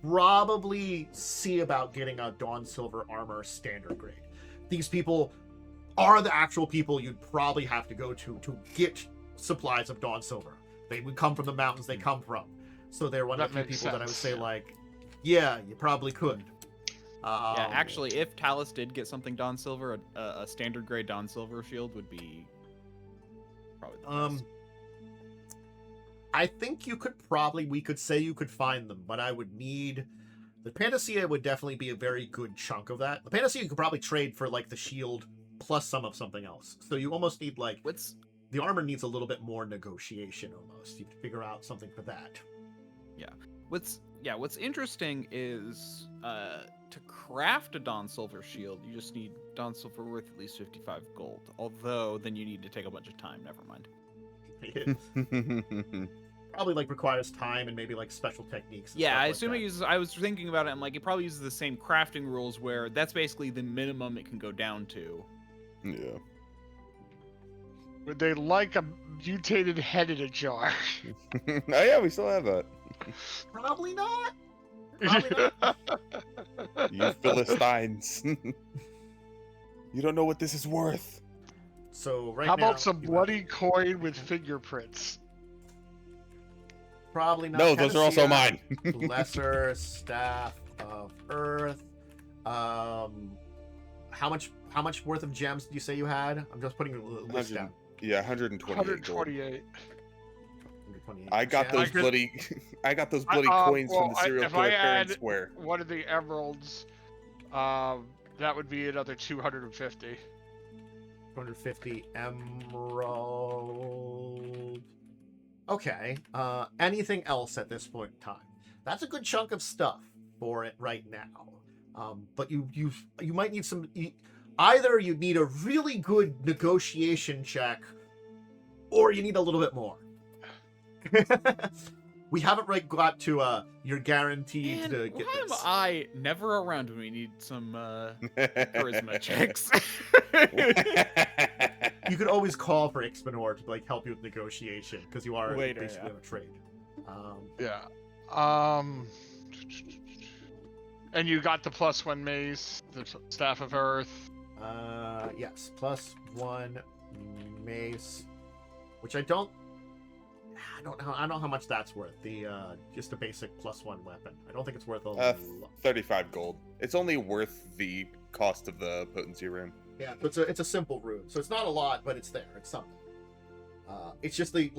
probably see about getting a Dawn Silver armor standard grade. These people are the actual people you'd probably have to go to get supplies of Dawn Silver. They would come from the mountains they come from. So they're one of the few people that I would say, like, yeah, you probably could. Yeah, actually, if Talas did get something Dawn Silver, a standard grade Dawn Silver shield would be probably the best. I think we could say you could find them, but I would need... The Panacea would definitely be a very good chunk of that. The Panacea you could probably trade for, like, the shield plus some of something else. So you almost need, like... The armor needs a little bit more negotiation, almost. You have to figure out something for that. Yeah. What's interesting is to craft a Dawn Silver shield, you just need Dawn Silver worth at least 55 gold. Although, then you need to take a bunch of time. Never mind. Probably, like, requires time and maybe, like, special techniques. And yeah, stuff I like assume that. it uses... I was thinking about it, and, like, it probably uses the same crafting rules where that's basically the minimum it can go down to. Yeah. Would they like a mutated head in a jar? Oh yeah, we still have that. Probably not. Probably not. You Philistines. You don't know what this is worth. So right How now, about some bloody coin with fingerprints? Probably not. No, those are also mine. Lesser Staff of Earth. How much worth of gems did you say you had? I'm just putting a list down. Yeah, 128. 128. 128. I got those could- bloody, I got those bloody coins from the serial if killer I fair and add square. one of the emeralds, that would be another 250. 250 emerald. Okay. Anything else at this point in time? That's a good chunk of stuff for it right now. But you might need some. Either you need a really good negotiation check, or you need a little bit more. We haven't got to you're guaranteed Man, to get why am this. I never around when we need some charisma checks? You could always call for Ixbanor to like help you with negotiation because you are Later, basically yeah. on a trade. Yeah. And you got the +1 mace, the Staff of Earth. Yes, +1 mace, which I don't know how much that's worth. The just a basic +1 weapon. I don't think it's worth a lot. 35 gold. It's only worth the cost of the potency rune. Yeah, but it's a simple rune, so it's not a lot, but it's there. It's something. It's just the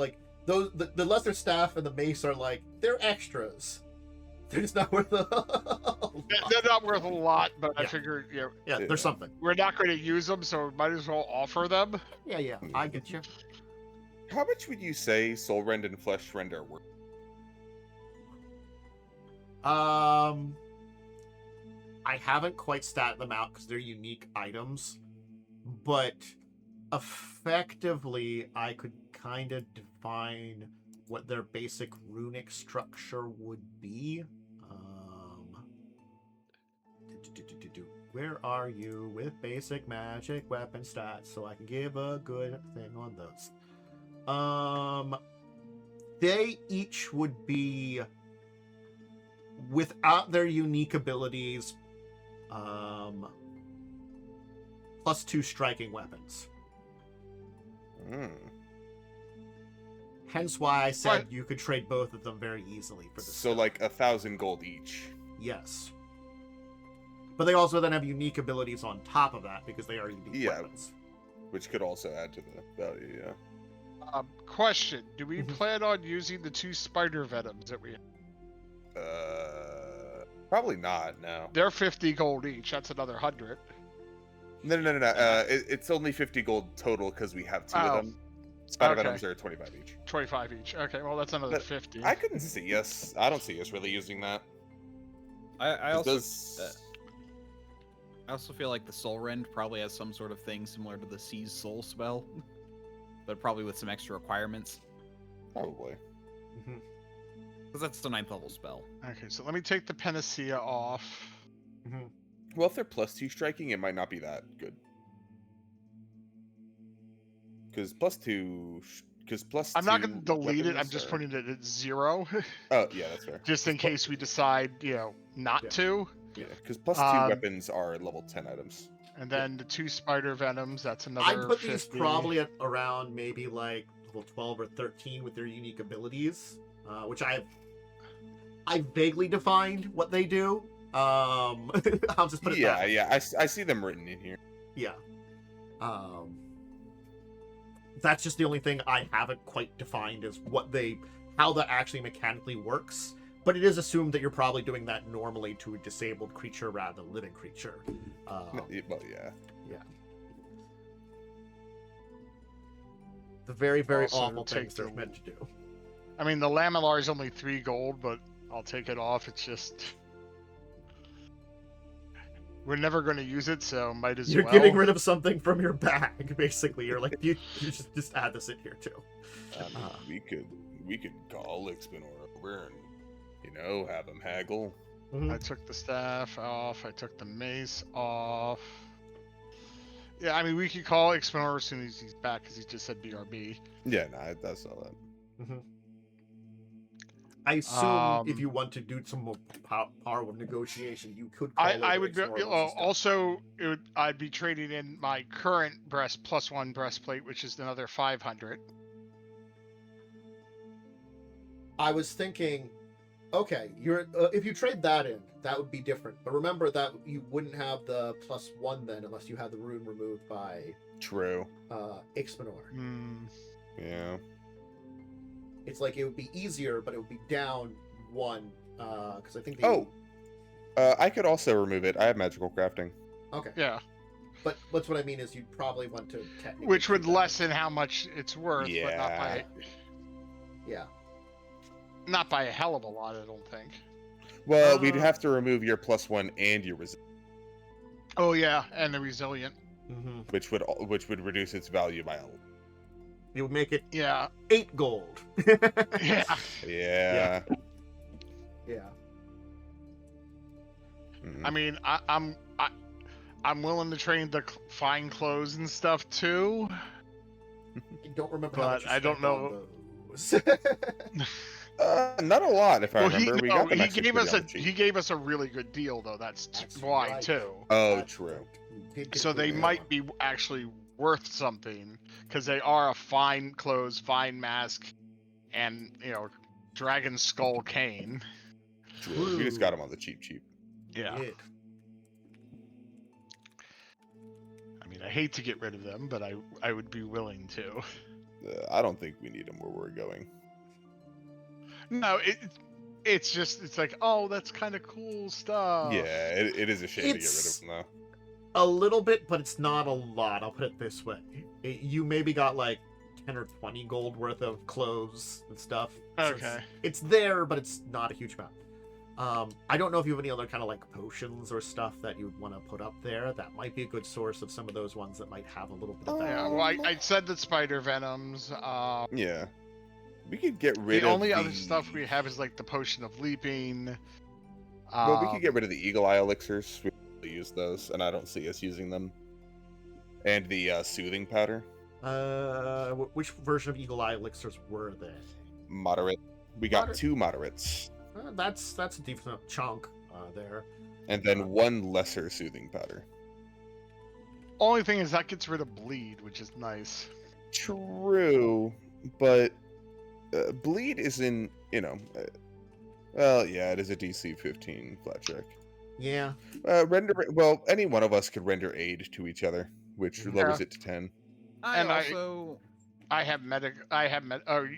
lesser staff and the mace are like they're extras. They're just not worth a lot. They're not worth a lot, but I Yeah. figured, Yeah, there's something. we're not going to use them, so we might as well offer them. Yeah, I get you. How much would you say Soul Rend and Flesh Rend are worth? I haven't quite statted them out because they're unique items, but effectively, I could kind of define what their basic runic structure would be. Where are you with basic magic weapon stats so I can give a good thing on those? They each would be, without their unique abilities, +2 striking weapons. Hence why I said you could trade both of them very easily for this. So like 1,000 gold each. Yes. But they also then have unique abilities on top of that because they are unique weapons. Which could also add to the value, yeah. Question: do we plan on using the 2 spider venoms that we have? Probably not, no. They're 50 gold each. That's another 100. No. It's only 50 gold total because we have 2 of them. Spider Venoms are 25 each. 25 each. Okay, well, that's another 50. I don't see us really using that. I also feel like the Soul Rend probably has some sort of thing similar to the Seize Soul spell, but probably with some extra requirements. Probably. Because that's the 9th level spell. Okay, so let me take the Panacea off. Well, if they're +2 striking, it might not be that good. Because +2. I'm not going to delete it. I'm just putting it at 0. Oh, yeah, that's fair. Just in case we decide, not to. Yeah, because +2 weapons are level 10 items. And then the 2 spider venoms, that's another I'd put 50. these probably at around maybe like level 12 or 13 with their unique abilities, which I vaguely defined what they do. I'll just put it that way. Yeah, I see them written in here. Yeah. That's just the only thing I haven't quite defined is how that actually mechanically works. But it is assumed that you're probably doing that normally to a disabled creature rather than a living creature. Well, yeah. Yeah. The very, very Also, awful take things they're the- meant to do. I mean, the Laminar is only 3 gold, but I'll take it off. It's just... We're never going to use it, so might as You're well. getting rid of something from your bag, basically. You're like, you just add this in here, too. We could call Ixbanor over and, have him haggle. I took the staff off. I took the mace off. Yeah, I mean, we could call Ixbanor as soon as he's back, because he just said BRB. Yeah, no, I saw that. I assume if you want to do some more power of negotiation, you could call I would be, Ixbanor versus stuff. also, I'd be trading in my current +1 breastplate, which is another 500. I was thinking, okay, if you trade that in, that would be different. But remember that you wouldn't have the +1 then unless you had the rune removed by True. Ixbanor. Yeah. It's like it would be easier, but it would be down 1 because I think. I could also remove it. I have magical crafting. Okay. Yeah. But that's what I mean is you'd probably want to technically. Which would do that. lessen how much it's worth, but not by... Yeah. Not by a hell of a lot, I don't think. Well, we'd have to remove your +1 and your Oh yeah, and the resilient. which would reduce its value by a. It would make it 8 gold. Yeah. Yeah. Yeah. I mean, I'm willing to trade the fine clothes and stuff too. I don't remember But how much you I don't spent on know. those. Not a lot, if I Well, remember. We got them he actually gave pretty us on a the cheap. he gave us a really good deal though. That's That's why right. too. Oh, That's true. right. You did get So the they deal. might be actually worth something because they are a fine clothes, fine mask, and dragon skull cane. True. We just got them on the cheap. Yeah. Did. I mean, I hate to get rid of them, but I would be willing to. I don't think we need them where we're going. No, it's like, oh, that's kind of cool stuff. Yeah, it is a shame to get rid It's- of them, though. A little bit, but it's not a lot. I'll put it this way: you maybe got like 10 or 20 gold worth of clothes and stuff. So Okay. it's there, but it's not a huge amount. I don't know if you have any other kind of like potions or stuff that you want to put up there. That might be a good source of some of those ones that might have a little bit of that. Yeah, well, I said the spider venoms. Yeah. We could get The rid of only other stuff we have is like the potion of leaping. Well, we could get rid of the eagle eye elixirs. We really use those, and I don't see us using them. And the soothing powder. Which version of Eagle Eye elixirs were they? Moderate. We got Moderate. 2 moderates. That's a decent chunk there. And then 1 lesser soothing powder. Only thing is that gets rid of bleed, which is nice. True, but bleed isn't, well, yeah, it is a DC 15 flat check. Yeah. Well, any one of us could render aid to each other, which lowers Yeah. it to 10. I also I have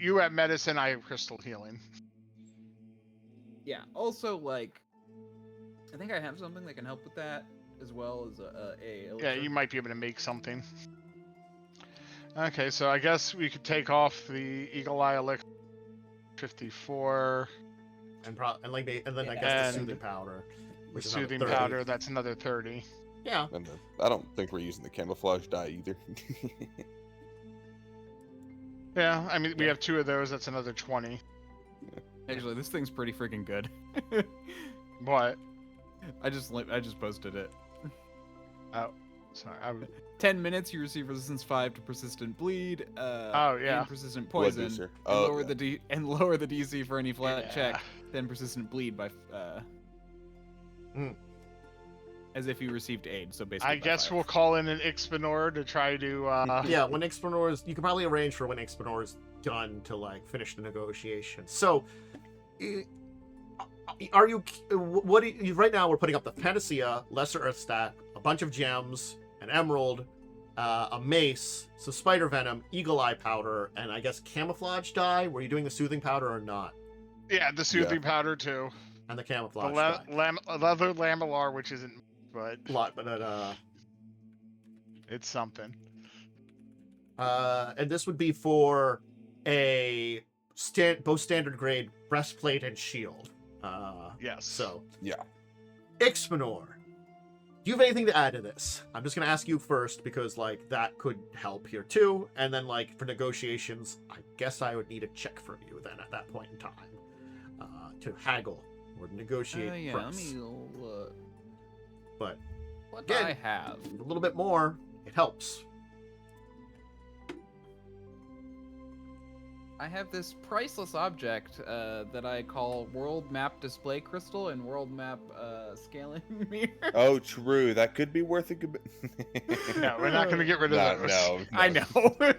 you have medicine. I have crystal healing. Yeah, also, like, I think I have something that can help with that, as well as a Yeah, elixir. you might be able to make something. Okay, so I guess we could take off the Eagle Eye Elixir 54. And then I guess And the soothing powder. The Which is another soothing 30. powder, that's another 30. Yeah. And I don't think we're using the camouflage dye either. Yeah, I mean, we have 2 of those, that's another 20. Actually, this thing's pretty freaking good. What? I just posted it. Sorry, 10 minutes, you receive resistance 5 to persistent bleed. Oh, yeah. And persistent Blood poison. booster. And Oh, lower yeah. lower the DC for any flat Yeah. check. Then persistent bleed by as if you received aid. So basically, I by guess 5. we'll call in an Ixbanor to try to, Yeah, when Ixbanor is, you can probably arrange for when Ixbanor is done to like finish the negotiation. So, are you? What do you, right now? We're putting up the Panacea, Lesser Earth Stack, a bunch of gems, an emerald, a mace, some spider venom, eagle eye powder, and I guess camouflage dye. Were you doing the soothing powder or not? yeah, the soothing powder too. And the The camouflage dye. leather lamellar, which isn't, but it's something. And this would be for a both standard grade breastplate and shield. Yes. So Yeah. Ixbanor, do you have anything to add to this? I'm just gonna ask you first because like that could help here too, and then like for negotiations, I guess I would need a check from you then at that point in time to haggle or negotiate Yeah, let price. me look. But What do again, I have? a little bit more, it helps. I have this priceless object that I call World Map Display Crystal and World Map Scaling Mirror. Oh, true. That could be worth a good bit. No, we're not going to get rid of those. No. I know.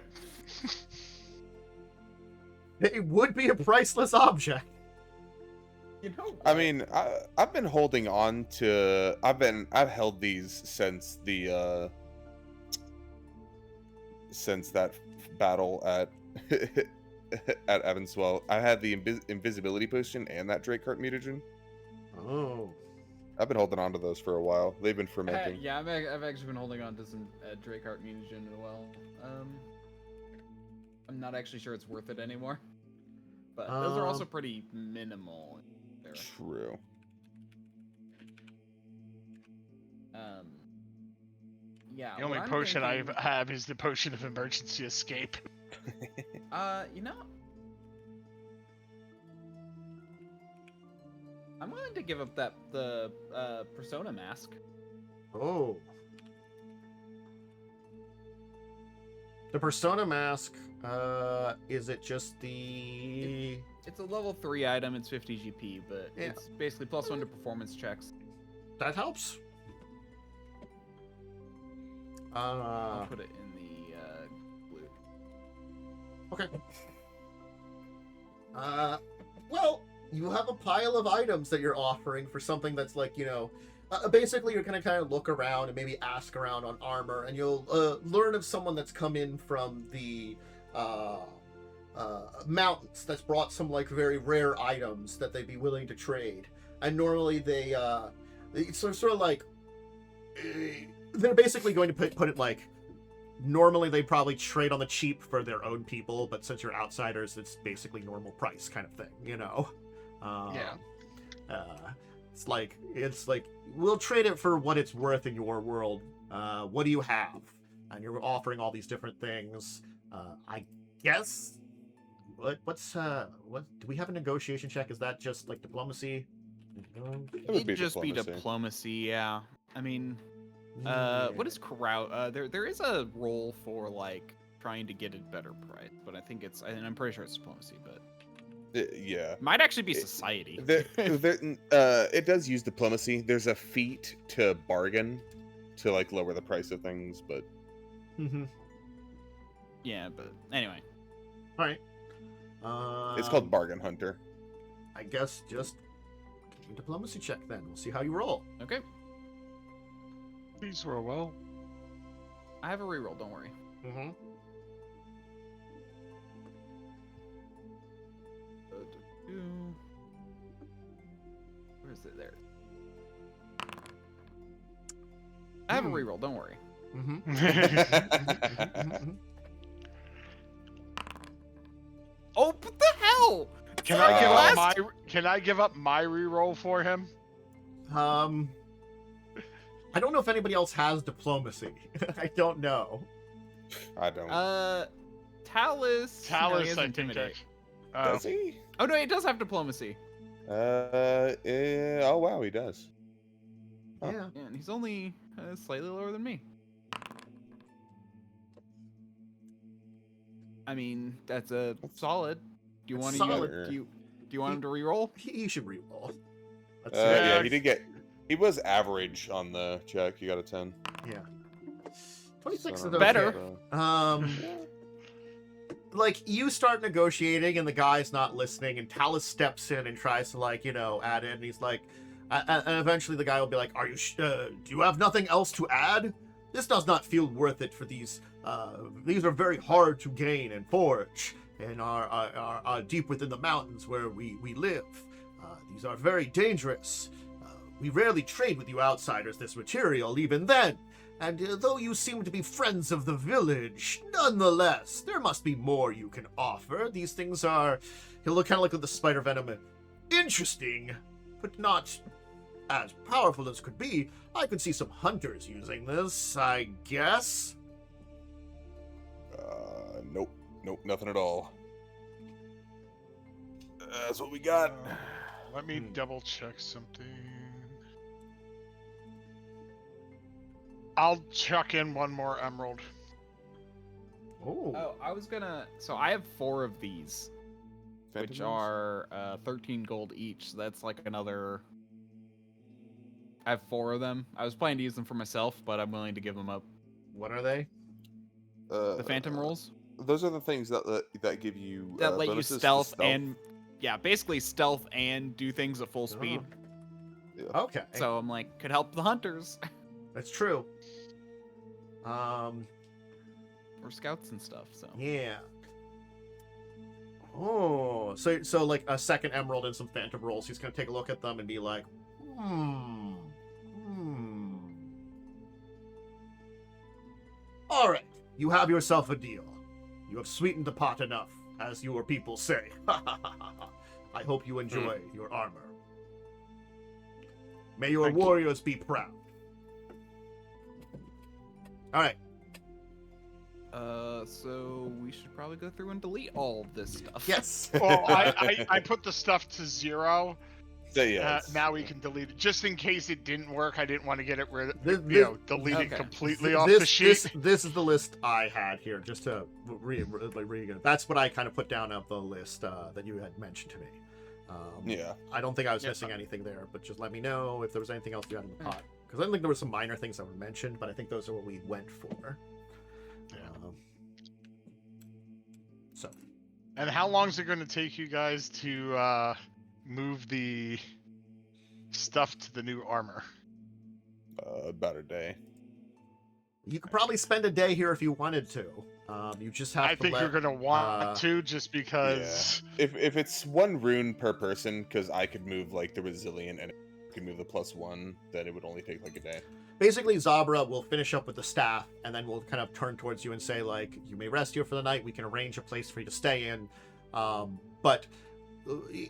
It would be a priceless object. You know. I mean, I've been holding on to. I've held these since the since that battle at at Avanswell. I had the invisibility potion and that Dracart mutagen. Oh. I've been holding on to those for a while. They've been fermenting. Yeah, I've actually been holding on to some Dracart mutagen as well. I'm not actually sure it's worth it anymore. But those are also pretty minimal. True. Yeah. The only what I'm potion I thinking- have is the potion of emergency escape. You know, I'm willing to give up the persona mask. Oh. The persona mask, is it just the... It's a level 3 item, it's 50 GP, but Yeah. it's basically +1 to performance checks. That helps. I'll put it in the blue. Okay. Well, you have a pile of items that you're offering for something that's like, basically you're gonna kind of look around and maybe ask around on armor, and you'll learn of someone that's come in from the mountains that's brought some like very rare items that they'd be willing to trade. And normally it's sort of like they're basically going to put it like, normally they probably trade on the cheap for their own people, but since you're outsiders, it's basically normal price kind of thing, Yeah. It's like we'll trade it for what it's worth in your world. What do you have? And you're offering all these different things. I guess. What do we have a negotiation check? Is that just like diplomacy? It would be It'd just be diplomacy. diplomacy, yeah. I mean, what is crowd? There is a role for like trying to get a better price, but I think and I'm pretty sure it's diplomacy, but Yeah. might actually be society. It does use diplomacy. There's a feat to bargain to like lower the price of things, but Mm-hmm. Yeah, but anyway. All right. it's called Bargain Hunter. I guess just give me a diplomacy check then. We'll see how you roll. Okay. Please roll well. I have a reroll, don't worry. Mm-hmm. Where is it there? I have a reroll, don't worry. Mm-hmm. Oh, what the hell? Can I give up my reroll for him? I don't know if anybody else has diplomacy. I don't know. I don't. Talas. No, he has I think. intimidate. Does he? Oh no, he does have diplomacy. Oh wow, he does. Huh. Yeah. Yeah, and he's only slightly lower than me. I mean, that's a solid. Do you It's want solid. to? Do you want him to reroll? He should reroll. Let's Yeah, he was average on the check. He got a 10. Yeah. 26 So, is okay. Better. Like, you start negotiating and the guy's not listening, and Talas steps in and tries to, like, add in, and he's like, and eventually the guy will be like, do you have nothing else to add? This does not feel worth it for these are very hard to gain and forge, and are deep within the mountains where we live. These are very dangerous. We rarely trade with you outsiders this material, even then. And though you seem to be friends of the village, nonetheless, there must be more you can offer. These things are... He'll look kind of like with the spider venom. Interesting, but not as powerful as could be. I could see some hunters using this, I guess. Nope, nothing at all. That's what we got. Let me double check something. I'll chuck in one more emerald. Oh. I was gonna. So I have 4 of these, which are 13 gold each. So that's like another. I have 4 of them. I was planning to use them for myself, but I'm willing to give them up. What are they? The phantom rolls Those are the things that give you that let you bonuses to stealth and basically stealth and do things at full speed. Yeah. Okay. So I'm like, could help the hunters That's true. or scouts and stuff. So Yeah. Oh, so like a second emerald and some phantom rolls. He's gonna take a look at them and be like, All right, you have yourself a deal. You have sweetened the pot enough, as your people say. I hope you enjoy your armor. May your warriors be proud. All right. So we should probably go through and delete all of this stuff. Yes. Well, I put the stuff to 0 So, yeah, it's- now we can delete it. Just in case it didn't work, I didn't want to get it deleted okay. completely off the sheet. This is the list I had here, just to read. That's what I kind of put down of the list that you had mentioned to me. Yeah. I don't think I was missing anything there, but just let me know if there was anything else you had in the pot. Because I think there were some minor things that were mentioned, but I think those are what we went for. Yeah. So. And how long is it going to take you guys to move the stuff to the new armor? About a day. You could probably spend a day here if you wanted to. You just have to. I think you're going to want to, just because. Yeah. If it's 1 rune per person, because I could move like the resilient and I could move the +1, then it would only take like a day. Basically, Zabra will finish up with the staff, and then we'll kind of turn towards you and say, like, you may rest here for the night. We can arrange a place for you to stay in. But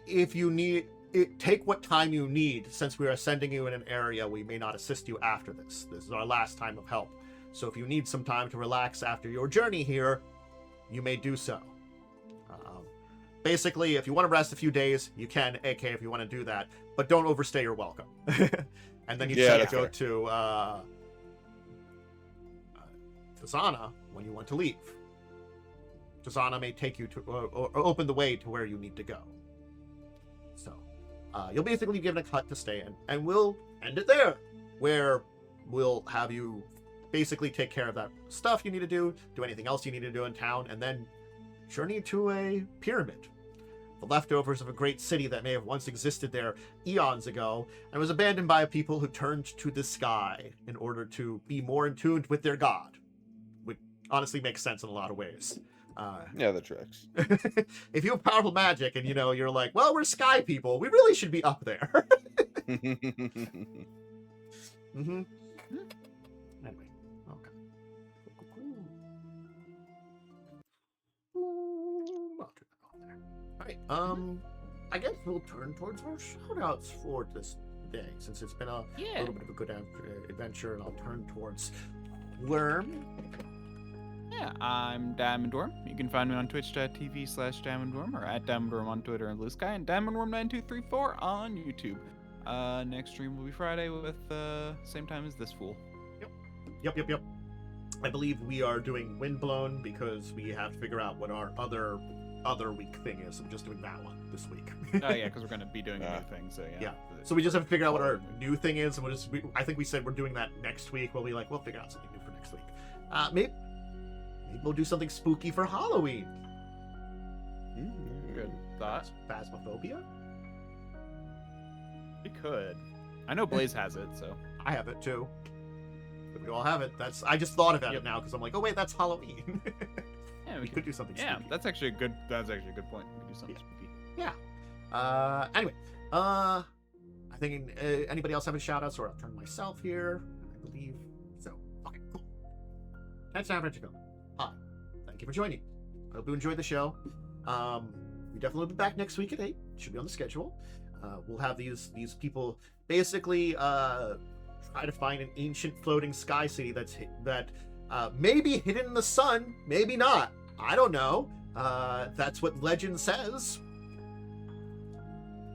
if you need it, take what time you need. Since we are sending you in an area, we may not assist you after this. This is our last time of help. So if you need some time to relax after your journey here, you may do so. Basically, if you want to rest a few days, you can, AK, if you want to do that. But don't overstay your welcome. And then you try to go to Tazana when you want to leave. Tazana may take you to, or open the way to where you need to go. So, you'll basically be given a hut to stay in, and we'll end it there, where we'll have you basically take care of that stuff you need to do anything else you need to do in town, and then journey to a pyramid. The leftovers of a great city that may have once existed there eons ago, and was abandoned by a people who turned to the sky in order to be more in tune with their god. Which honestly makes sense in a lot of ways. Yeah, that tracks. If you have powerful magic and, you're like, well, we're sky people, we really should be up there. Mm-hmm. Anyway, okay. I'll turn that off there. Alright, I guess we'll turn towards our shoutouts for this day, since it's been a little bit of a good adventure, and I'll turn towards Wyrm. Yeah, I'm Diamondworm. You can find me on twitch.tv/Diamondworm or at Diamondworm on Twitter and Blue Sky, and Diamondworm9234 on YouTube. Next stream will be Friday with same time as this fool. Yep. I believe we are doing Windblown because we have to figure out what our other week thing is. I'm just doing that one this week. Oh yeah, because we're gonna be doing a new thing. So yeah. So we just have to figure out what our new thing is, and I think we said we're doing that next week. We'll be like, we'll figure out something new for next week. Maybe we'll do something spooky for Halloween. Good thought. Phasmophobia? We could. I know Blaze has it, so. I have it too. But we all have it. I just thought about it now because I'm like, oh wait, that's Halloween. Yeah, we could do something Yeah, spooky. that's actually a good point. We could do something spooky. Yeah. Anyway, I think anybody else have any shout outs, or I'll turn myself here. I believe so. Okay, cool. That's time for go. Hi. Thank you for joining. I hope you enjoyed the show. We definitely will be back next week at 8. Should be on the schedule. We'll have these people basically try to find an ancient floating sky city that may be hidden in the sun, maybe not. I don't know. That's what legend says.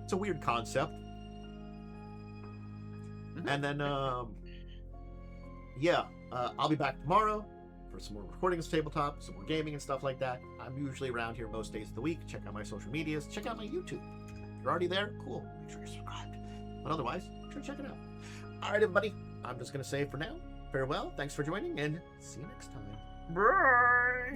It's a weird concept. And then, I'll be back tomorrow for some more recordings of Tabletop, some more gaming and stuff like that. I'm usually around here most days of the week. Check out my social medias. Check out my YouTube. If you're already there, cool. Make sure you're subscribed. But otherwise, make sure to check it out. All right, everybody. I'm just going to say for now, farewell. Thanks for joining, and see you next time. Bye.